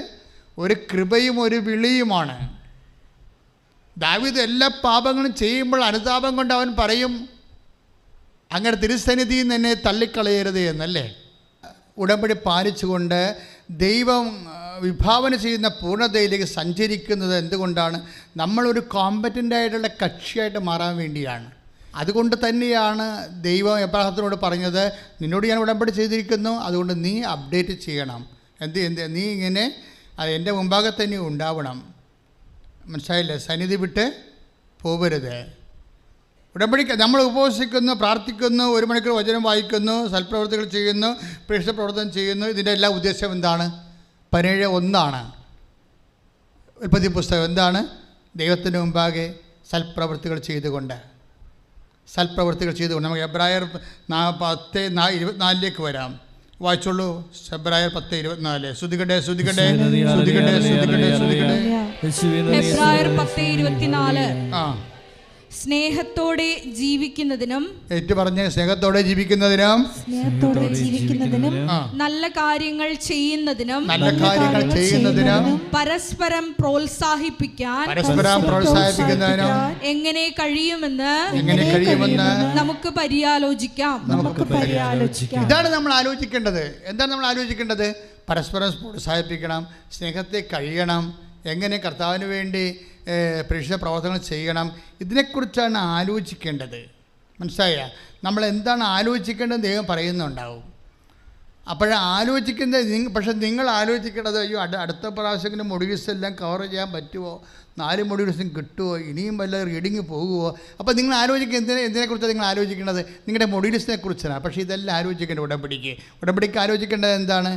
ഒരു കൃപയും ഒരു വിളിയുമാണ്. ദാവീദ് എല്ലാ പാപങ്ങളും ചെയ്യുമ്പോൾ അനുതാപം കൊണ്ട് അവൻ പറയും, അങ്ങനെ തിരുസന്നിധിയിൽ നിന്ന് എന്നെ തള്ളിക്കളയരുത് എന്നല്ലേ? ഉടമ്പടി പാലിച്ചുകൊണ്ട് ദൈവം വിഭാവന ചെയ്യുന്ന പൂർണ്ണതയിലേക്ക് സഞ്ചരിക്കുന്നത് എന്തുകൊണ്ടാണ്? നമ്മളൊരു കോമ്പറ്റൻ്റ് ആയിട്ടുള്ള കക്ഷിയായിട്ട് മാറാൻ വേണ്ടിയാണ്. അതുകൊണ്ട് തന്നെയാണ് ദൈവം എബ്രാഹത്തിനോട് പറഞ്ഞത്, നിന്നോട് ഞാൻ ഉടമ്പടി ചെയ്തിരിക്കുന്നു, അതുകൊണ്ട് നീ അപ്ഡേറ്റ് ചെയ്യണം. നീ ഇങ്ങനെ എൻ്റെ മുമ്പാകെ തന്നെ ഉണ്ടാവണം. മനസ്സിലായില്ലേ? സന്നിധി വിട്ട് പോകരുത്. ഉടമ്പടിക്ക് നമ്മൾ ഉപവസിക്കുന്നു, പ്രാർത്ഥിക്കുന്നു, 1 മണിക്കൂർ വചനം വായിക്കുന്നു, സൽപ്രവർത്തികൾ ചെയ്യുന്നു, പ്രേക്ഷിത പ്രവർത്തനം ചെയ്യുന്നു. ഇതിൻ്റെ എല്ലാ ഉദ്ദേശം എന്താണ്? 17:1 ഉൽപ്പത്തി പുസ്തകം എന്താണ്? ദൈവത്തിന് മുമ്പാകെ സൽപ്രവർത്തികൾ ചെയ്തുകൊണ്ട് നമുക്ക് എബ്രായർ 10:24 വരാം. വായിച്ചോളൂ. എബ്രായർ 10:24. ശ്രുതികട്ടെ ശ്രുതികട്ടെ ശ്രുതികട്ടെ ശ്രുതികട്ടെ ശ്രുതികട്ടെ. എബ്രായർ 10:24. ആ, സ്നേഹത്തോടെ ജീവിക്കുന്നതിനും, ഏറ്റു പറഞ്ഞ് സ്നേഹത്തോടെ ജീവിക്കുന്നതിനും, നല്ല കാര്യങ്ങൾ ചെയ്യുന്നതിനും, പരസ്പരം പ്രോത്സാഹിപ്പിക്കുന്നതിനും എങ്ങനെ കഴിയുമെന്ന് നമുക്ക് പര്യാലോചിക്കാം. ഇതാണ് നമ്മൾ ആലോചിക്കേണ്ടത്. എന്താണ് നമ്മൾ ആലോചിക്കേണ്ടത്? പരസ്പരം പ്രോത്സാഹിപ്പിക്കണം, സ്നേഹത്തെ കഴിയണം, എങ്ങനെ കർത്താവിന് വേണ്ടി പ്രേക്ഷിത പ്രവർത്തനങ്ങൾ ചെയ്യണം. ഇതിനെക്കുറിച്ചാണ് ആലോചിക്കേണ്ടത്. മനസ്സിലായ? നമ്മൾ എന്താണ് ആലോചിക്കേണ്ടത് ദൈവം പറയുന്നുണ്ടാവും. ആലോചിക്കുന്നത് പക്ഷെ നിങ്ങൾ ആലോചിക്കേണ്ടത്, അയ്യോ അടുത്ത പ്രാവശ്യം മൊഡ്യൂൾസ് എല്ലാം കവർ ചെയ്യാൻ പറ്റുമോ, 4 മൊഡ്യൂൾസും കിട്ടുമോ, ഇനിയും വല്ല റീഡിങ് പോകുമോ? അപ്പോൾ നിങ്ങൾ ആലോചിക്കുക എന്തിനെക്കുറിച്ചാണ് നിങ്ങൾ ആലോചിക്കേണ്ടത്? നിങ്ങളുടെ മൊഡ്യൂൾസിനെ കുറിച്ചാണ്. പക്ഷേ ഇതെല്ലാം ആലോചിക്കേണ്ടത് ഉടമ്പടിക്ക് ആലോചിക്കേണ്ടത് എന്താണ്?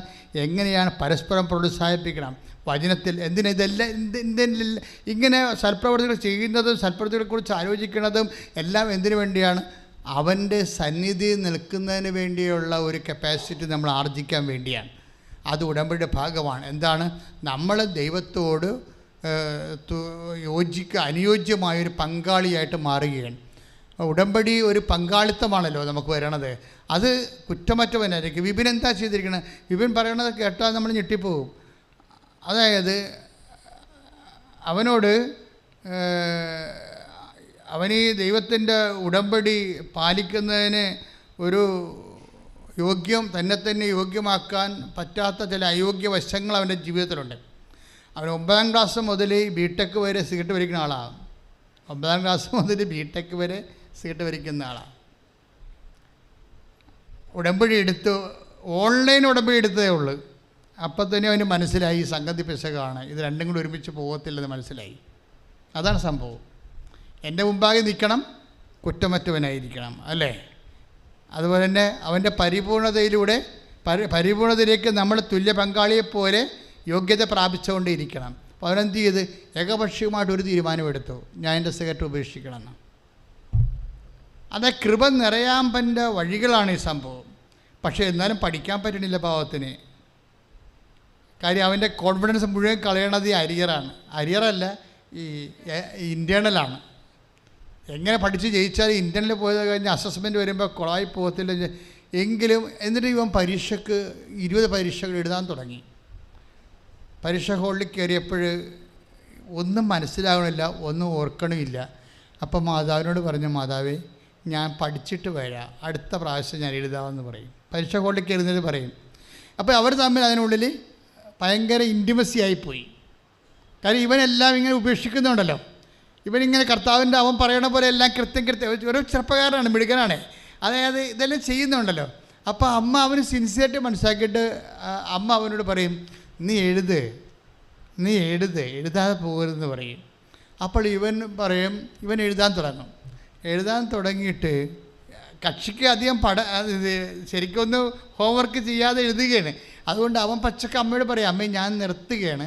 എങ്ങനെയാണ് പരസ്പരം പ്രോത്സാഹിപ്പിക്കണം വചനത്തിൽ. ഇതെല്ലാം ഇങ്ങനെ സൽപ്രവർത്തികൾ ചെയ്യുന്നതും സൽപ്രവർത്തികളെക്കുറിച്ച് ആലോചിക്കുന്നതും എല്ലാം എന്തിനു വേണ്ടിയാണ്? അവൻ്റെ സന്നിധി നിൽക്കുന്നതിന് വേണ്ടിയുള്ള ഒരു കപ്പാസിറ്റി നമ്മൾ ആർജിക്കാൻ വേണ്ടിയാണ്. അത് ഉടമ്പടിയുടെ ഭാഗമാണ്. എന്താണ്? നമ്മൾ ദൈവത്തോട് അനുയോജ്യമായൊരു പങ്കാളിയായിട്ട് മാറുകയാണ്. ഉടമ്പടി ഒരു പങ്കാളിത്തമാണല്ലോ നമുക്ക് വരണത്. അത് കുറ്റമറ്റവനായിരിക്കും. വിപിൻ എന്താ ചെയ്തിരിക്കുന്നത്? വിപിൻ പറയണത് കേട്ടാൽ നമ്മൾ ഞെട്ടിപ്പോകും. അതായത് അവന് ഈ ദൈവത്തിൻ്റെ ഉടമ്പടി പാലിക്കുന്നതിന് ഒരു തന്നെ യോഗ്യമാക്കാൻ പറ്റാത്ത ചില അയോഗ്യ വശങ്ങൾ അവൻ്റെ ജീവിതത്തിലുണ്ട്. അവൻ 9ാം ക്ലാസ് മുതൽ ബിടെക് വരെ സിഗരറ്റ് വലിക്കുന്ന ആളാണ്. 9ാം ക്ലാസ് മുതൽ ബിടെക് വരെ സിഗരറ്റ് വലിക്കുന്ന ആളാണ്. ഉടമ്പടി എടുത്ത് ഓൺലൈൻ ഉടമ്പടി എടുത്തതേ ഉള്ളൂ. അപ്പം തന്നെ അവന് മനസ്സിലായി സംഗതി പിശകാണ്, ഇത് രണ്ടും കൂടി ഒരുമിച്ച് പോകത്തില്ലെന്ന് മനസ്സിലായി. അതാണ് സംഭവം. എൻ്റെ മുമ്പാകെ നിൽക്കണം, കുറ്റമറ്റവനായിരിക്കണം, അല്ലേ? അതുപോലെ തന്നെ അവൻ്റെ പരിപൂർണതയിലേക്ക് നമ്മൾ തുല്യ പങ്കാളിയെപ്പോലെ യോഗ്യത പ്രാപിച്ചുകൊണ്ടേയിരിക്കണം. അപ്പോൾ അവനെന്ത് ചെയ്ത് ഏകപക്ഷീയമായിട്ട് ഒരു തീരുമാനമെടുത്തു, ഞാൻ എൻ്റെ സിഗരറ്റ് ഉപേക്ഷിക്കണമെന്ന്. അത് കൃപ നിറയാൻ പറ്റുന്ന വഴികളാണ് ഈ സംഭവം. പക്ഷേ എന്നാലും പഠിക്കാൻ പറ്റണില്ല പാവത്തിന്. കാര്യം അവൻ്റെ കോൺഫിഡൻസ് മുഴുവൻ കളയണത് ഈ അരിയറല്ല, ഈ ഇൻറ്റേർണലാണ്. എങ്ങനെ പഠിച്ച് ജയിച്ചാൽ ഇൻറ്റേർണൽ പോയത് കഴിഞ്ഞ് അസസ്മെൻറ്റ് വരുമ്പോൾ കുളമായി പോകത്തില്ല. എന്നിട്ട് ഇവൻ 20 പരീക്ഷകൾ എഴുതാൻ തുടങ്ങി. പരീക്ഷ ഹോളിൽ കയറിയപ്പോൾ ഒന്നും മനസ്സിലാകണില്ല, ഒന്നും ഓർക്കണമില്ല. അപ്പം മാതാവിനോട് പറഞ്ഞു, മാതാവേ ഞാൻ പഠിച്ചിട്ട് വരാം, അടുത്ത പ്രാവശ്യം ഞാൻ എഴുതാമെന്ന് പറയും. പരീക്ഷ ഹോളിൽ കയറുന്നത് പറയും. അപ്പോൾ അവർ തമ്മിൽ അതിനുള്ളിൽ ഭയങ്കര ഇൻറ്റിമസി ആയിപ്പോയി. കാര്യം ഇവനെല്ലാം ഇങ്ങനെ ഉപേക്ഷിക്കുന്നുണ്ടല്ലോ. ഇവനിങ്ങനെ കർത്താവിൻ്റെ അവൻ പറയണ പോലെ എല്ലാം കൃത്യം ഒരു ചെറുപ്പക്കാരനാണ്, മിടുക്കനാണ്. അതായത് ഇതെല്ലാം ചെയ്യുന്നുണ്ടല്ലോ. അപ്പോൾ അമ്മ അവന് സിൻസിയറായിട്ട് മനസ്സിലാക്കിയിട്ട് അമ്മ അവനോട് പറയും, നീ എഴുതാതെ പോകരുതെന്ന് പറയും. അപ്പോൾ ഇവൻ പറയും, ഇവൻ എഴുതാൻ തുടങ്ങിയിട്ട് കക്ഷിക്ക് അധികം ശരിക്കൊന്നും ഹോംവർക്ക് ചെയ്യാതെ എഴുതുകയാണ്. അതുകൊണ്ട് അവൻ പച്ചക്ക് അമ്മയോട് പറയും, അമ്മേ ഞാൻ നിർത്തുകയാണ്,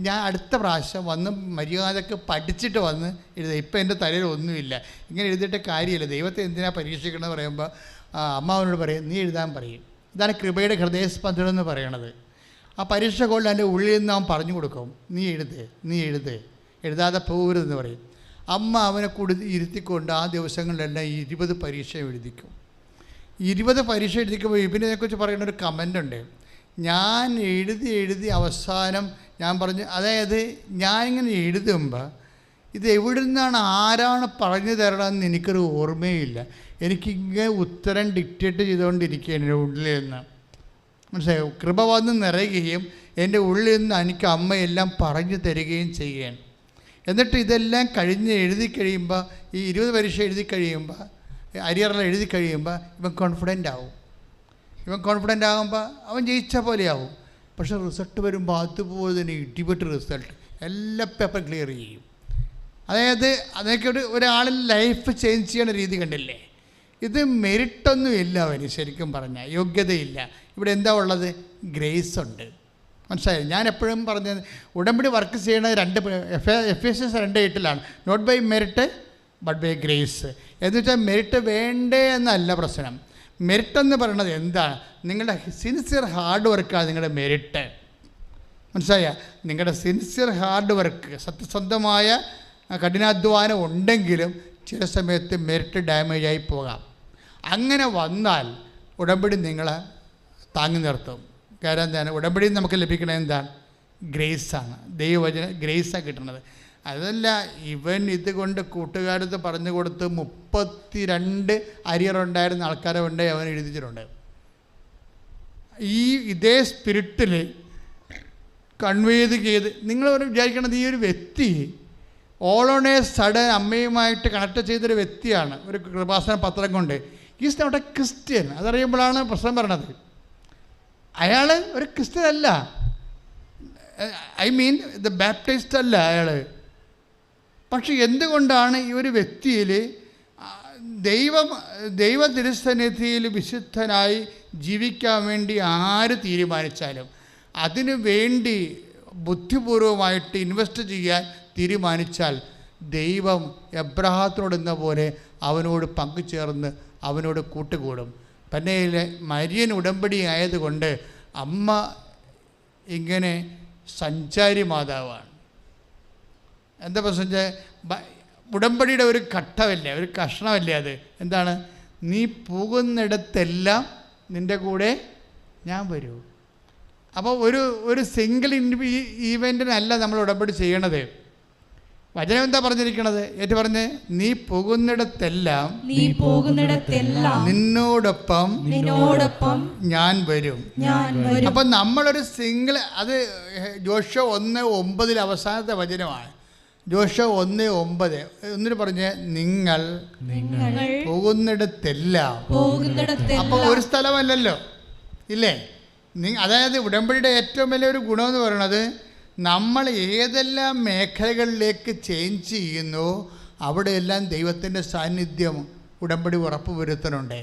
ഞാൻ അടുത്ത പ്രാവശ്യം വന്ന് മര്യാദക്ക് പഠിച്ചിട്ട് വന്ന് എഴുതുക, ഇപ്പം എൻ്റെ തലയിൽ ഒന്നുമില്ല, ഇങ്ങനെ എഴുതിയിട്ട് കാര്യമില്ല, ദൈവത്തെ എന്തിനാണ് പരീക്ഷിക്കണമെന്ന് പറയുമ്പോൾ അമ്മ അവനോട് പറയും, നീ എഴുതാൻ പറയും. ഇതാണ് കൃപയുടെ ഹൃദയസ്പന്ദനം എന്ന് പറയണത്. ആ പരീക്ഷ കൊണ്ട് എൻ്റെ ഉള്ളിൽ നിന്ന് അവൻ പറഞ്ഞു കൊടുക്കും, നീ എഴുത് എഴുതാതെ പോകരുതെന്ന് പറയും. അമ്മ അവനെ ഇരുത്തിക്കൊണ്ട് ആ ദിവസങ്ങളിലെല്ലാം 20 പരീക്ഷ എഴുതിക്കും. 20 പരീക്ഷ എഴുതിക്കുമ്പോൾ ഇബിനെക്കുറിച്ച് പറയുന്ന ഒരു കമൻ്റ് ഉണ്ട്. ഞാൻ എഴുതി അവസാനം ഞാൻ പറഞ്ഞു, അതായത് ഞാനിങ്ങനെ എഴുതുമ്പോൾ ഇത് എവിടെ നിന്നാണ് ആരാണ് പറഞ്ഞു തരണമെന്ന് എനിക്കൊരു ഓർമ്മയില്ല. എനിക്കിങ്ങനെ ഉത്തരം ഡിക്റ്റേറ്റ് ചെയ്തുകൊണ്ടിരിക്കുകയാണ് എൻ്റെ ഉള്ളിൽ നിന്ന്. മനസ്സിലായോ? കൃപ വന്ന് നിറയുകയും എൻ്റെ ഉള്ളിൽ നിന്ന് എനിക്ക് അമ്മയെല്ലാം പറഞ്ഞു തരികയും ചെയ്യുകയാണ്. എന്നിട്ട് ഇതെല്ലാം കഴിഞ്ഞ് എഴുതി കഴിയുമ്പോൾ, ഈ 20 പരീക്ഷ എഴുതി കഴിയുമ്പോൾ, അരിയറെല്ലാം എഴുതി കഴിയുമ്പോൾ ഇവൻ കോൺഫിഡൻ്റ് ആവും. ഇവൻ കോൺഫിഡൻ്റ് ആകുമ്പോൾ അവൻ ജയിച്ച പോലെയാവും. പക്ഷെ റിസൾട്ട് വരുമ്പോൾ അതുപോലെ തന്നെ ഇടിപെട്ട് റിസൾട്ട് എല്ലാ പേപ്പർ ക്ലിയർ ചെയ്യും. അതായത് അതൊക്കെ ഒരാളിൽ ലൈഫ് ചേഞ്ച് ചെയ്യുന്ന രീതി കണ്ടില്ലേ? ഇത് മെറിറ്റൊന്നും ഇല്ല അവന്, ശരിക്കും പറഞ്ഞാൽ യോഗ്യതയില്ല. ഇവിടെ എന്താ ഉള്ളത്? ഗ്രേസ് ഉണ്ട്. മനസ്സിലായി? ഞാൻ എപ്പോഴും പറഞ്ഞത് ഉടമ്പടി വർക്ക് ചെയ്യണത് Ephesians 2:8 not by merit but by grace. എന്ന് വെച്ചാൽ മെറിറ്റ് വേണ്ടേ എന്നല്ല പ്രശ്നം. മെറിറ്റ് എന്ന് പറയുന്നത് എന്താണ്? നിങ്ങളുടെ സിൻസിയർ ഹാർഡ് വർക്കാണ് നിങ്ങളുടെ മെറിറ്റ്. മനസ്സിലായ? നിങ്ങളുടെ സിൻസിയർ ഹാർഡ് വർക്ക്, സത്യസന്ധമായ കഠിനാധ്വാനം ഉണ്ടെങ്കിലും ചില സമയത്ത് മെറിറ്റ് ഡാമേജായി പോകാം. അങ്ങനെ വന്നാൽ ഉടമ്പടി നിങ്ങളെ താങ്ങി നിർത്തും. കാരണം എന്താണ്? ഉടമ്പടിയിൽ നമുക്ക് ലഭിക്കണത് എന്താണ്? ഗ്രേസാണ്. ദൈവവചന ഗ്രേസാണ് കിട്ടുന്നത്. അതല്ല, ഇവൻ ഇതുകൊണ്ട് കൂട്ടുകാരത്ത് പറഞ്ഞു കൊടുത്ത് 32 അരിയറുണ്ടായിരുന്ന ആൾക്കാരെ കൊണ്ട് അവൻ എഴുതിച്ചിട്ടുണ്ട്. ഇതേ സ്പിരിറ്റിൽ കൺവേ ചെയ്ത് നിങ്ങൾ വിചാരിക്കണത് ഈ ഒരു വ്യക്തി ഓൾ ഓൺ എ സഡൻ അമ്മയുമായിട്ട് കണക്ട് ചെയ്തൊരു വ്യക്തിയാണ്. ഒരു കൃപാസന പത്രം കൊണ്ട് ഈസ് നോട്ട് എ ക്രിസ്ത്യൻ. അതറിയുമ്പോഴാണ് പ്രശ്നം പറയണത്. അയാൾ ഒരു ക്രിസ്ത്യൻ അല്ല, ഐ മീൻ ദ ബാപ്റ്റിസ്റ്റ് അല്ല അയാൾ. പക്ഷെ എന്തുകൊണ്ടാണ് ഈ ഒരു വ്യക്തിയിൽ ദൈവ തിരുസന്നിധിയിൽ വിശുദ്ധനായി ജീവിക്കാൻ വേണ്ടി ആര് തീരുമാനിച്ചാലും അതിനു വേണ്ടി ബുദ്ധിപൂർവമായിട്ട് ഇൻവെസ്റ്റ് ചെയ്യാൻ തീരുമാനിച്ചാൽ ദൈവം എബ്രഹാത്തിനോടെന്ന പോലെ അവനോട് പങ്കുചേർന്ന് അവനോട് കൂട്ടുകൂടും. പന്നയിലെ മരിയൻ ഉടമ്പടി ആയതുകൊണ്ട് അമ്മ ഇങ്ങനെ സഞ്ചാരി മാതാവാണ്. എന്താ പ്രശ്നം? ഉടമ്പടിയുടെ ഒരു ഘട്ടമല്ലേ, ഒരു കഷ്ണമല്ലേ അത്? എന്താണ്? നീ പോകുന്നിടത്തെല്ലാം നിൻ്റെ കൂടെ ഞാൻ വരൂ. അപ്പോൾ ഒരു സിംഗിൾ ഈവൻറ്റിനല്ല നമ്മൾ ഉടമ്പടി ചെയ്യണത്. വചനം എന്താ പറഞ്ഞിരിക്കണത്? ഏറ്റു പറഞ്ഞ്, നീ പോകുന്നിടത്തെല്ലാം നിന്നോടൊപ്പം ഞാൻ വരും. അപ്പം നമ്മളൊരു സിംഗിൾ, അത് ജോഷുവ 1:9 അവസാനത്തെ വചനമാണ്. ജോഷുവ 1:9 ഒന്നിന് പറഞ്ഞ്, നിങ്ങൾ പോകുന്നിടത്തെല്ലാം. അപ്പോൾ ഒരു സ്ഥലമല്ലല്ലോ, ഇല്ലേ? അതായത് ഉടമ്പടിയുടെ ഏറ്റവും വലിയൊരു ഗുണമെന്ന് പറയുന്നത്, നമ്മൾ ഏതെല്ലാം മേഖലകളിലേക്ക് ചേഞ്ച് ചെയ്യുന്നു അവിടെയെല്ലാം ദൈവത്തിൻ്റെ സാന്നിധ്യം ഉടമ്പടി ഉറപ്പ് വരുത്തുന്നുണ്ട്.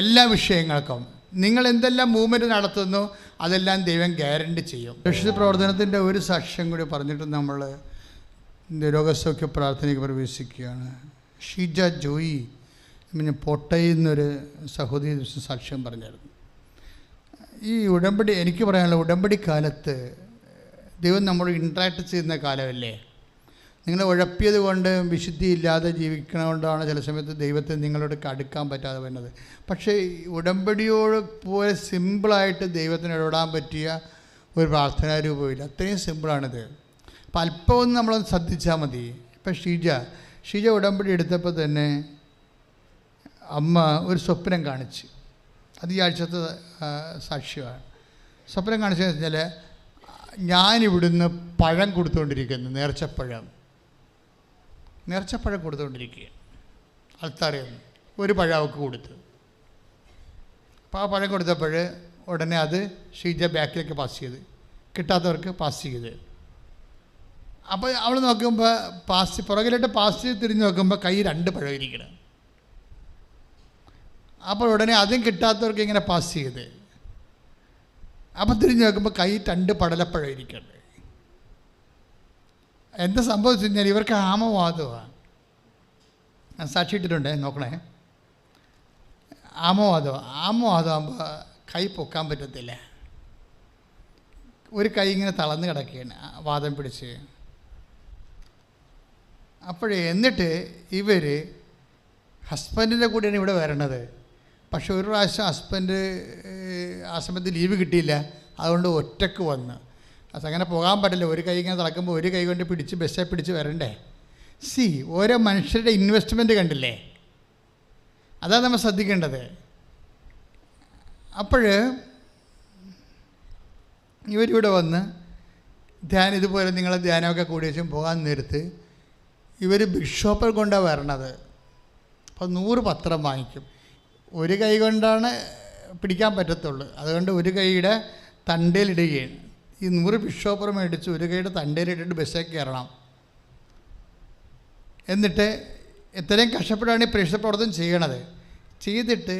എല്ലാ വിഷയങ്ങൾക്കും നിങ്ങൾ എന്തെല്ലാം മൂവ്മെൻറ്റ് നടത്തുന്നു അതെല്ലാം ദൈവം ഗ്യാരണ്ടി ചെയ്യും. രക്ഷിത പ്രവർത്തനത്തിൻ്റെ ഒരു സാക്ഷ്യം കൂടി പറഞ്ഞിട്ട് നമ്മൾ രോഗസൗഖ്യ പ്രാർത്ഥനയ്ക്ക് പ്രവേശിക്കുകയാണ്. ഷീജ ജോയി പോട്ടയിൽ നിന്നൊരു സഹോദരി സാക്ഷ്യം പറഞ്ഞായിരുന്നു. ഈ ഉടമ്പടി, എനിക്ക് പറയാനുള്ള, ഉടമ്പടി കാലത്ത് ദൈവം നമ്മൾ ഇൻട്രാക്ട് ചെയ്യുന്ന കാലമല്ലേ. നിങ്ങൾ ഉഴപ്പിയത് കൊണ്ട്, വിശുദ്ധിയില്ലാതെ ജീവിക്കണതുകൊണ്ടാണ് ചില സമയത്ത് ദൈവത്തെ നിങ്ങളോട് അടുക്കാൻ പറ്റാതെ വരുന്നത്. പക്ഷേ ഉടമ്പടിയോട് പോലെ സിമ്പിളായിട്ട് ദൈവത്തിന് ഇടപെടാൻ പറ്റിയ ഒരു പ്രാർത്ഥനാ രൂപമില്ല. അത്രയും സിമ്പിളാണിത്. അപ്പം അല്പമൊന്നും നമ്മളൊന്ന് ശ്രദ്ധിച്ചാൽ മതി. ഇപ്പം ഷീജ ഉടമ്പടി എടുത്തപ്പോൾ തന്നെ അമ്മ ഒരു സ്വപ്നം കാണിച്ചു. അത് ഈ ആഴ്ചത്തെ സാക്ഷ്യമാണ്. സ്വപ്നം കാണിച്ചതെന്ന് വെച്ചാൽ, ഞാനിവിടുന്ന് പഴം കൊടുത്തുകൊണ്ടിരിക്കുന്നു, നേർച്ചപ്പഴം കൊടുത്തുകൊണ്ടിരിക്കുക. ആൾത്താറിൽ ഒരു പഴം അവൾക്ക് കൊടുത്തു. അപ്പോൾ ആ പഴം കൊടുത്തപ്പോൾ ഉടനെ അത് ഷീജ ബാക്കിലേക്ക് പാസ് ചെയ്ത്, കിട്ടാത്തവർക്ക് പാസ് ചെയ്ത്. അപ്പോൾ അവൾ നോക്കുമ്പോൾ പുറകിലോട്ട് പാസ് ചെയ്ത് തിരിഞ്ഞ് നോക്കുമ്പോൾ കൈ 2 പഴം ഇരിക്കണം. അപ്പോൾ ഉടനെ അതും കിട്ടാത്തവർക്ക് ഇങ്ങനെ പാസ് ചെയ്ത്, അപ്പം തിരിഞ്ഞ് നോക്കുമ്പോൾ കൈ 2 പടലപ്പഴം ഇരിക്കണ്ടേ. എന്താ സംഭവിച്ചു കഴിഞ്ഞാൽ ഇവർക്ക് ആമവാദമാണ്. ഞാൻ സാക്ഷിയിട്ടിട്ടുണ്ടേ, നോക്കണേ. ആമവാദമാകുമ്പോൾ കൈ പൊക്കാൻ പറ്റത്തില്ല. ഒരു കൈ ഇങ്ങനെ തളർന്ന് കിടക്കുകയാണ് വാദം പിടിച്ച്. എന്നിട്ട് ഇവർ ഹസ്ബൻഡിൻ്റെ കൂടെയാണ് ഇവിടെ വരണത്. പക്ഷെ ഒരു പ്രാവശ്യം ഹസ്ബൻഡ് ആ സമയത്ത് ലീവ് കിട്ടിയില്ല, അതുകൊണ്ട് ഒറ്റക്ക് വന്ന്. അതങ്ങനെ പോകാൻ പറ്റില്ല, ഒരു കൈ ഇങ്ങനെ നടക്കുമ്പോൾ ഒരു കൈ കൊണ്ട് പിടിച്ച് ബസ്സെ പിടിച്ച് വരണ്ടേ. ഓരോ മനുഷ്യരുടെ ഇൻവെസ്റ്റ്മെൻറ്റ് കണ്ടില്ലേ, അതാണ് നമ്മൾ ശ്രദ്ധിക്കേണ്ടത്. ഇവരിവിടെ വന്ന് ഇതുപോലെ നിങ്ങളെ ധ്യാനമൊക്കെ കൂടി വെച്ചും പോകാൻ നേരത്ത് ഇവർ ബിഷോപ്പർ കൊണ്ടാണ് വരണത്. അപ്പോൾ 100 പത്രം വാങ്ങിക്കും. ഒരു കൈ കൊണ്ടാണ് പിടിക്കാൻ പറ്റത്തുള്ളൂ, അതുകൊണ്ട് ഒരു കൈയുടെ തണ്ടയിലിടുകയാണ്. ഈ 100 ബിഷോപ്പർ മേടിച്ച് ഒരു കൈയുടെ തണ്ടയിലിട്ടിട്ട് ബസ്സിലേക്ക് കയറണം. എന്നിട്ട് എത്രയും കഷ്ടപ്പെട്ടാണ് ഈ പ്രേക്ഷിത പ്രവർത്തനം ചെയ്യണത്. ചെയ്തിട്ട്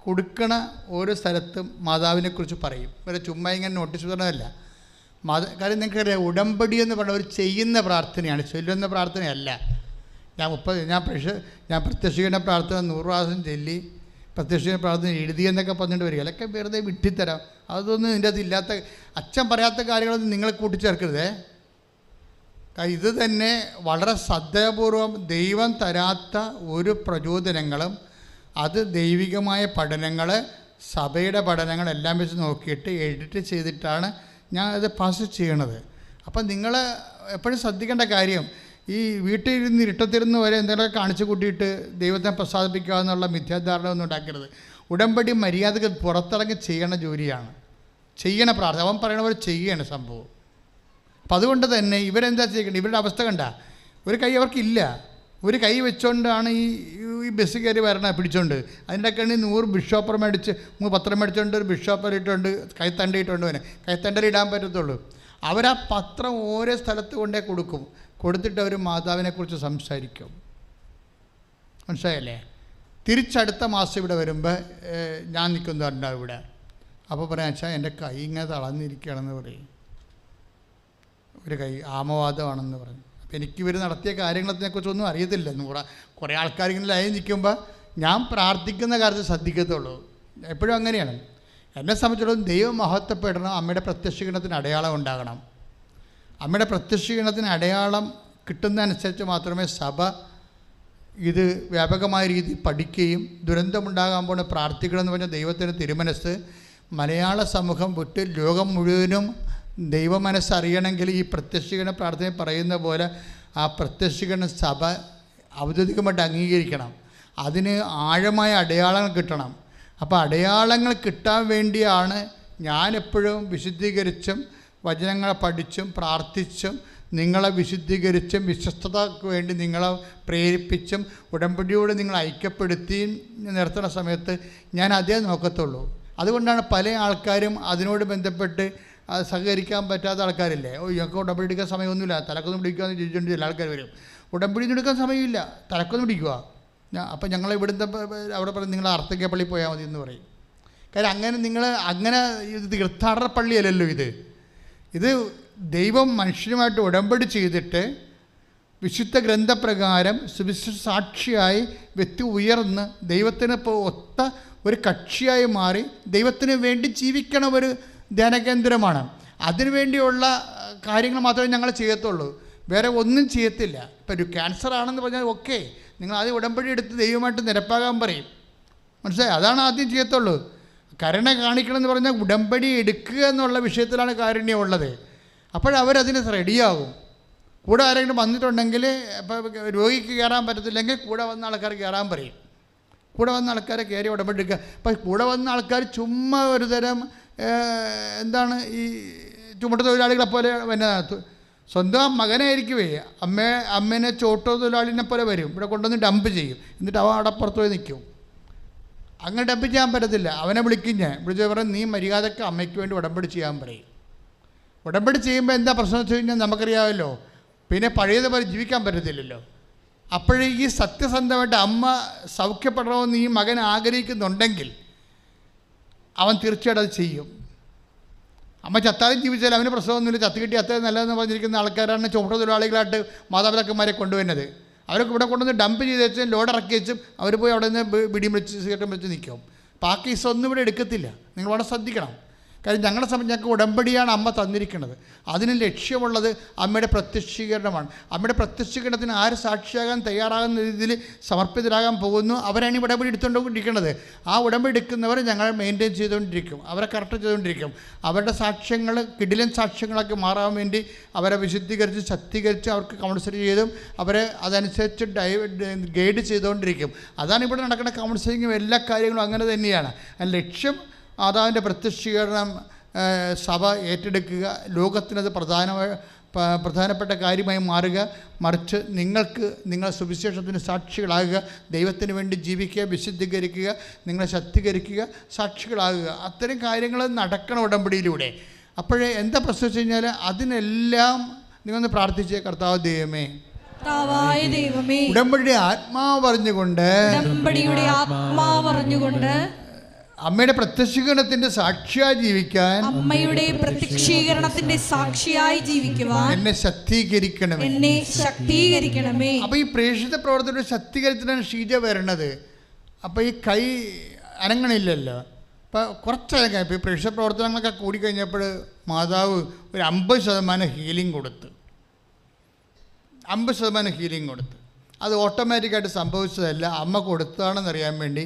കൊടുക്കണ ഓരോ സ്ഥലത്തും മാതാവിനെക്കുറിച്ച് പറയും. ഇവരെ ചുമ്മാ ഇങ്ങനെ നോട്ടീസ് പറഞ്ഞതല്ല. കാര്യം നിങ്ങൾക്കറിയാം, ഉടമ്പടി എന്ന് പറഞ്ഞ ഒരു ചെയ്യുന്ന പ്രാർത്ഥനയാണ്, ചൊല്ലുന്ന പ്രാർത്ഥനയല്ല. ഞാൻ പ്രത്യക്ഷീകരണ പ്രാർത്ഥന 100 പ്രാവശ്യം ചൊല്ലി പ്രത്യക്ഷീകരണ പ്രാർത്ഥന എഴുതിയെന്നൊക്കെ പറഞ്ഞിട്ട് വരിക. അതൊക്കെ വെറുതെ വിട്ടിത്തരാം. അതൊന്നും ഇതിൻ്റെ അത് ഇല്ലാത്ത, അച്ഛൻ പറയാത്ത കാര്യങ്ങളൊന്നും നിങ്ങൾ കൂട്ടിച്ചേർക്കരുതേ. ഇത് തന്നെ വളരെ ശ്രദ്ധാപൂർവം ദൈവം തരാത്ത ഒരു പ്രചോദനങ്ങളും, അത് ദൈവികമായ പഠനങ്ങൾ, സഭയുടെ പഠനങ്ങളെല്ലാം വെച്ച് നോക്കിയിട്ട് എഡിറ്റ് ചെയ്തിട്ടാണ് ഞാൻ അത് പാസ് ചെയ്യണത്. അപ്പം നിങ്ങൾ എപ്പോഴും ശ്രദ്ധിക്കേണ്ട കാര്യം, ഈ വീട്ടിലിരുന്ന് ഇരുട്ടത്തിരുന്ന് വരെ എന്തെങ്കിലുമൊക്കെ കാണിച്ചു കൂട്ടിയിട്ട് ദൈവത്തെ പ്രസാദിപ്പിക്കുക എന്നുള്ള മിഥ്യാധാരണ ഒന്നും ഉണ്ടാക്കരുത്. ഉടമ്പടി മര്യാദക്ക് പുറത്തിറങ്ങി ചെയ്യണ ജോലിയാണ്, ചെയ്യണ പ്രാർത്ഥന. അവൻ പറയണ പോലെ ചെയ്യണ സംഭവം. അപ്പം അതുകൊണ്ട് തന്നെ ഇവരെന്താ ചെയ്യേണ്ടത്? ഇവരുടെ അവസ്ഥ കണ്ട, ഒരു കൈ അവർക്കില്ല. ഒരു കൈ വെച്ചുകൊണ്ടാണ് ഈ ബസ് കയറി വരണ പിടിച്ചോണ്ട്. അതിൻ്റെ ഒക്കെ 100 ബിഷോപ്പർ മേടിച്ച് 3 പത്രം മേടിച്ചുകൊണ്ട് ഒരു ബിഷോപ്പർ ഇട്ടുകൊണ്ട് കൈത്തണ്ടയിട്ടുകൊണ്ട് വരെ കൈത്തണ്ടലിടാൻ പറ്റത്തുള്ളൂ. അവരാ പത്രം ഓരോ സ്ഥലത്ത് കൊണ്ടേ കൊടുക്കും. കൊടുത്തിട്ട് അവർ മാതാവിനെക്കുറിച്ച് സംസാരിക്കും. മനസ്സിലായല്ലേ? തിരിച്ചടുത്ത മാസം ഇവിടെ വരുമ്പോൾ ഞാൻ നിൽക്കുന്നുണ്ടാവും ഇവിടെ. അപ്പോൾ പറയാം, വെച്ചാൽ എൻ്റെ കൈ ഇങ്ങനെ തളർന്നിരിക്കുകയാണെന്ന് പറയും. ഒരു കൈ ആമവാദമാണെന്ന് പറഞ്ഞു. അപ്പോൾ എനിക്കിവർ നടത്തിയ കാര്യങ്ങളെക്കുറിച്ചൊന്നും അറിയത്തില്ല. കുറേ ആൾക്കാരിങ്ങനെ ലൈൻ നിൽക്കുമ്പോൾ ഞാൻ പ്രാർത്ഥിക്കുന്ന കാര്യത്തിൽ ശ്രദ്ധിക്കത്തുള്ളൂ. എപ്പോഴും അങ്ങനെയാണ്. എന്നെ സംബന്ധിച്ചിടത്തോളം ദൈവം മഹത്വപ്പെടണം. അമ്മയുടെ പ്രത്യക്ഷീകരണത്തിന് അടയാളം ഉണ്ടാകണം. അമ്മയുടെ പ്രത്യക്ഷീകരണത്തിന് അടയാളം കിട്ടുന്നതനുസരിച്ച് മാത്രമേ സഭ ഇത് വ്യാപകമായ രീതിയിൽ പഠിക്കുകയും ദുരന്തമുണ്ടാകാൻ പോണ പ്രാർത്ഥിക്കണമെന്ന് പറഞ്ഞ ദൈവത്തിൻ്റെ തിരുമനസ് മലയാള സമൂഹം വിട്ട് ലോകം മുഴുവനും ദൈവമനസ്സറിയണമെങ്കിൽ ഈ പ്രത്യക്ഷീകരണ പ്രാർത്ഥന പറയുന്ന പോലെ ആ പ്രത്യക്ഷീകരണ സഭ ഔദ്യോഗികമായിട്ട് അംഗീകരിക്കണം. അതിന് ആഴമായ അടയാളങ്ങൾ കിട്ടണം. അപ്പോൾ അടയാളങ്ങൾ കിട്ടാൻ വേണ്ടിയാണ് ഞാനെപ്പോഴും വിശുദ്ധീകരിച്ചും വചനങ്ങളെ പഠിച്ചും പ്രാർത്ഥിച്ചും നിങ്ങളെ വിശുദ്ധീകരിച്ചും വിശ്വസ്തതയ്ക്ക് വേണ്ടി നിങ്ങളെ പ്രേരിപ്പിച്ചും ഉടമ്പടിയോട് നിങ്ങൾ ഐക്യപ്പെടുത്തി നിർത്തുന്ന സമയത്ത് ഞാൻ അതേ നോക്കത്തുള്ളൂ. അതുകൊണ്ടാണ് പല ആൾക്കാരും അതിനോട് ബന്ധപ്പെട്ട് സഹകരിക്കാൻ പറ്റാത്ത ആൾക്കാരില്ലേ. ഞങ്ങൾക്ക് ഉടമ്പടി എടുക്കാൻ സമയമൊന്നുമില്ല, തലക്കൊന്നും പിടിക്കുകയെന്ന് ചോദിച്ചുകൊണ്ട് ചില ആൾക്കാർ വരും. ഉടമ്പടി എടുക്കാൻ സമയമില്ല, തലക്കൊന്നും പിടിക്കുക. അപ്പം ഞങ്ങൾ ഇവിടുത്തെ അവിടെ പറയും നിങ്ങൾ അർത്തക്ക പള്ളി പോയാൽ മതി എന്ന് പറയും. കാര്യം അങ്ങനെ ഇത് തീർത്ഥാടന പള്ളിയല്ലല്ലോ ഇത് ദൈവം മനുഷ്യനുമായിട്ട് ഉടമ്പടി ചെയ്തിട്ട് വിശുദ്ധ ഗ്രന്ഥപ്രകാരം സുവിശേഷ സാക്ഷിയായി വ്യക്തി ഉയർന്ന് ദൈവത്തിന് ഒത്ത ഒരു കക്ഷിയായി മാറി ദൈവത്തിന് വേണ്ടി ജീവിക്കണ ഒരു ധ്യാനകേന്ദ്രമാണ്. അതിനുവേണ്ടിയുള്ള കാര്യങ്ങൾ മാത്രമേ ഞങ്ങൾ ചെയ്യത്തുള്ളൂ, വേറെ ഒന്നും ചെയ്യത്തില്ല. ഇപ്പോൾ ഒരു ക്യാൻസർ ആണെന്ന് പറഞ്ഞാൽ ഓക്കെ, നിങ്ങൾ ആദ്യം ഉടമ്പടി എടുത്ത് ദൈവമായിട്ട് നിരപ്പാകാൻ പറയും. മനസ്സിലായി? അതാണ് ആദ്യം ചെയ്യത്തുള്ളൂ. കരുണ കാണിക്കണമെന്ന് പറഞ്ഞാൽ ഉടമ്പടി എടുക്കുക എന്നുള്ള വിഷയത്തിലാണ് കാരുണ്യം ഉള്ളത്. അപ്പോഴവരതിന് റെഡിയാകും. കൂടെ ആരെങ്കിലും വന്നിട്ടുണ്ടെങ്കിൽ ഇപ്പോൾ രോഗിക്ക് കയറാൻ പറ്റത്തില്ലെങ്കിൽ കൂടെ വന്ന ആൾക്കാർ കയറാൻ പറയും. കൂടെ വന്ന ആൾക്കാരെ കയറി ഉടമ്പടി എടുക്കുക. അപ്പം കൂടെ വന്ന ആൾക്കാർ ചുമ്മാ ഒരു തരം എന്താണ് ഈ ചുമട്ട് തൊഴിലാളികളെ പോലെ പിന്നെ സ്വന്തം മകനായിരിക്കുവേ അമ്മേനെ ചോട്ടോ തൊഴിലാളിനെ പോലെ വരും. ഇവിടെ കൊണ്ടുവന്ന് ഡംപ് ചെയ്യും. എന്നിട്ട് അവൻ അടപ്പുറത്ത് പോയി നിൽക്കും. അങ്ങനെ ഡംപ് ചെയ്യാൻ പറ്റത്തില്ല. അവനെ വിളിക്കും. ഞാൻ വിളിച്ച് പറയും, നീ മര്യാദയ്ക്ക് അമ്മയ്ക്ക് വേണ്ടി ഉടമ്പടി ചെയ്യാൻ പറയും. ഉടമ്പടി ചെയ്യുമ്പോൾ എന്താ പ്രശ്നം വെച്ച് കഴിഞ്ഞാൽ നമുക്കറിയാമല്ലോ, പിന്നെ പഴയതുപോലെ ജീവിക്കാൻ പറ്റത്തില്ലല്ലോ. അപ്പോഴേ ഈ സത്യസന്ധമായിട്ട് അമ്മ സൗഖ്യപ്പെടണമെന്ന് ഈ മകൻ ആഗ്രഹിക്കുന്നുണ്ടെങ്കിൽ അവൻ തീർച്ചയായിട്ടും അത് ചെയ്യും. അമ്മ ചത്താലും ജീവിച്ചാൽ അവന് പ്രശ്നമൊന്നുമില്ല, ചത്ത് കിട്ടി അത്രയും നല്ലതെന്ന് പറഞ്ഞിരിക്കുന്ന ആൾക്കാരാണ് ചുമട്ട് തൊഴിലാളികളായിട്ട് മാതാപിതാക്കന്മാരെ കൊണ്ടുവരുന്നത്. അവരൊക്കെ ഇവിടെ കൊണ്ടുവന്ന് ഡംപ് ചെയ്ത് വെച്ചും ലോഡ് ഇറക്കി വെച്ചും അവർ പോയി അവിടെ നിന്ന് ബിടിയും വിളിച്ച് സിഗരറ്റും വിളിച്ച് നിൽക്കും. അപ്പോൾ ആ കേസ് ഒന്നും ഇവിടെ എടുക്കത്തില്ല. നിങ്ങൾ വളരെ ശ്രദ്ധിക്കണം. കാര്യം ഞങ്ങളുടെ സമയം ഞങ്ങൾക്ക് ഉടമ്പടിയാണ് അമ്മ തന്നിരിക്കുന്നത്. അതിന് ലക്ഷ്യമുള്ളത് അമ്മയുടെ പ്രത്യക്ഷീകരണമാണ്. അമ്മയുടെ പ്രത്യക്ഷീകരണത്തിന് ആര് സാക്ഷിയാകാൻ തയ്യാറാകുന്ന രീതിയിൽ സമർപ്പിതരാകാൻ പോകുന്നു, അവരാണ് ഈ ഉടമ്പടി എടുത്തുകൊണ്ടിരിക്കുന്നത്. ആ ഉടമ്പടി എടുക്കുന്നവർ ഞങ്ങൾ മെയിൻറ്റെയിൻ ചെയ്തുകൊണ്ടിരിക്കും, അവരെ കറക്റ്റ് ചെയ്തുകൊണ്ടിരിക്കും. അവരുടെ സാക്ഷ്യങ്ങൾ കിടിലൻ സാക്ഷ്യങ്ങളൊക്കെ മാറാൻ വേണ്ടി അവരെ വിശുദ്ധീകരിച്ച് ശക്തീകരിച്ച് അവർക്ക് കൗൺസിൽ ചെയ്തും അവരെ അതനുസരിച്ച് ഗൈഡ് ചെയ്തുകൊണ്ടിരിക്കും. അതാണ് ഇവിടെ നടക്കുന്ന കൗൺസിലിങ്ങും എല്ലാ കാര്യങ്ങളും അങ്ങനെ തന്നെയാണ്. ലക്ഷ്യം മാതാവിൻ്റെ പ്രത്യക്ഷീകരണം സഭ ഏറ്റെടുക്കുക, ലോകത്തിനത് പ്രധാനപ്പെട്ട കാര്യമായി മാറുക. മറിച്ച് നിങ്ങൾ സുവിശേഷത്തിന് സാക്ഷികളാകുക, ദൈവത്തിന് വേണ്ടി ജീവിക്കുക, വിശുദ്ധീകരിക്കുക, നിങ്ങളെ ശക്തീകരിക്കുക, സാക്ഷികളാകുക. അത്തരം കാര്യങ്ങൾ നടക്കണം ഉടമ്പടിയിലൂടെ. അപ്പോഴേ എന്താ പ്രശ്നം വെച്ച് കഴിഞ്ഞാൽ അതിനെല്ലാം നിങ്ങളൊന്ന് പ്രാർത്ഥിച്ചേ, കർത്താവ് ദൈവമേ, ഉടമ്പടിയുടെ ആത്മാവ് പറഞ്ഞുകൊണ്ട് അമ്മയുടെ പ്രത്യക്ഷീകരണത്തിന്റെ സാക്ഷിയായി ജീവിക്കാൻ, അമ്മയുടെ പ്രത്യക്ഷീകരണത്തിന്റെ സാക്ഷിയായി ജീവിക്കുവാൻ എന്നെ ശക്തീകരിക്കണമേ. അപ്പൊ ഈ പ്രേക്ഷിത പ്രവർത്തനയുടെ ശക്തീകരിച്ചിട്ടാണ് ഷീജ വരണത്. അപ്പൊ ഈ കൈ അനങ്ങണില്ലല്ലോ. അപ്പൊ കുറച്ചനങ്ങ ഇപ്പൊ ഈ പ്രേക്ഷിത പ്രവർത്തനങ്ങളൊക്കെ കൂടിക്കഴിഞ്ഞപ്പോൾ മാതാവ് ഒരു 50% ഹീലിംഗ് കൊടുത്തു. 50% ഹീലിംഗ് കൊടുത്തു. അത് ഓട്ടോമാറ്റിക്കായിട്ട് സംഭവിച്ചതല്ല, അമ്മ കൊടുത്തതാണെന്നറിയാൻ വേണ്ടി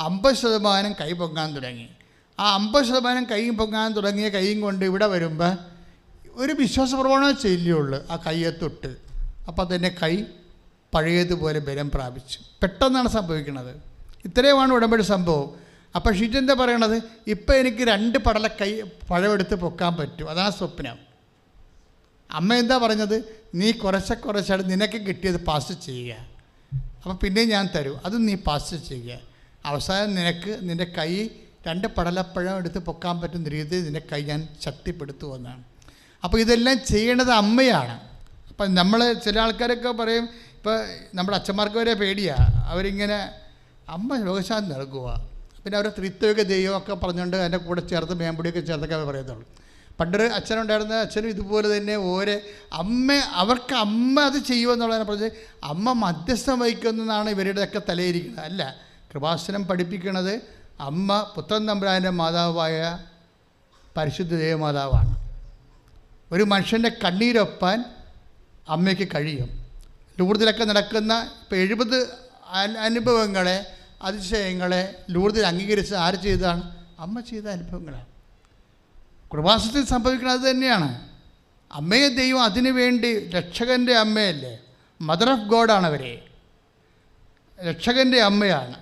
50% കൈ പൊങ്ങാൻ തുടങ്ങി. ആ 50% കൈ പൊങ്ങാൻ തുടങ്ങിയ കൈയും കൊണ്ട് ഇവിടെ വരുമ്പോൾ ഒരു വിശ്വാസപ്രവണത ചെയ്യുള്ളൂ. ആ കയ്യെ തൊട്ട് അപ്പോൾ തന്നെ കൈ പഴയതുപോലെ ബലം പ്രാപിച്ചു. പെട്ടെന്നാണ് സംഭവിക്കുന്നത്. ഇത്രയുമാണ് ഉടമ്പടി സംഭവം. അപ്പോൾ ഷീറ്റ് എന്താ പറയണത്, ഇപ്പം എനിക്ക് 2 പഴമെടുത്ത് പൊക്കാൻ പറ്റും. അതാണ് സ്വപ്നം. അമ്മ എന്താ പറഞ്ഞത്, നീ കുറച്ചായിട്ട് നിനക്ക് കിട്ടിയത് പാസ് ചെയ്യുക, അപ്പോൾ പിന്നെ ഞാൻ തരൂ, അത് നീ പാസ് ചെയ്യുക. അവസാനം നിനക്ക് നിൻ്റെ കൈ 2 പടലപ്പഴം എടുത്ത് പൊക്കാൻ പറ്റുന്ന രീതിയിൽ നിൻ്റെ കൈ ഞാൻ ശക്തിപ്പെടുത്തുമെന്നാണ്. അപ്പോൾ ഇതെല്ലാം ചെയ്യേണ്ടത് അമ്മയാണ്. അപ്പം നമ്മൾ ചില ആൾക്കാരൊക്കെ പറയും, ഇപ്പോൾ നമ്മുടെ അച്ഛന്മാർക്ക് വരെ പേടിയാണ്, അവരിങ്ങനെ അമ്മ രോഗശാന്തി നൽകുക, പിന്നെ അവർ ത്രിത്വക ദൈവമൊക്കെ പറഞ്ഞുകൊണ്ട് അതിൻ്റെ കൂടെ ചേർത്ത് മേമ്പൊടിയൊക്കെ ചേർത്തൊക്കെ അവർ പറയത്തുള്ളൂ. പണ്ടൊരു അച്ഛനുണ്ടായിരുന്ന അച്ഛനും ഇതുപോലെ തന്നെ അവർക്ക് അമ്മ അത് ചെയ്യുമെന്നുള്ളതിനെ പറഞ്ഞ് അമ്മ മധ്യസ്ഥം വഹിക്കുന്നതാണ് ഇവരുടെയൊക്കെ തലയിരിക്കുന്നത്. അല്ല, കൃപാസനം പഠിപ്പിക്കുന്നത് അമ്മ പുത്രൻ തമ്പുരാൻ്റെ മാതാവായ പരിശുദ്ധ ദേവമാതാവാണ്. ഒരു മനുഷ്യൻ്റെ കണ്ണീരൊപ്പാൻ അമ്മയ്ക്ക് കഴിയും. ലൂർദിലൊക്കെ നടക്കുന്ന ഇപ്പോൾ 70 അനുഭവങ്ങളെ, അതിശയങ്ങളെ ലൂർദിൽ അംഗീകരിച്ച് ആര് ചെയ്തതാണ്? അമ്മ ചെയ്ത അനുഭവങ്ങളാണ്. കൃപാസനത്തിൽ സംഭവിക്കുന്നത് അത് തന്നെയാണ്. അമ്മയെ ദൈവം അതിനു വേണ്ടി, രക്ഷകൻ്റെ അമ്മയല്ലേ, മദർ ഓഫ് ഗോഡാണ് അവരെ, രക്ഷകൻ്റെ അമ്മയാണ്.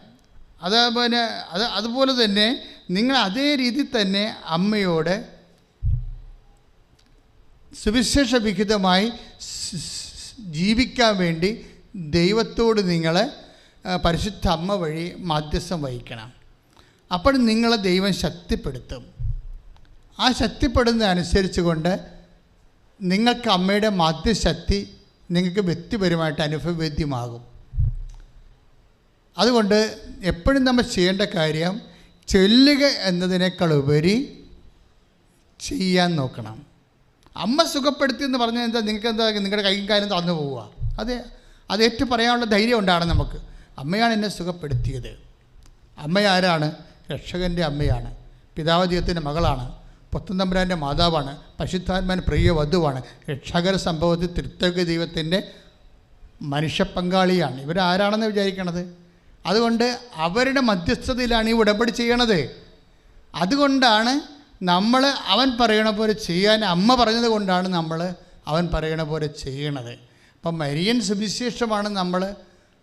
അതുപോലെ തന്നെ നിങ്ങൾ അതേ രീതിയിൽ തന്നെ അമ്മയോട് സുവിശേഷ വിഹിതമായി ജീവിക്കാൻ വേണ്ടി ദൈവത്തോട് നിങ്ങൾ പരിശുദ്ധ അമ്മ വഴി മാധ്യസ്ഥം വഹിക്കണം. അപ്പോൾ നിങ്ങളെ ദൈവം ശക്തിപ്പെടുത്തും. ആ ശക്തിപ്പെടുന്ന അനുസരിച്ച് കൊണ്ട് നിങ്ങൾക്ക് അമ്മയുടെ മാധ്യശക്തി നിങ്ങൾക്ക് വ്യക്തിപരമായിട്ട് അനുഭവവേദ്യമാകും. അതുകൊണ്ട് എപ്പോഴും നമ്മൾ ചെയ്യേണ്ട കാര്യം ചൊല്ലുക എന്നതിനേക്കാൾ ഉപരി ചെയ്യാൻ നോക്കണം. അമ്മ സുഖപ്പെടുത്തി എന്ന് പറഞ്ഞാൽ എന്താ, നിങ്ങൾക്ക് എന്താ, നിങ്ങളുടെ കൈയും കാലും തന്നു പോവുക. അത് ഏറ്റു പറയാനുള്ള ധൈര്യം ഉണ്ടാണ് നമുക്ക്. അമ്മയാണ് എന്നെ സുഖപ്പെടുത്തിയത്. അമ്മ ആരാണ്? രക്ഷകൻ്റെ അമ്മയാണ്, പിതാവ് ദൈവത്തിൻ്റെ മകളാണ്, പുത്രൻ തമ്പുരാൻ്റെ മാതാവാണ്, പരിശുദ്ധാത്മാൻ പ്രിയ വധുവാണ്, രക്ഷകര സംഭവത്തിൽ ത്രിത്വക ദൈവത്തിൻ്റെ മനുഷ്യ പങ്കാളിയാണ്. ഇവരാരാണെന്ന് വിചാരിക്കണത്? അതുകൊണ്ട് അവരുടെ മധ്യസ്ഥതയിലാണ് ഈ ഉടമ്പടി ചെയ്യണത്. അതുകൊണ്ടാണ് നമ്മൾ അവൻ പറയണ പോലെ ചെയ്യാൻ അമ്മ പറഞ്ഞത് കൊണ്ടാണ് നമ്മൾ അവൻ പറയണ പോലെ ചെയ്യണത്. അപ്പം മരിയൻ സുവിശേഷമാണ് നമ്മൾ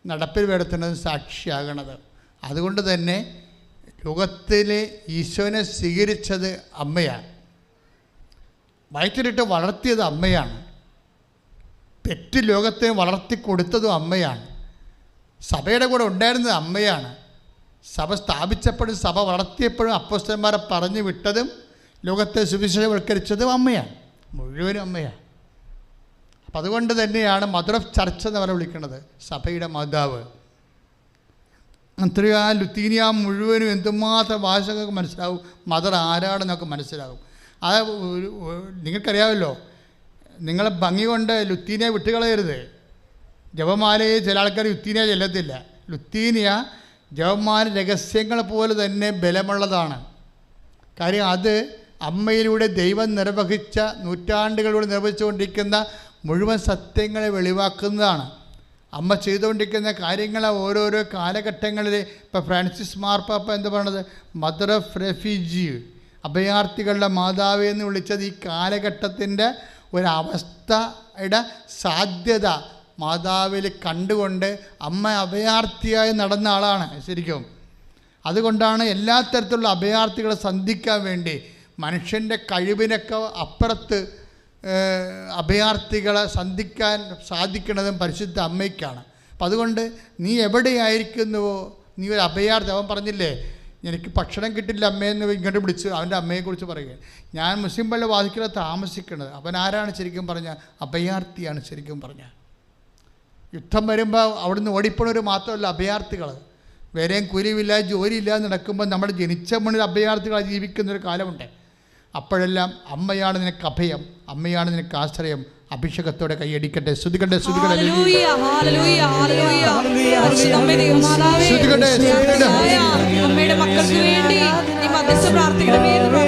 നടപ്പിൽ വരുത്തുന്നത്, സാക്ഷിയാകണത്. അതുകൊണ്ട് തന്നെ ലോകത്തിലെ ഈശോനെ സ്വീകരിച്ചത് അമ്മയാണ്, വയറ്റിലിട്ട് വളർത്തിയത് അമ്മയാണ്, പെറ്റ് ലോകത്തെ വളർത്തിക്കൊടുത്തതും അമ്മയാണ്, സഭയുടെ കൂടെ ഉണ്ടായിരുന്നത് അമ്മയാണ്, സഭ സ്ഥാപിച്ചപ്പോഴും സഭ വളർത്തിയപ്പോഴും അപ്പോസ്തലന്മാരെ പറഞ്ഞു വിട്ടതും ലോകത്തെ സുവിശേഷവൽക്കരിച്ചതും അമ്മയാണ്, മുഴുവനും അമ്മയാണ്. അപ്പം അതുകൊണ്ട് തന്നെയാണ് മദർ ഓഫ് ചർച്ച് എന്ന് അവരെ വിളിക്കുന്നത്, സഭയുടെ മാതാവ്. അത്രയും ആ ലുത്തീനിയ മുഴുവനും എന്തുമാത്രം ഭാഷകൾക്ക് മനസ്സിലാവും, മദർ ആരാണെന്നൊക്കെ മനസ്സിലാകും. അത് നിങ്ങൾക്കറിയാമല്ലോ, നിങ്ങളെ ഭംഗി കൊണ്ട് ലുത്തീനിയ വിട്ടുകളയരുത്. ജപമാലയെ ചില ആൾക്കാർ ലുത്തീനിയ ചെല്ലത്തില്ല. ലുത്തീനിയ ജപമാല രഹസ്യങ്ങൾ പോലെ തന്നെ ബലമുള്ളതാണ്. കാര്യം അമ്മയിലൂടെ ദൈവം നിർവഹിച്ച നൂറ്റാണ്ടുകളിലൂടെ നിർവഹിച്ചുകൊണ്ടിരിക്കുന്ന മുഴുവൻ സത്യങ്ങളെ വെളിവാക്കുന്നതാണ്. അമ്മ ചെയ്തുകൊണ്ടിരിക്കുന്ന കാര്യങ്ങൾ ഓരോരോ കാലഘട്ടങ്ങളിൽ ഇപ്പോൾ ഫ്രാൻസിസ് മാർപ്പാപ്പ എന്താ പറയണത്, മദർ ഓഫ് റെഫ്യൂജി, അഭയാർത്ഥികളുടെ മാതാവ് എന്ന് വിളിച്ചത് ഈ കാലഘട്ടത്തിൻ്റെ ഒരവസ്ഥയുടെ സാധ്യത മാതാവിൽ കണ്ടുകൊണ്ട് അമ്മ അഭയാർത്ഥിയായി നടന്ന ആളാണ് ശരിക്കും. അതുകൊണ്ടാണ് എല്ലാ തരത്തിലുള്ള അഭയാർത്ഥികളെ സന്ധിക്കാൻ വേണ്ടി മനുഷ്യൻ്റെ കഴിവിനൊക്കെ അപ്പുറത്ത് അഭയാർത്ഥികളെ സന്ധിക്കാൻ സാധിക്കുന്നതും പരിശുദ്ധ അമ്മയ്ക്കാണ്. അപ്പം അതുകൊണ്ട് നീ എവിടെയായിരിക്കുന്നുവോ, നീ ഒരു അഭയാർത്ഥി. അവൻ പറഞ്ഞില്ലേ, എനിക്ക് ഭക്ഷണം കിട്ടില്ല അമ്മയെന്ന് ഇങ്ങോട്ട് വിളിച്ച് അവൻ്റെ അമ്മയെക്കുറിച്ച് പറയുക. ഞാൻ മുസ്ലിം പള്ളി വാതിക്കല താമസിക്കുന്നത്. അവൻ ആരാണ് ശരിക്കും പറഞ്ഞാൽ? അഭയാർത്ഥിയാണ് ശരിക്കും പറഞ്ഞാൽ. യുദ്ധം വരുമ്പോൾ അവിടുന്ന് ഓടിപ്പോണവർ മാത്രമല്ല അഭയാർത്ഥികൾ. വേറെയും കൂലിയില്ല ജോലിയില്ലാതെ നടക്കുമ്പോൾ നമ്മൾ ജനിച്ച മണ്ണിൽ അഭയാർത്ഥികളായി ജീവിക്കുന്നൊരു കാലമുണ്ട്. അപ്പോഴെല്ലാം അമ്മയാണ് നിനക്ക് അഭയം, അമ്മയാണ് നിനക്ക് ആശ്രയം. അഭിഷേകത്തോടെ കൈയടിക്കട്ടെ, സ്തുതിക്കട്ടെ, സ്തുതിക്കട്ടെ, അമ്മയുടെ മക്കൾക്ക് വേണ്ടി നീ മധ്യസ്ഥ പ്രാർത്ഥിക്കണമേ.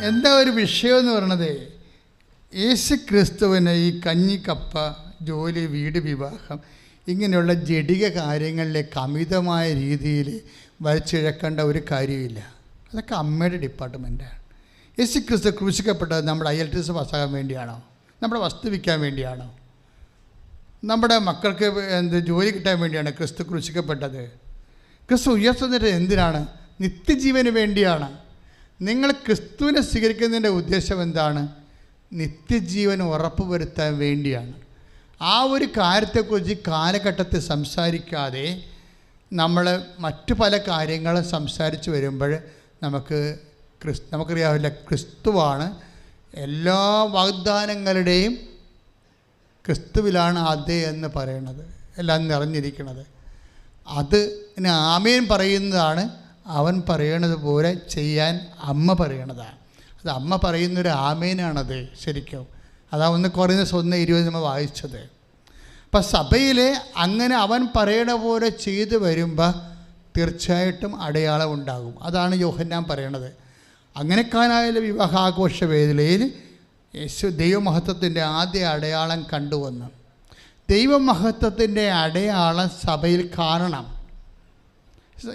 എന്താ ഒരു വിഷയം എന്ന് പറയണത്, യേശു ക്രിസ്തുവിന് ഈ കഞ്ഞി, കപ്പ, ജോലി, വീട്, വിവാഹം ഇങ്ങനെയുള്ള ജഡിക കാര്യങ്ങളിലേക്ക് അമിതമായ രീതിയിൽ വലിച്ചിഴക്കേണ്ട ഒരു കാര്യമില്ല. അതൊക്കെ അമ്മയുടെ ഡിപ്പാർട്ട്മെൻറ്റാണ്. യേശു ക്രിസ്തു ക്രൂശിക്കപ്പെട്ടത് നമ്മുടെ IELTS പാസ്സാകാൻ വേണ്ടിയാണോ? നമ്മുടെ വസ്തു വിൽക്കാൻ വേണ്ടിയാണോ? നമ്മുടെ മക്കൾക്ക് ജോലി കിട്ടാൻ വേണ്ടിയാണ് ക്രിസ്തു ക്രൂശിക്കപ്പെട്ടത്. ക്രിസ്തു ഉയർത്തുന്നത് എന്തിനാണ്? നിത്യജീവന് വേണ്ടിയാണ്. നിങ്ങൾ ക്രിസ്തുവിനെ സ്വീകരിക്കുന്നതിൻ്റെ ഉദ്ദേശം എന്താണ്? നിത്യജീവൻ ഉറപ്പുവരുത്താൻ വേണ്ടിയാണ്. ആ ഒരു കാര്യത്തെക്കുറിച്ച് കാലഘട്ടത്തിൽ സംസാരിക്കാതെ നമ്മൾ മറ്റു പല കാര്യങ്ങളും സംസാരിച്ച് വരുമ്പോൾ നമുക്കറിയാവില്ല, ക്രിസ്തുവാണ് എല്ലാ വാഗ്ദാനങ്ങളുടെയും, ക്രിസ്തുവിലാണ് അതേ എന്ന് പറയുന്നത്, എല്ലാം നിറഞ്ഞിരിക്കുന്നത്. അതിന് ആമേൻ പറയുന്നതാണ് അവൻ പറയണത് പോലെ ചെയ്യാൻ അമ്മ പറയണതാണ്. അത് അമ്മ പറയുന്നൊരു ആമേനാണത് ശരിക്കും. അതാ 1 Corinthians 1:20 നമ്മൾ വായിച്ചത്. അപ്പം സഭയിൽ അങ്ങനെ അവൻ പറയണ പോലെ ചെയ്തു വരുമ്പോൾ തീർച്ചയായിട്ടും അടയാളം ഉണ്ടാകും. അതാണ് യോഹന്നാൻ പറയണത്. അങ്ങനെ കാനായിലെ വിവാഹാഘോഷ വേദിയിൽ യേശു ദൈവമഹത്വത്തിൻ്റെ ആദ്യ അടയാളം കണ്ടുവന്നു. ദൈവമഹത്വത്തിൻ്റെ അടയാളം സഭയിൽ കാണണം.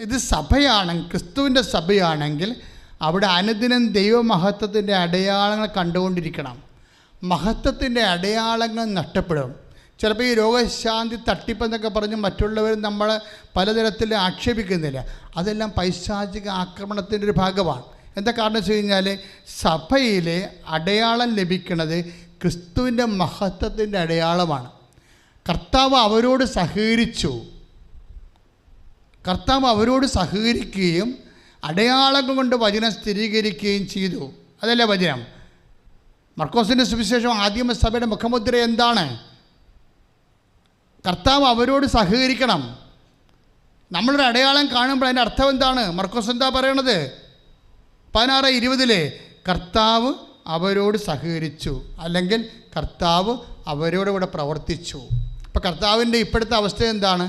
ഇത് സഭയാണെങ്കിൽ, ക്രിസ്തുവിൻ്റെ സഭയാണെങ്കിൽ അവിടെ അനുദിനം ദൈവമഹത്വത്തിൻ്റെ അടയാളങ്ങൾ കണ്ടുകൊണ്ടിരിക്കണം. മഹത്വത്തിൻ്റെ അടയാളങ്ങൾ നഷ്ടപ്പെടും. ചിലപ്പോൾ ഈ രോഗശാന്തി തട്ടിപ്പെന്നൊക്കെ പറഞ്ഞ് മറ്റുള്ളവർ നമ്മളെ പലതരത്തിൽ ആക്ഷേപിക്കുന്നില്ല. അതെല്ലാം പൈശാചിക ആക്രമണത്തിൻ്റെ ഒരു ഭാഗമാണ്. എന്താ കാരണം വെച്ച് കഴിഞ്ഞാൽ സഭയിലെ അടയാളം ലഭിക്കുന്നത് ക്രിസ്തുവിൻ്റെ മഹത്വത്തിൻ്റെ അടയാളമാണ്. കർത്താവ് അവരോട് സഹകരിക്കുകയും അടയാളങ്ങൾ കൊണ്ട് വചനം സ്ഥിരീകരിക്കുകയും ചെയ്തു. അതല്ലേ വചനം. മർക്കോസിൻ്റെ സുവിശേഷം ആദിമ സഭയുടെ മുഖമുദ്ര എന്താണ്? കർത്താവ് അവരോട് സഹകരിക്കണം. നമ്മളൊരു അടയാളം കാണുമ്പോൾ അതിൻ്റെ അർത്ഥം എന്താണ്? മർക്കോസ് എന്താ പറയണത്? 16:20 കർത്താവ് അവരോട് സഹകരിച്ചു, അല്ലെങ്കിൽ കർത്താവ് അവരോട് കൂടെ പ്രവർത്തിച്ചു. അപ്പോൾ കർത്താവിൻ്റെ ഇപ്പോഴത്തെ അവസ്ഥ എന്താണ്?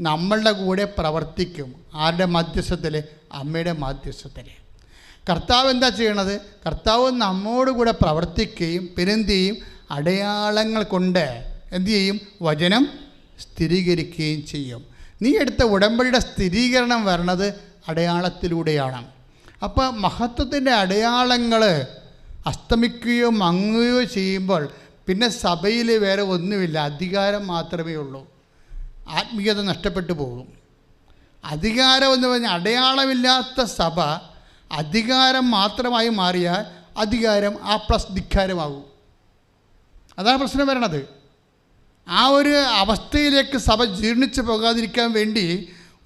നമ്മളുടെ കൂടെ പ്രവർത്തിക്കും. ആരുടെ മധ്യസ്ഥത്തിൽ? അമ്മയുടെ മധ്യസ്ഥത്തിൽ. കർത്താവ് എന്താ ചെയ്യണത്? കർത്താവ് നമ്മോട് കൂടെ പ്രവർത്തിക്കുകയും പിന്നെന്ത് ചെയ്യും? അടയാളങ്ങൾ കൊണ്ട് എന്തു ചെയ്യും? വചനം സ്ഥിരീകരിക്കുകയും ചെയ്യും. നീ എടുത്ത ഉടമ്പടിയുടെ സ്ഥിരീകരണം വരണത് അടയാളത്തിലൂടെയാണ്. അപ്പോൾ മഹത്വത്തിൻ്റെ അടയാളങ്ങൾ അസ്തമിക്കുകയോ മങ്ങുകയോ ചെയ്യുമ്പോൾ പിന്നെ സഭയിൽ വേറെ ഒന്നുമില്ല, അധികാരം മാത്രമേ ഉള്ളൂ. ആത്മീയത നഷ്ടപ്പെട്ടു പോകും. അധികാരം എന്ന് പറഞ്ഞാൽ അടയാളമില്ലാത്ത സഭ അധികാരം മാത്രമായി മാറിയാൽ അധികാരം A+ ധിക്കാരമാകും. അതാണ് പ്രശ്നം വരണത്. ആ ഒരു അവസ്ഥയിലേക്ക് സഭ ജീർണിച്ച് പോകാതിരിക്കാൻ വേണ്ടി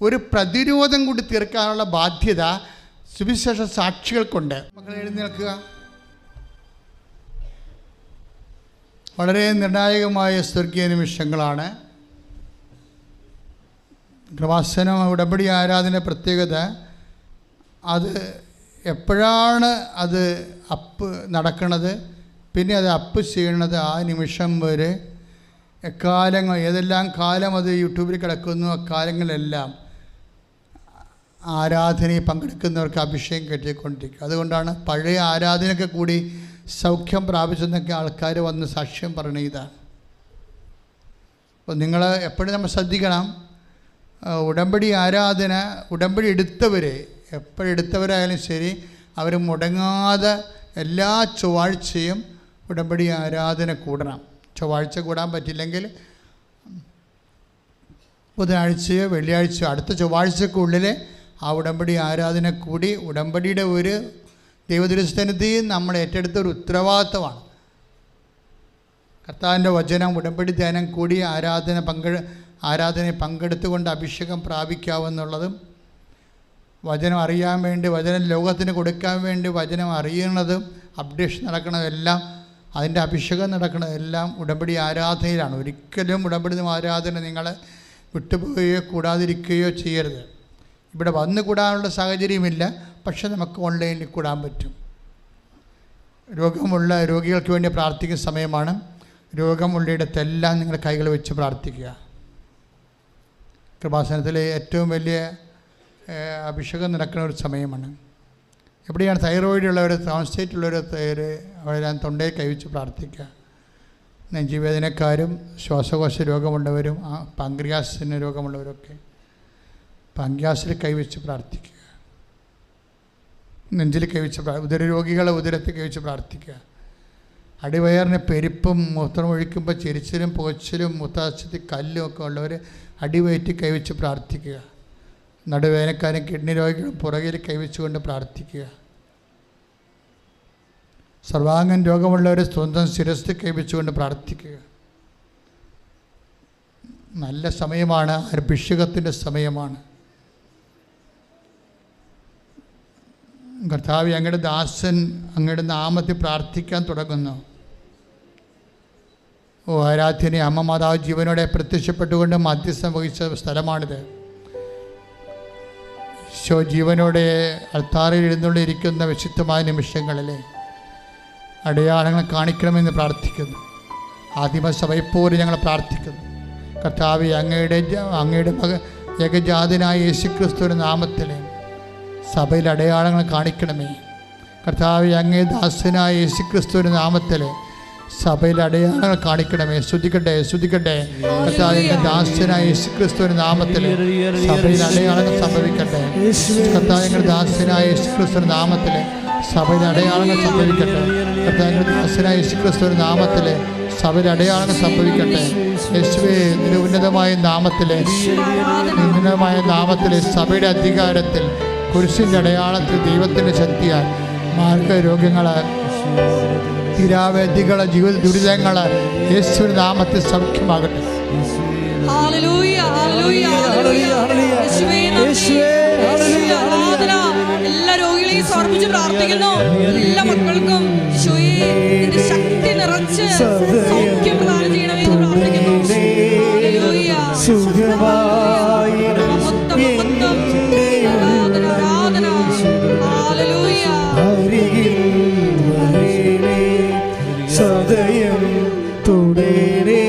ഒരു പ്രതിരോധം കൂടി തീർക്കാനുള്ള ബാധ്യത സുവിശേഷ സാക്ഷികൾക്കുണ്ട്. മക്കളെ എഴുന്നേൽക്കുക. വളരെ നിർണായകമായ സ്വർഗീയ നിമിഷങ്ങളാണ്. കൃപാസനം ഉടമ്പടി ആരാധന പ്രത്യേകത, അത് എപ്പോഴാണ് അത് അപ്പ് നടക്കുന്നത്, പിന്നെ അത് അപ്പ് ചെയ്യണത്, ആ നിമിഷം വരെ എക്കാലങ്ങൾ ഏതെല്ലാം കാലം അത് യൂട്യൂബിൽ കിടക്കുന്നു, അക്കാലങ്ങളെല്ലാം ആരാധനയിൽ പങ്കെടുക്കുന്നവർക്ക് അഭിഷേകം കിട്ടിക്കൊണ്ടിരിക്കും. അതുകൊണ്ടാണ് പഴയ ആരാധനയൊക്കെ കൂടി സൗഖ്യം പ്രാപിച്ചെന്നൊക്കെ ആൾക്കാർ വന്ന് സാക്ഷ്യം പറഞ്ഞ ഇതാണ്. അപ്പോൾ നിങ്ങൾ എപ്പോഴും നമ്മൾ ശ്രദ്ധിക്കണം, ഉടമ്പടി ആരാധന, ഉടമ്പടി എപ്പോഴെടുത്തവരായാലും ശരി, അവർ മുടങ്ങാതെ എല്ലാ ചൊവ്വാഴ്ചയും ഉടമ്പടി ആരാധന കൂടണം. ചൊവ്വാഴ്ച കൂടാൻ പറ്റില്ലെങ്കിൽ ബുധനാഴ്ചയോ വെള്ളിയാഴ്ചയോ അടുത്ത ചൊവ്വാഴ്ചക്കുള്ളിൽ ആ ഉടമ്പടി ആരാധന കൂടി, ഉടമ്പടിയുടെ ഒരു ദൈവദൃഷ്ടനത്തെയും നമ്മൾ ഏറ്റെടുത്തൊരു ഉത്തരവാദിത്തമാണ്. കർത്താവിൻ്റെ വചനം, ഉടമ്പടി ധ്യാനം കൂടി ആരാധനയിൽ പങ്കെടുത്തുകൊണ്ട് അഭിഷേകം പ്രാപിക്കാവുന്നുള്ളതും, വചനം അറിയാൻ വേണ്ടി, വചനം ലോകത്തിന് കൊടുക്കാൻ വേണ്ടി വചനം അറിയുന്നതും, അപ്ഡേഷൻ നടക്കുന്നതെല്ലാം, അതിൻ്റെ അഭിഷേകം നടക്കുന്നതെല്ലാം ഉടമ്പടി ആരാധനയിലാണ്. ഒരിക്കലും ഉടമ്പടി ആരാധന നിങ്ങൾ വിട്ടുപോവുകയോ കൂടാതിരിക്കുകയോ ചെയ്യരുത്. ഇവിടെ വന്ന് കൂടാനുള്ള സാഹചര്യമില്ല, പക്ഷെ നമുക്ക് ഓൺലൈനിൽ കൂടാൻ പറ്റും. രോഗമുള്ള രോഗികൾക്ക് വേണ്ടി പ്രാർത്ഥിക്കുന്ന സമയമാണ്. രോഗമുള്ളിടത്തെല്ലാം നിങ്ങൾ കൈകൾ വെച്ച് പ്രാർത്ഥിക്കുക. കൃപാസനത്തിലെ ഏറ്റവും വലിയ അഭിഷേകം നടക്കുന്ന ഒരു സമയമാണ്. എവിടെയാണ് തൈറോയിഡ് ഉള്ളവർ, ട്രാൻസ്ലേറ്റ് ഉള്ളവർ, അവരെല്ലാം തൊണ്ടയിൽ കൈവച്ച് പ്രാർത്ഥിക്കുക. നെഞ്ചുവേദനക്കാരും ശ്വാസകോശ രോഗമുള്ളവരും പാങ്ക്രിയാസിന് രോഗമുള്ളവരൊക്കെ പാങ്ക്രിയാസിൽ കൈവച്ച് പ്രാർത്ഥിക്കുക. നെഞ്ചിൽ കൈവച്ച് ഉദരരോഗികളെ ഉദരത്തിൽ കൈവച്ച് പ്രാർത്ഥിക്കുക. അടിവയറിന് പെരുപ്പും മൂത്രമൊഴിക്കുമ്പോൾ ചെരിച്ചിലും പുകച്ചിലും മൂത്രാശയത്തിൽ കല്ലും ഒക്കെ ഉള്ളവർ അടിവയറ്റിൽ കൈവച്ച് പ്രാർത്ഥിക്കുക. നടുവേദനക്കാരും കിഡ്നി രോഗികളും പുറകിൽ കൈവച്ചുകൊണ്ട് പ്രാർത്ഥിക്കുക. സർവാംഗൻ രോഗമുള്ളവർ സ്വന്തം ശിരസ് കൈവച്ചുകൊണ്ട് പ്രാർത്ഥിക്കുക. നല്ല സമയമാണ്, അഭിഷേകത്തിൻ്റെ സമയമാണ്. കർത്താവേ, അങ്ങയുടെ ദാസൻ അങ്ങയുടെ നാമത്തിൽ പ്രാർത്ഥിക്കാൻ തുടങ്ങുന്നു. ഓ ആരാധ്യനെ, അമ്മ മാതാവ് ജീവനോടെ പ്രത്യക്ഷപ്പെട്ടുകൊണ്ട് മധ്യസ്ഥം വഹിച്ച സ്ഥലമാണിത്. ഈശോ ജീവനോടെ അൾത്താറിൽ എഴുന്നള്ളിയിരിക്കുന്ന വിശുദ്ധമായ നിമിഷങ്ങളിലെ അടയാളങ്ങൾ കാണിക്കണമെന്ന് പ്രാർത്ഥിക്കുന്നു. ആദിമസഭയെപ്പോലെ ഞങ്ങൾ പ്രാർത്ഥിക്കുന്നു. കർത്താവേ, അങ്ങയുടെ ഏകജാതനായ യേശുക്രിസ്തുവിൻ്റെ നാമത്തിൽ സഭയിൽ അടയാളങ്ങൾ കാണിക്കണമേ. കർത്താവേ, അങ്ങേ ദാസനായ യേശുക്രിസ്തുവിൻ്റെ നാമത്തിൽ സഭയിൽ അടയാളങ്ങൾ കാണിക്കണമേ. സ്തുതിക്കട്ടെ. കർത്താവേ, ദാസനായ യേശുക്രിസ്തുവിൻ്റെ നാമത്തിൽ സഭയിൽ അടയാളങ്ങൾ സംഭവിക്കട്ടെ. കർത്താവേ, ദാസനായ യേശുക്രിസ്തുവിൻ്റെ നാമത്തിൽ സഭയിൽ അടയാളങ്ങൾ സംഭവിക്കട്ടെ. കർത്താവേ, ദാസനായ യേശുക്രിസ്തുവിൻ്റെ നാമത്തിൽ സഭയിൽ അടയാളങ്ങൾ സംഭവിക്കട്ടെ. യേശുവേ, നിന്റെ ഉന്നതമായ നാമത്തിൽ സഭയുടെ അധികാരത്തിൽ കുരിശിൻ്റെ അടയാളത്തിൽ ദൈവത്തിൻ്റെ ശക്തിയാൽ മാർഗരോഗങ്ങൾ, തിരാവേദികൾ, ജീവിത ദുരിതങ്ങൾ യേശുവിന്റെ നാമത്തിൽ സൗഖ്യമാകട്ടെ. എല്ലാ രോഗികളെയും സമർപ്പിച്ച് പ്രാർത്ഥിക്കുന്നു. എല്ലാ മക്കൾക്കും ശക്തി നിറച്ച് സൗഖ്യം പ്രദാനം ചെയ്യണമെന്ന് പ്രാർത്ഥിക്കുന്നു. സദയം തുടരേ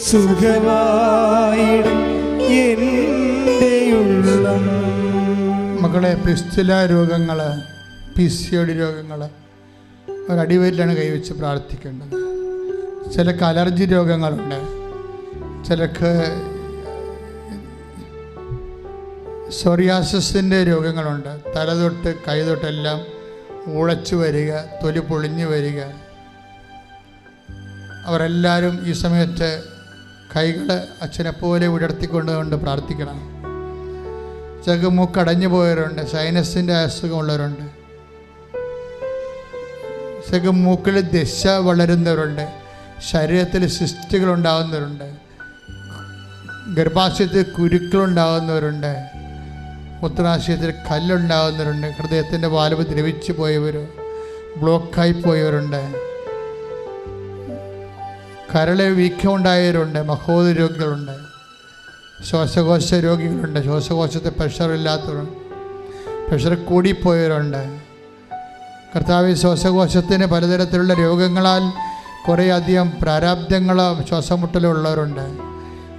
സുഖമായിടും എൻ്റെ ഉള്ളം. മക്കളെ, പിസ്തുല രോഗങ്ങൾ, PCOD രോഗങ്ങൾ ഒരടിവയറ്റിലാണ് കൈവച്ച് പ്രാർത്ഥിക്കേണ്ടത്. ചിലർക്ക് അലർജി രോഗങ്ങളുണ്ട്, ചിലർക്ക് സോറിയാസിൻ്റെ രോഗങ്ങളുണ്ട്. തലതൊട്ട് കൈതൊട്ടെല്ലാം ഉളച്ചു വരിക, തൊലി പൊളിഞ്ഞു വരിക. അവരെല്ലാവരും ഈ സമയത്ത് കൈകൾ അച്ഛനെപ്പോലെ വിടർത്തിക്കൊണ്ടുകൊണ്ട് പ്രാർത്ഥിക്കണം. ചിലക്ക് മൂക്കടഞ്ഞു പോയവരുണ്ട്, സൈനസിൻ്റെ അസുഖമുള്ളവരുണ്ട്, ചിലക്ക് മൂക്കിൽ ദശ വളരുന്നവരുണ്ട്, ശരീരത്തിൽ സിസ്റ്റുകൾ ഉണ്ടാകുന്നവരുണ്ട്, ഗർഭാശയത്തിൽ കുരുക്കളുണ്ടാകുന്നവരുണ്ട്, മൂത്രാശയത്തിൽ കല്ലുണ്ടാകുന്നവരുണ്ട്, ഹൃദയത്തിൻ്റെ വാൽവ് ദ്രവിച്ചു പോയവർ, ബ്ലോക്കായി പോയവരുണ്ട്, കരളെ വീക്കമുണ്ടായവരുണ്ട്, മഹോദര രോഗികളുണ്ട്. ശ്വാസകോശ രോഗികളുണ്ട്, ശ്വാസകോശത്തെ പ്രഷറില്ലാത്തവരുണ്ട്, പ്രഷർ കൂടിപ്പോയവരുണ്ട്. കർത്താവ്, ശ്വാസകോശത്തിന് പലതരത്തിലുള്ള രോഗങ്ങളാൽ കുറേയധികം പ്രാരാബ്ദങ്ങളോ ശ്വാസമുട്ടലോ ഉള്ളവരുണ്ട്.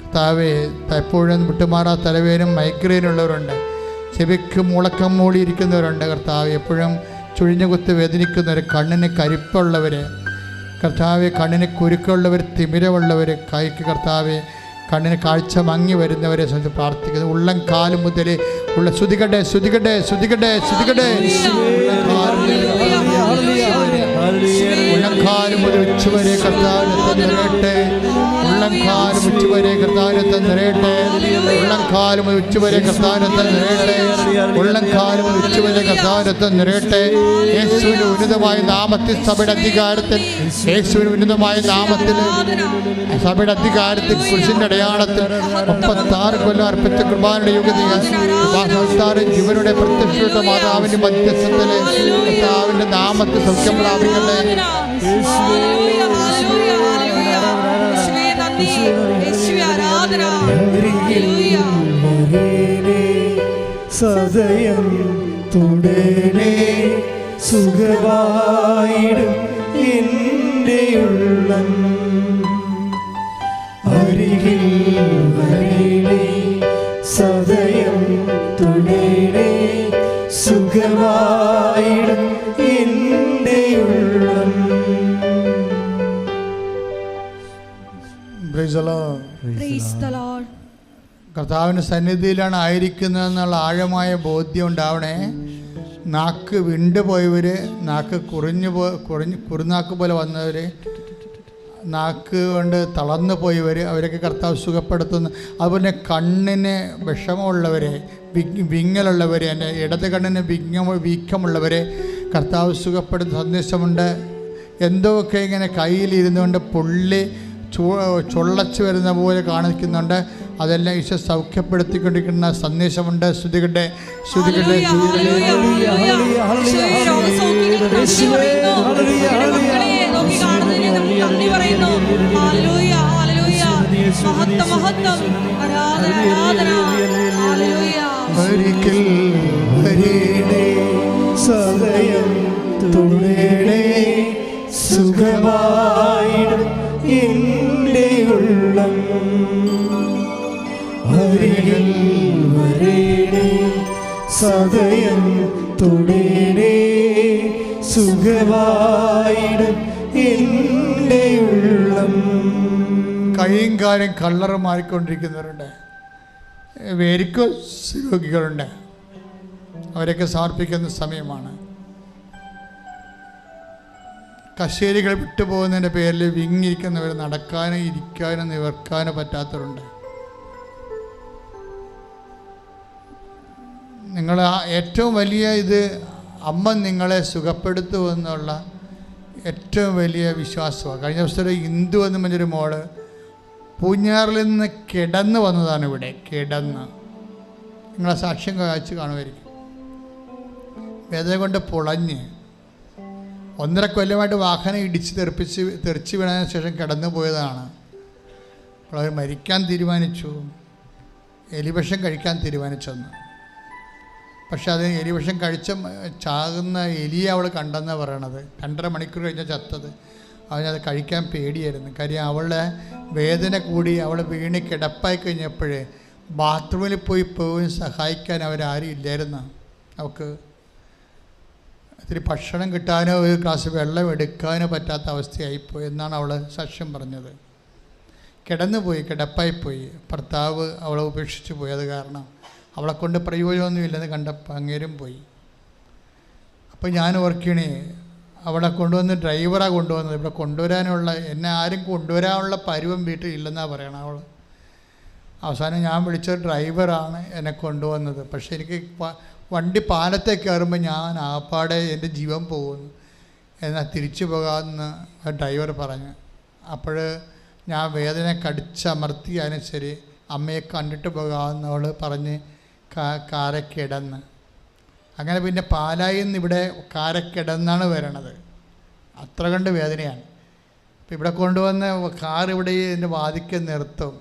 കർത്താവെ, എപ്പോഴും വിട്ടുമാറാ തലവേനും മൈഗ്രെയിനുള്ളവരുണ്ട്, ചെവിക്ക് മുളക്കം മൂടിയിരിക്കുന്നവരുണ്ട്. കർത്താവ്, എപ്പോഴും ചുഴിഞ്ഞ കുത്ത് വേദനിക്കുന്നവർ, കണ്ണിന് കരിപ്പുള്ളവർ, കർത്താവ് കണ്ണിന് കുരുക്കുള്ളവർ, തിമിരമുള്ളവർ, കൈക്ക് കർത്താവ് കണ്ണിന് കാഴ്ച മങ്ങി വരുന്നവരെ സംബന്ധിച്ച് പ്രാർത്ഥിക്കുന്നു. ഉള്ളം കാല് മുതൽ ഉള്ള ശ്രുതികട്ടെ ശ്രുതികട്ടെ ശ്രുതികട്ടെ ശ്രുതികട്ടെ ഉള്ളംകാല് മുതൽ ഉച്ചവരെ കർത്താവിനെ നിറയട്ടെ. ഉള്ളംകാല് ഉച്ചവരെ കർത്താവിനെ നിറയട്ടെ. ഉള്ളംകാല് മുതൽ ഉച്ചവരെ കർത്താവിനെ നിറയട്ടെ. ഉള്ളംകാല് മുതൽ ഉച്ചവരെ കർത്താവിനെ നിറയട്ടെ. യേശുവിന്റെ ഉന്നതമായ നാമത്തിൽ, സഭയുടെ അധികാരത്തിൽ, യേശുവിന്റെ ഉന്നതമായ നാമത്തിൽ, സഭയുടെ അധികാരത്തിൽ, കുരിശിന്റെ അടയാളത്തിൽ 36 കൊല്ലം അർപ്പിച്ച കൃപാനയുടെ യുഗതികൾ ജീവനുടെ പ്രത്യക്ഷയുടെ മാതാവിന്റെ മധ്യസ്ഥത്തിലെ കർത്താവിന്റെ നാമത്തിൽ സൗഖ്യം പ്രാപിക്കട്ടെ. സദയം തുടരേ സുഖവായിടും എൻ്റെ ഉള്ളം, അരികിൽ വരേണേ സദയം തുടരേ സുഖവായിടും എൻ്റെ ഉള്ളം. കർത്താവിൻ്റെ സന്നിധിയിലാണ് ആയിരിക്കുന്നതെന്നുള്ള ആഴമായ ബോധ്യം ഉണ്ടാവണേ. നാക്ക് വിണ്ടുപോയവർ, നാക്ക് കുറുനാക്ക് പോലെ വന്നവർ, നാക്ക് കൊണ്ട് തളർന്നു പോയവർ, അവരൊക്കെ കർത്താവ് സുഖപ്പെടുത്തുന്നു. അതുപോലെ കണ്ണിന് വിഷമമുള്ളവരെ, വിങ്ങലുള്ളവരെ, എൻ്റെ ഇടത് കണ്ണിന് വീക്കമുള്ളവരെ കർത്താവ് സുഖപ്പെടുത്തുന്ന സന്ദേശമുണ്ട്. എന്തൊക്കെ ഇങ്ങനെ കയ്യിലിരുന്നുകൊണ്ട് പുള്ളി ചൊള്ളച്ച് വരുന്ന പോലെ കാണിക്കുന്നുണ്ട്. അതെല്ലാം ഈശോ സൗഖ്യപ്പെടുത്തിക്കൊണ്ടിരിക്കുന്ന സന്ദേശമുണ്ട്. ശ്രുതികട്ടെ ശ്രുതികട്ടെ ഒരിക്കൽ വരേണേ സദയം തുടരേ സുഖമായിടും എൻ്റെ ഉള്ളം, അരികിൽ വരേണേ സദയം തുടരേ സുഖമായിടും എൻ്റെ ഉള്ളം. കൈയും കാലും കളറ് മാറിക്കൊണ്ടിരിക്കുന്നവരുണ്ട്, വെരിക്കോസ് രോഗികളുണ്ട്. അവരൊക്കെ സമർപ്പിക്കുന്ന സമയമാണ്. കശേരികൾ വിട്ടുപോകുന്നതിൻ്റെ പേരിൽ വിങ്ങിയിരിക്കുന്നവർ, നടക്കാനോ ഇരിക്കാനോ നിവർക്കാനോ പറ്റാത്തവരുണ്ട്. നിങ്ങൾ ഏറ്റവും വലിയ ഇത് അമ്മ നിങ്ങളെ സുഖപ്പെടുത്തുമെന്നുള്ള ഏറ്റവും വലിയ വിശ്വാസമാണ്. കഴിഞ്ഞ ദിവസം ഇന്ദു എന്ന് പറഞ്ഞൊരു മോള് പൂഞ്ഞാറിൽ നിന്ന് കിടന്ന് വന്നതാണ് ഇവിടെ. കിടന്ന് നിങ്ങളെ സാക്ഷ്യം കാഴ്ച കാണുമായിരിക്കും. വേദന കൊണ്ട് പൊളഞ്ഞ് 1.5 കൊല്ലമായിട്ട് വാഹനം ഇടിച്ച് തെറിച്ച് വീണതിന് ശേഷം കിടന്നു പോയതാണ്. അപ്പോൾ അവർ മരിക്കാൻ തീരുമാനിച്ചു, എലിവിഷം കഴിക്കാൻ തീരുമാനിച്ചെന്ന്. പക്ഷെ അത് എലിവിഷം കഴിച്ച ചാകുന്ന എലിയെ അവൾ കണ്ടെന്നാണ് പറയണത്. 2.5 മണിക്കൂർ കഴിഞ്ഞാൽ ചത്തത്. അവനത് കഴിക്കാൻ പേടിയായിരുന്നു. കാര്യം അവളുടെ വേദന കൂടി അവൾ വീണ് കിടപ്പായി കഴിഞ്ഞപ്പോൾ ബാത്റൂമിൽ പോയി സഹായിക്കാൻ അവരാരും ഇല്ലായിരുന്നു. അവൾക്ക് ഇത്തിരി ഭക്ഷണം കിട്ടാനോ ഒരു ഗ്ലാസ് വെള്ളം എടുക്കാനോ പറ്റാത്ത അവസ്ഥയായിപ്പോയി എന്നാണ് അവൾ സാക്ഷ്യം പറഞ്ഞത്. കിടന്നുപോയി, കിടപ്പായിപ്പോയി. ഭർത്താവ് അവളെ ഉപേക്ഷിച്ച് പോയി. അത് കാരണം അവളെ കൊണ്ട് പ്രയോജനമൊന്നുമില്ലെന്ന് കണ്ടപ്പോൾ അങ്ങേരും പോയി. അപ്പോൾ ഞാൻ ഓർക്കണേ, അവളെ കൊണ്ടുവന്ന് ഡ്രൈവറാണ് കൊണ്ടുവന്നത്. ഇവിടെ കൊണ്ടുവരാനുള്ള, എന്നെ ആരും കൊണ്ടുവരാനുള്ള പരുവം വീട്ടിൽ ഇല്ലെന്നാണ് പറയണം അവൾ. അവസാനം ഞാൻ വിളിച്ച ഡ്രൈവറാണ് എന്നെ കൊണ്ടുവന്നത്. പക്ഷേ എനിക്ക് വണ്ടി പാലത്തേക്ക് കയറുമ്പോൾ ഞാൻ ആപ്പാടെ എൻ്റെ ജീവൻ പോകുന്നു, എന്നാൽ തിരിച്ചു പോകാമെന്ന് ഡ്രൈവർ പറഞ്ഞു. അപ്പോൾ ഞാൻ വേദന കടിച്ചമർത്തി അതിന് ശരി അമ്മയെ കണ്ടിട്ട് പോകാമെന്ന് അവൾ പറഞ്ഞ് കാരക്കിടന്ന്. അങ്ങനെ പിന്നെ പാലായിൽ നിന്ന് ഇവിടെ കാരക്കിടന്നാണ് വരണത്. അത്ര കണ്ട് വേദനയാണ്. അപ്പം ഇവിടെ കൊണ്ടുവന്ന് കാർ ഇവിടെ എൻ്റെ വാതിക്ക് നിർത്തും.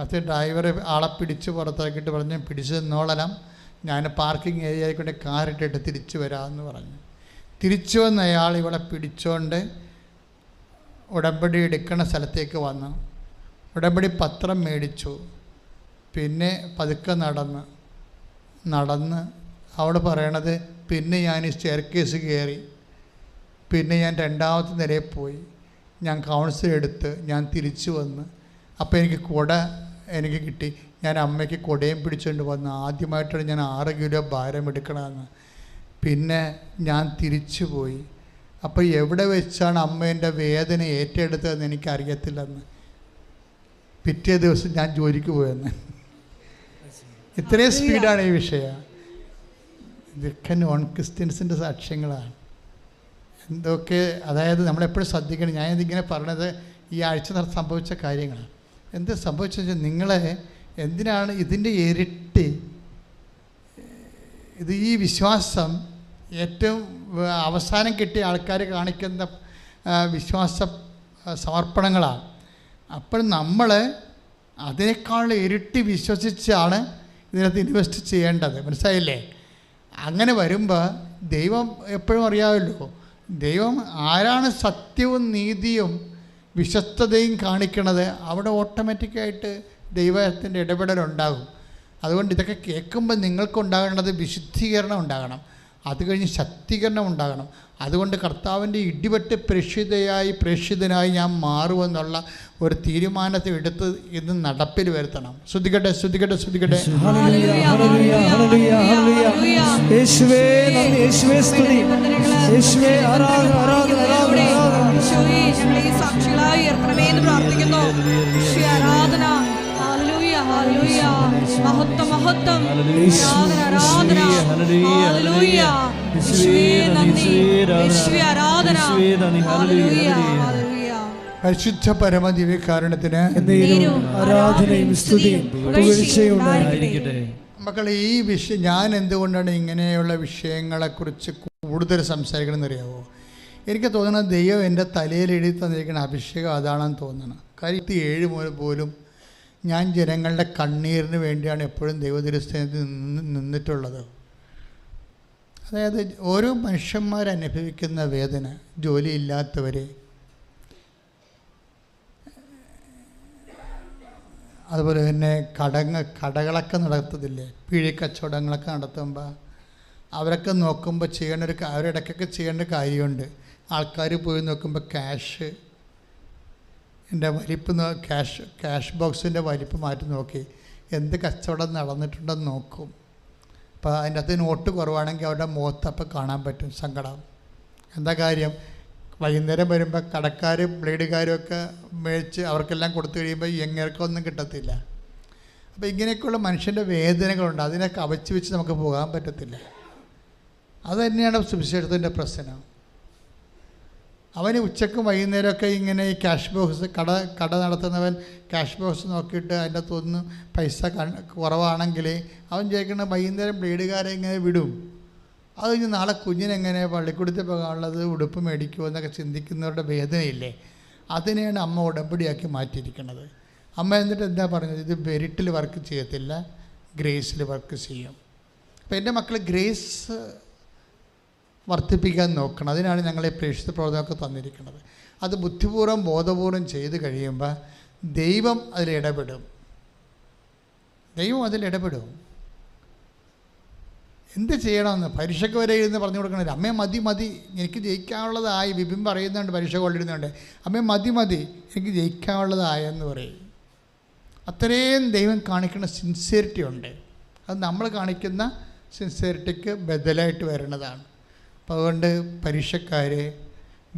അത് ഡ്രൈവർ ആളെ പിടിച്ച് പുറത്താക്കിയിട്ട് പറഞ്ഞു, പിടിച്ച് നിന്നോളണം, ഞാൻ പാർക്കിംഗ് ഏരിയയിൽ കൊണ്ട് കാറിട്ടിട്ട് തിരിച്ചു വരാമെന്ന് പറഞ്ഞു. തിരിച്ചു വന്ന അയാൾ ഇവളെ പിടിച്ചുകൊണ്ട് ഉടമ്പടി എടുക്കുന്ന സ്ഥലത്തേക്ക് വന്നു. ഉടമ്പടി പത്രം മേടിച്ചു. പിന്നെ പതുക്കെ നടന്ന് അവിടെ പറയണത്, പിന്നെ ഞാൻ ഈ സ്റ്റെയർ കേസ് കയറി, പിന്നെ ഞാൻ 2ാമത്തെ നിലയിൽ പോയി, ഞാൻ കൗൺസിൽ എടുത്ത് ഞാൻ തിരിച്ചു വന്ന്, അപ്പോൾ എനിക്ക് കുട എനിക്ക് കിട്ടി. ഞാൻ അമ്മയ്ക്ക് കുടയും പിടിച്ചുകൊണ്ട് വന്നു. ആദ്യമായിട്ടാണ് ഞാൻ 6 കിലോ ഭാരം എടുക്കണമെന്ന്. പിന്നെ ഞാൻ തിരിച്ചു പോയി. അപ്പോൾ എവിടെ വെച്ചാണ് അമ്മേൻ്റെ വേദന ഏറ്റെടുത്തതെന്ന് എനിക്കറിയത്തില്ലെന്ന്. പിറ്റേ ദിവസം ഞാൻ ജോലിക്ക് പോയെന്ന്. ഇത്രയും സ്പീഡാണ് ഈ വിഷയം. ഇതൊക്കെ നോൺ ക്രിസ്ത്യൻസിൻ്റെ സാക്ഷ്യങ്ങളാണ്. എന്തൊക്കെ, അതായത് നമ്മളെപ്പോഴും ശ്രദ്ധിക്കണം. ഞാനിതിങ്ങനെ പറഞ്ഞത് ഈ ആഴ്ച സംഭവിച്ച കാര്യങ്ങളാണ്. എന്ത് സംഭവിച്ചു വെച്ചാൽ, നിങ്ങളെ എന്തിനാണ് ഇതിൻ്റെ ഇരട്ടി ഇത്, ഈ വിശ്വാസം ഏറ്റവും അവസാനം കിട്ടിയ ആൾക്കാർ കാണിക്കുന്ന വിശ്വാസ സമർപ്പണങ്ങളാണ്. അപ്പോൾ നമ്മൾ അതിനേക്കാൾ ഇരട്ടി വിശ്വസിച്ചാണ് ഇതിനകത്ത് ഇൻവെസ്റ്റ് ചെയ്യേണ്ടത്. മനസ്സിലായില്ലേ? അങ്ങനെ വരുമ്പോൾ ദൈവം എപ്പോഴും അറിയാമല്ലോ, ദൈവം ആരാണ് സത്യവും നീതിയും വിശ്വസ്തതയും കാണിക്കണത്, അവിടെ ഓട്ടോമാറ്റിക്കായിട്ട് ദൈവത്തിൻ്റെ ഇടപെടലുണ്ടാകും. അതുകൊണ്ട് ഇതൊക്കെ കേൾക്കുമ്പോൾ നിങ്ങൾക്കുണ്ടാകേണ്ടത് വിശുദ്ധീകരണം ഉണ്ടാകണം, അത് കഴിഞ്ഞ് ശക്തീകരണം ഉണ്ടാകണം. അതുകൊണ്ട് കർത്താവിൻ്റെ ഇടിവെട്ട് പ്രേക്ഷിതനായി ഞാൻ മാറുമെന്നുള്ള ഒരു തീരുമാനത്തെ എടുത്ത് ഇന്ന് നടപ്പിൽ വരുത്തണം. ശ്രദ്ധിക്കട്ടെ. യേശുവേ നന്ദി, യേശുവേ സ്തുതി, യേശുവേ ആരാധന. സാക്ഷികളായി ഉയർത്തണമേ എന്ന് പ്രാർത്ഥിക്കുന്നു. ആരാധന, മഹത്വം, മഹത്വം, ആരാധന, ഹല്ലേലൂയ. പരിശുദ്ധ പരമദിവ്യകാരുണ്യത്തിന് ആരാധനയും സ്തുതിയും പുകഴ്ചയും ഉണ്ടായിരിക്കട്ടെ. മക്കളെ, ഈ വിഷയം ഞാൻ എന്തുകൊണ്ടാണ് ഇങ്ങനെയുള്ള വിഷയങ്ങളെക്കുറിച്ച് കൂടുതൽ സംസാരിക്കണമെന്ന് അറിയാമോ? എനിക്ക് തോന്നുന്നത് ദൈവം എൻ്റെ തലയിൽ എഴുതി തന്നിരിക്കുന്ന അഭിഷേകം അതാണെന്ന് തോന്നണം. കാര്യം 7 മുതൽ പോലും ഞാൻ ജനങ്ങളുടെ കണ്ണീരിന് വേണ്ടിയാണ് എപ്പോഴും ദൈവതിരുസ്ഥാനത്ത് നിന്നിട്ടുള്ളത്. അതായത് ഓരോ മനുഷ്യന്മാരനുഭവിക്കുന്ന വേദന, ജോലിയില്ലാത്തവർ, അതുപോലെ തന്നെ കടകളൊക്കെ നടത്തത്തില്ലേ, പിഴിക്കച്ചവടങ്ങളൊക്കെ നടത്തുമ്പോൾ അവരൊക്കെ നോക്കുമ്പോൾ അവരിടയ്ക്കൊക്കെ ചെയ്യേണ്ട കാര്യമുണ്ട്. ആൾക്കാർ പോയി നോക്കുമ്പോൾ ക്യാഷ് ബോക്സിൻ്റെ വലിപ്പ് മാറ്റി നോക്കി എന്ത് കച്ചവടം നടന്നിട്ടുണ്ടെന്ന് നോക്കും. അപ്പോൾ അതിൻ്റെ അകത്ത് നോട്ട് കുറവാണെങ്കിൽ അവരുടെ മുഖത്തപ്പം കാണാൻ പറ്റും സങ്കടം. എന്താ കാര്യം? വൈകുന്നേരം വരുമ്പോൾ കടക്കാരും ബ്ലേഡുകാരും ഒക്കെ മേടിച്ച് അവർക്കെല്ലാം കൊടുത്തു കഴിയുമ്പോൾ എങ്ങനെയൊന്നും കിട്ടത്തില്ല. അപ്പോൾ ഇങ്ങനെയൊക്കെയുള്ള മനുഷ്യൻ്റെ വേദനകളുണ്ട്. അതിനെ കവച്ച് വെച്ച് നമുക്ക് പോകാൻ പറ്റത്തില്ല. അതുതന്നെയാണ് സുവിശേഷത്തിൻ്റെ പ്രശ്നം. അവന് ഉച്ചക്കും വൈകുന്നേരമൊക്കെ ഇങ്ങനെ ഈ ക്യാഷ് ബോക്സ് കട നടത്തുന്നവൻ ക്യാഷ് ബോക്സ് നോക്കിയിട്ട് അതിൻ്റെ അകത്തൊന്നും പൈസ കുറവാണെങ്കിൽ അവൻ ചോദിക്കുന്നത് വൈകുന്നേരം ബ്ലേഡുകാരെ ഇങ്ങനെ വിടും. അത് കഴിഞ്ഞ് നാളെ കുഞ്ഞിനെങ്ങനെ പള്ളിക്കൂടത്തിൽ പോകാനുള്ളത്, ഉടുപ്പ് മേടിക്കുമോ എന്നൊക്കെ ചിന്തിക്കുന്നവരുടെ വേദനയില്ലേ, അതിനെയാണ് അമ്മ ഉടമ്പടിയാക്കി മാറ്റിയിരിക്കുന്നത്. അമ്മ എന്നിട്ട് എന്താ പറഞ്ഞത്? ഇത് മെറിറ്റിൽ വർക്ക് ചെയ്യത്തില്ല, ഗ്രേസിൽ വർക്ക് ചെയ്യും. അപ്പോൾ എൻ്റെ മക്കൾ ഗ്രേസ് വർദ്ധിപ്പിക്കാൻ നോക്കണം. അതിനാണ് ഞങ്ങളെ പ്രേക്ഷിത പ്രവർത്തനമൊക്കെ തന്നിരിക്കുന്നത്. അത് ബുദ്ധിപൂർവ്വം ബോധപൂർവം ചെയ്ത് കഴിയുമ്പോൾ ദൈവം അതിലിടപെടും. എന്ത് ചെയ്യണമെന്ന് പരീക്ഷയ്ക്ക് വരെ ഇരുന്ന് പറഞ്ഞു കൊടുക്കണില്ല. അമ്മേ മതി, എനിക്ക് ജയിക്കാനുള്ളതായി. വിപിൻ പറയുന്നുണ്ട്, പരീക്ഷ കൊണ്ടിരുന്നുണ്ട്, അമ്മേ മതി, എനിക്ക് ജയിക്കാനുള്ളതായെന്ന് പറയും. അത്രയും ദൈവം കാണിക്കുന്ന സിൻസിയറിറ്റി ഉണ്ട്. അത് നമ്മൾ കാണിക്കുന്ന സിൻസിയറിറ്റിക്ക് ബദലായിട്ട് വരണതാണ്. അപ്പോൾ അതുകൊണ്ട് പരീക്ഷക്കാർ,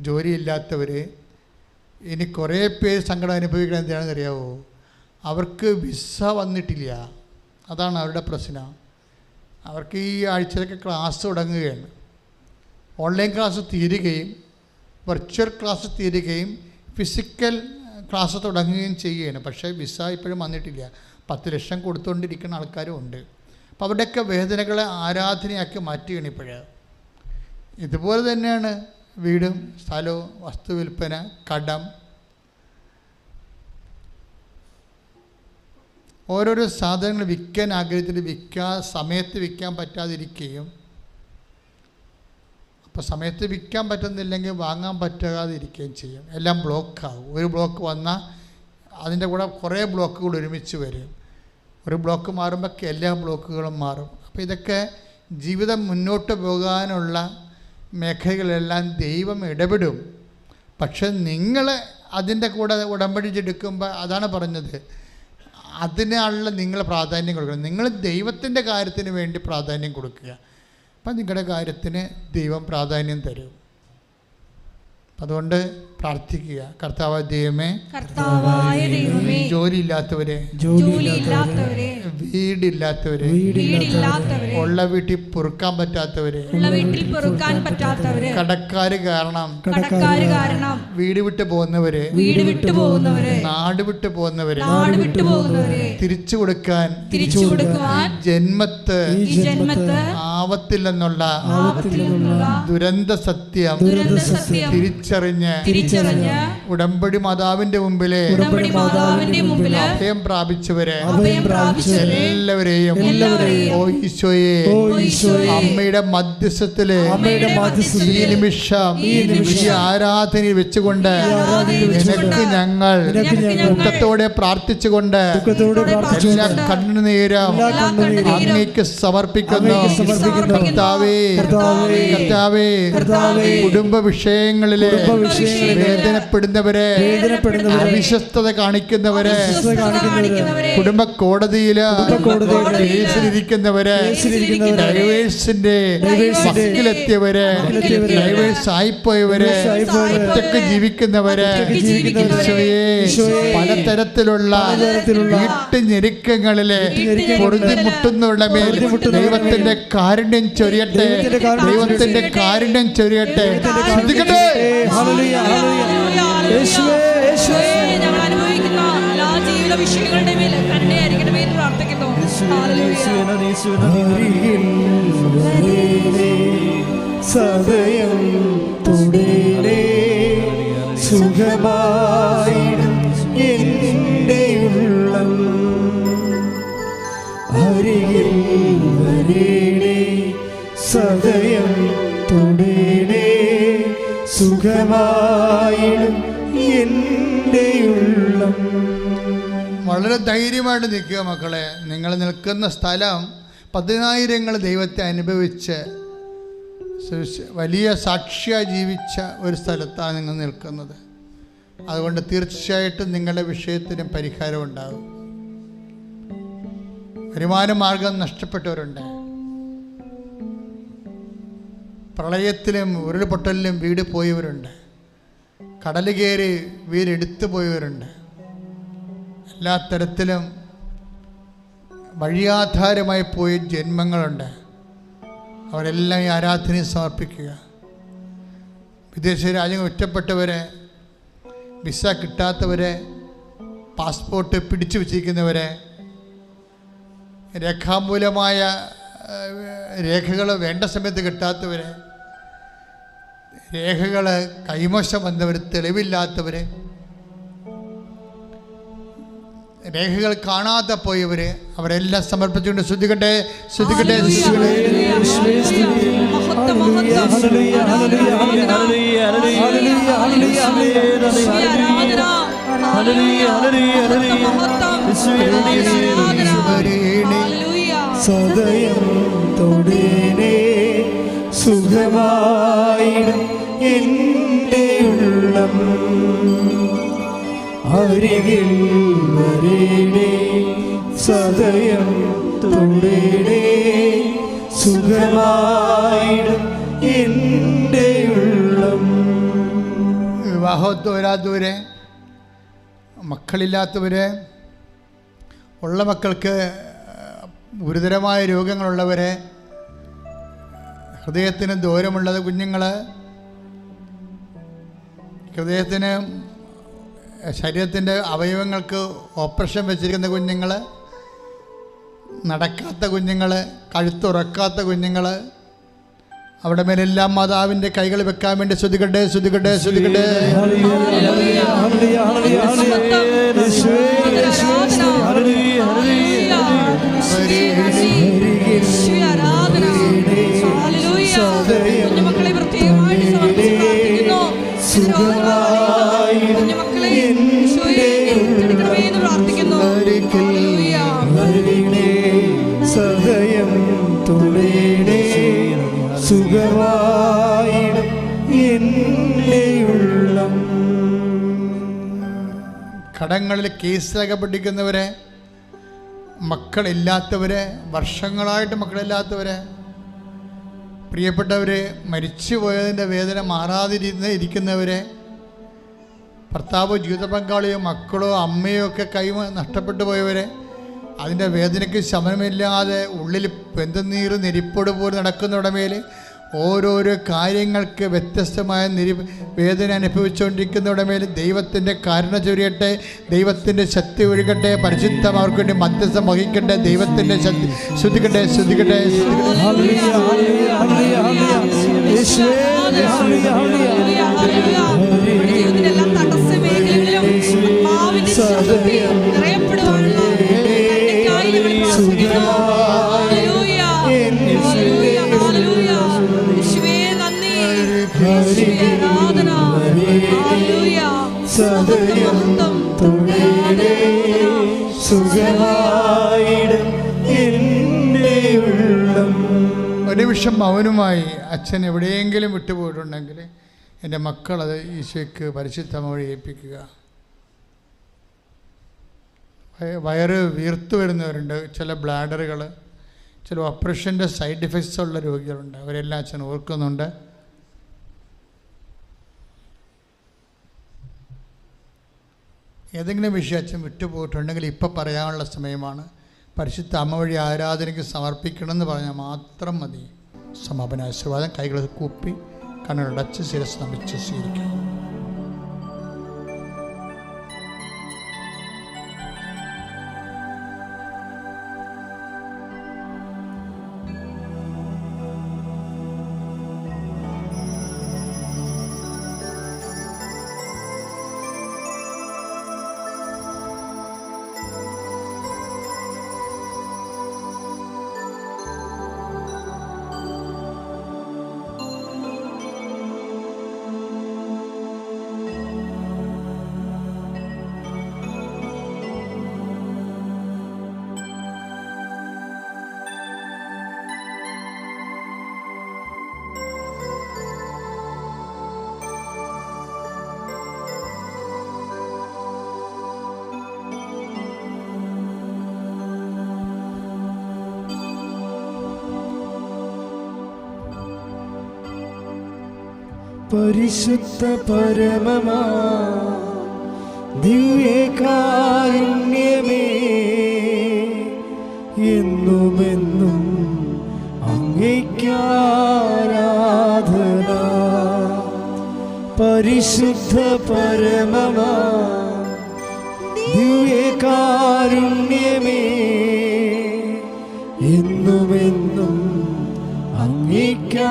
ജോലിയില്ലാത്തവർ, ഇനി കുറേ പേര് സങ്കടം അനുഭവിക്കണം. എന്താണെന്ന് അറിയാമോ? അവർക്ക് വിസ വന്നിട്ടില്ല. അതാണ് അവരുടെ പ്രശ്നം. അവർക്ക് ഈ ആഴ്ചയിലൊക്കെ ക്ലാസ് തുടങ്ങുകയാണ്. ഓൺലൈൻ ക്ലാസ് തീരുകയും വെർച്വൽ ക്ലാസ് തീരുകയും ഫിസിക്കൽ ക്ലാസ് തുടങ്ങുകയും ചെയ്യുകയാണ്. പക്ഷേ വിസ ഇപ്പോഴും വന്നിട്ടില്ല. 10 ലക്ഷം കൊടുത്തുകൊണ്ടിരിക്കുന്ന ആൾക്കാരും ഉണ്ട്. അപ്പോൾ അവരുടെയൊക്കെ വേദനകളെ ആരാധനയാക്കി മാറ്റുകയാണ് ഇപ്പോഴ്. ഇതുപോലെ തന്നെയാണ് വീടും സ്ഥലവും, വസ്തു വിൽപ്പന, കടം. ഓരോരോ സാധനങ്ങൾ വിൽക്കാൻ ആഗ്രഹിച്ചിട്ട് സമയത്ത് വിൽക്കാൻ പറ്റാതിരിക്കുകയും, അപ്പോൾ സമയത്ത് വിൽക്കാൻ പറ്റുന്നില്ലെങ്കിൽ വാങ്ങാൻ പറ്റാതിരിക്കുകയും ചെയ്യും. എല്ലാം ബ്ലോക്കാകും. ഒരു ബ്ലോക്ക് വന്നാൽ അതിൻ്റെ കൂടെ കുറേ ബ്ലോക്കുകൾ ഒരുമിച്ച് വരും. ഒരു ബ്ലോക്ക് മാറുമ്പോൾ എല്ലാ ബ്ലോക്കുകളും മാറും. അപ്പോൾ ഇതൊക്കെ ജീവിതം മുന്നോട്ട് പോകാനുള്ള മേഖലകളെല്ലാം ദൈവം ഇടപെടും. പക്ഷെ നിങ്ങൾ അതിൻ്റെ കൂടെ ഉടമ്പടിച്ചെടുക്കുമ്പോൾ അതാണ് പറഞ്ഞത്, അതിനുള്ള നിങ്ങൾ പ്രാധാന്യം കൊടുക്കണം. നിങ്ങൾ ദൈവത്തിൻ്റെ കാര്യത്തിന് വേണ്ടി പ്രാധാന്യം കൊടുക്കുക. അപ്പം നിങ്ങളുടെ കാര്യത്തിന് ദൈവം പ്രാധാന്യം തരും. അതുകൊണ്ട് പ്രാർത്ഥിക്കുക, കർത്താവായ ദൈവമേ, ജോലിയില്ലാത്തവരെ, വീടില്ലാത്തവരെ, ഉള്ള വീട്ടിൽ പൊറുക്കാൻ പറ്റാത്തവരെ, കടക്കാര് കാരണം വീട് വിട്ടു പോകുന്നവരെ, നാട് വിട്ടു പോകുന്നവരെ തിരിച്ചു കൊടുക്കാൻ ജന്മത്ത് ആവത്തില്ലെന്നുള്ള ദുരന്ത സത്യം തിരിച്ചറിഞ്ഞ് ഉടമ്പടി മാതാവിന്റെ മുമ്പിലെ അഭയം പ്രാപിച്ചവരെ എല്ലാവരെയും ഓ ഈശോയെ, അമ്മയുടെ മധ്യസ്ഥത്തില് ഈ നിമിഷം ഈ ആരാധനയിൽ വെച്ചുകൊണ്ട് നിനക്ക് ഞങ്ങൾ ദുഃഖത്തോടെ പ്രാർത്ഥിച്ചുകൊണ്ട് എല്ലാ കണ്ണുനീരം അങ്ങേക്ക് സമർപ്പിക്കുന്നു. കർത്താവേ, കുടുംബ വിഷയങ്ങളിലെ വേദനപ്പെടുന്നവരെ, അവിശ്വസ്തത കാണിക്കുന്നവരെ, കുടുംബ കോടതിയില് കേസിലിരിക്കുന്നവരെ, ഡൈവേഴ്സിന്റെ വക്കിലെത്തിയവരെ, ഡൈവേഴ്സ് ആയിപ്പോയവരെ, ഒറ്റക്ക് ജീവിക്കുന്നവരെ, പലതരത്തിലുള്ള വീട്ടുഞെരുക്കങ്ങളിലെ പൊറുതിമുട്ടുന്നുള്ള മേൽ ദൈവത്തിന്റെ കാരുണ്യം ചൊരിയട്ടെ, ദൈവത്തിന്റെ കാരുണ്യം ചൊരിയട്ടെ. ഞങ്ങൾ അനുഭവിക്കുന്ന എല്ലാ ജീവിത വിഷയങ്ങളുടെ മേൽ കരുണയായിരിക്കണമേ എന്ന് പ്രാർത്ഥിക്കുന്നു. സദയം തുടരേ സുഖമായിടും എൻ്റെ ഉള്ളം, അരികിൽ വരേണേ സദയം തുടരേ സുഖമായിടും എൻ്റെ ഉള്ളം. വളരെ ധൈര്യമായിട്ട് നിൽക്കുക മക്കളെ. നിങ്ങൾ നിൽക്കുന്ന സ്ഥലം 10,000 ദൈവത്തെ അനുഭവിച്ച് വലിയ സാക്ഷിയായി ജീവിച്ച ഒരു സ്ഥലത്താണ് നിങ്ങൾ നിൽക്കുന്നത്. അതുകൊണ്ട് തീർച്ചയായിട്ടും നിങ്ങളുടെ വിഷയത്തിന് പരിഹാരം ഉണ്ടാകും. വരുമാന മാർഗം നഷ്ടപ്പെട്ടവരുണ്ട്, പ്രളയത്തിലും ഉരുൾപൊട്ടലിലും വീട് പോയവരുണ്ട്, കടൽ കയറി വീടെടുത്തു പോയവരുണ്ട്. എല്ലാ തരത്തിലും വഴിയാധാരമായി പോയ ജന്മങ്ങളുണ്ട്. അവരെല്ലാം ഈ ആരാധനയെ സമർപ്പിക്കുക. വിദേശ രാജ്യങ്ങൾ ഒറ്റപ്പെട്ടവരെ, വിസ കിട്ടാത്തവരെ, പാസ്പോർട്ട് പിടിച്ചു വച്ചിരിക്കുന്നവരെ, രേഖാമൂലമായ രേഖകൾ വേണ്ട സമയത്ത് കിട്ടാത്തവരെ, രേഖകൾ കൈമോശം വന്നവർ, തെളിവില്ലാത്തവർ, രേഖകൾ കാണാതെ പോയവർ, അവരെല്ലാം സമർപ്പിച്ചുകൊണ്ട് ശ്രദ്ധിക്കട്ടെ, ശ്രദ്ധിക്കട്ടെ. സദയം തൊടേനേ സുഖമായിടും എൻ്റെ ഉള്ളം, അരികിൽ വരേണേ സദയം തൊടേനേ സുഖമായിടും എൻ്റെ ഉള്ളം. വിവാഹത്ത് വരാത്തവരെ, മക്കളില്ലാത്തവരെ, ഉള്ള മക്കൾക്ക് ഗുരുതരമായ രോഗങ്ങളുള്ളവരെ, ഹൃദയത്തിന് ദൂരമുള്ളത് കുഞ്ഞുങ്ങൾ, ഹൃദയത്തിന് ശരീരത്തിൻ്റെ അവയവങ്ങൾക്ക് ഓപ്പറേഷൻ വെച്ചിരിക്കുന്ന കുഞ്ഞുങ്ങൾ, നടക്കാത്ത കുഞ്ഞുങ്ങൾ, കഴുത്തുറക്കാത്ത കുഞ്ഞുങ്ങൾ, അവിടെ മേലെല്ലാം മാതാവിൻ്റെ കൈകൾ വെക്കാൻ വേണ്ടി ശ്രുതികട്ടെ, ശ്രുതികട്ടെ, ശ്രുതികട്ടെ. കുഞ്ഞുമക്കളെ പ്രത്യേകമായിട്ട് സമർപ്പിച്ച് പ്രാർത്ഥിക്കുന്നു. കുഞ്ഞുമക്കളെ ഈശോയെ ഏറ്റെടുക്കണമേ എന്ന് പ്രാർത്ഥിക്കുന്നു. സദയം തുണേണേ സുഖമായിടും എൻ്റെ ഉള്ളം. കടങ്ങളിൽ കേസിലകപ്പെട്ടിരിക്കുന്നവരെ, മക്കളില്ലാത്തവരെ, വർഷങ്ങളായിട്ട് മക്കളില്ലാത്തവരെ, പ്രിയപ്പെട്ടവരെ, മരിച്ചു പോയതിൻ്റെ വേദന മാറാതിരിക്കുന്നവരെ, ഭർത്താവോ ജീവിത പങ്കാളിയോ മക്കളോ അമ്മയോ ഒക്കെ കൈ നഷ്ടപ്പെട്ടു പോയവരെ, അതിൻ്റെ വേദനയ്ക്ക് ശമനമില്ലാതെ ഉള്ളിൽ പെന്തുനീർ നെരിപ്പോട് പോലെ നടക്കുന്നവരുടെ മേൽ ഓരോരോ കാര്യങ്ങൾക്ക് വ്യത്യസ്തമായ വേദന അനുഭവിച്ചുകൊണ്ടിരിക്കുന്നവരുടെ മേൽ ദൈവത്തിൻ്റെ കരുണ ചൊരിയട്ടെ, ദൈവത്തിൻ്റെ ശക്തി ഒഴുകട്ടെ, പരിശുദ്ധം അവർക്ക് വേണ്ടി മധ്യസ്ഥം വഹിക്കട്ടെ, ദൈവത്തിൻ്റെ ശക്തി ശ്രുതിക്കട്ടെ, ശ്രുതിക്കട്ടെ, ജീവിതത്തിലെല്ലാം തടസ്സ മേഖലകളിലും ആത്മാവിന്റെ ശക്തി നിറയപ്പെടുവാനുള്ള ഒരു നിമിഷം മൗനമായി അച്ഛൻ എവിടെയെങ്കിലും വിട്ടുപോയിട്ടുണ്ടെങ്കിൽ എൻ്റെ മക്കളത് ഈശോയ്ക്ക് പരിശുദ്ധമായി ഏൽപ്പിക്കുക. വയറ് വീർത്തു വരുന്നവരുണ്ട്, ചില ബ്ലാഡറുകൾ, ചില ഓപ്പറേഷൻ്റെ സൈഡ് എഫക്ട്സ് ഉള്ള രോഗികളുണ്ട്, അവരെല്ലാം അച്ഛൻ ഓർക്കുന്നുണ്ട്. ഏതെങ്കിലും വിഷയം അച്ഛൻ വിട്ടുപോയിട്ടുണ്ടെങ്കിൽ ഇപ്പം പറയാനുള്ള സമയമാണ്. പരിശുദ്ധ അമ്മ വഴി ആരാധനയ്ക്ക് സമർപ്പിക്കണമെന്ന് പറഞ്ഞാൽ മാത്രം മതി. സമാപന ആശീർവാദം. കൈകൾ കൂപ്പി കണ്ണുകളടച്ച് ശിരസ് നമിച്ച് സ്വീകരിക്കും. പരിശുദ്ധ പരമമാ ദിവ്യകാരുണ്യമേ, എന്നുമെന്നും അങ്ങേയ്ക്കാരാധന. പരിശുദ്ധ പരമമാ ദിവ്യകാരുണ്യമേ, എന്നുമെന്നും അങ്ങേയ്ക്കാരാധന.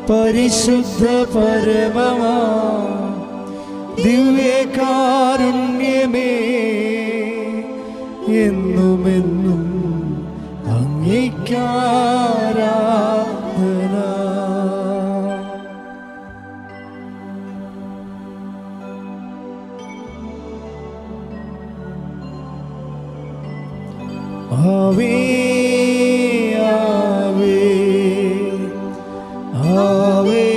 പരിശുദ്ധ പരമമാ ദിവ്യകാരുണ്യമേ, എന്നുമെന്നും അങ്ങേയ്ക്കാരാധന. ആവേ ആവേ ആവേ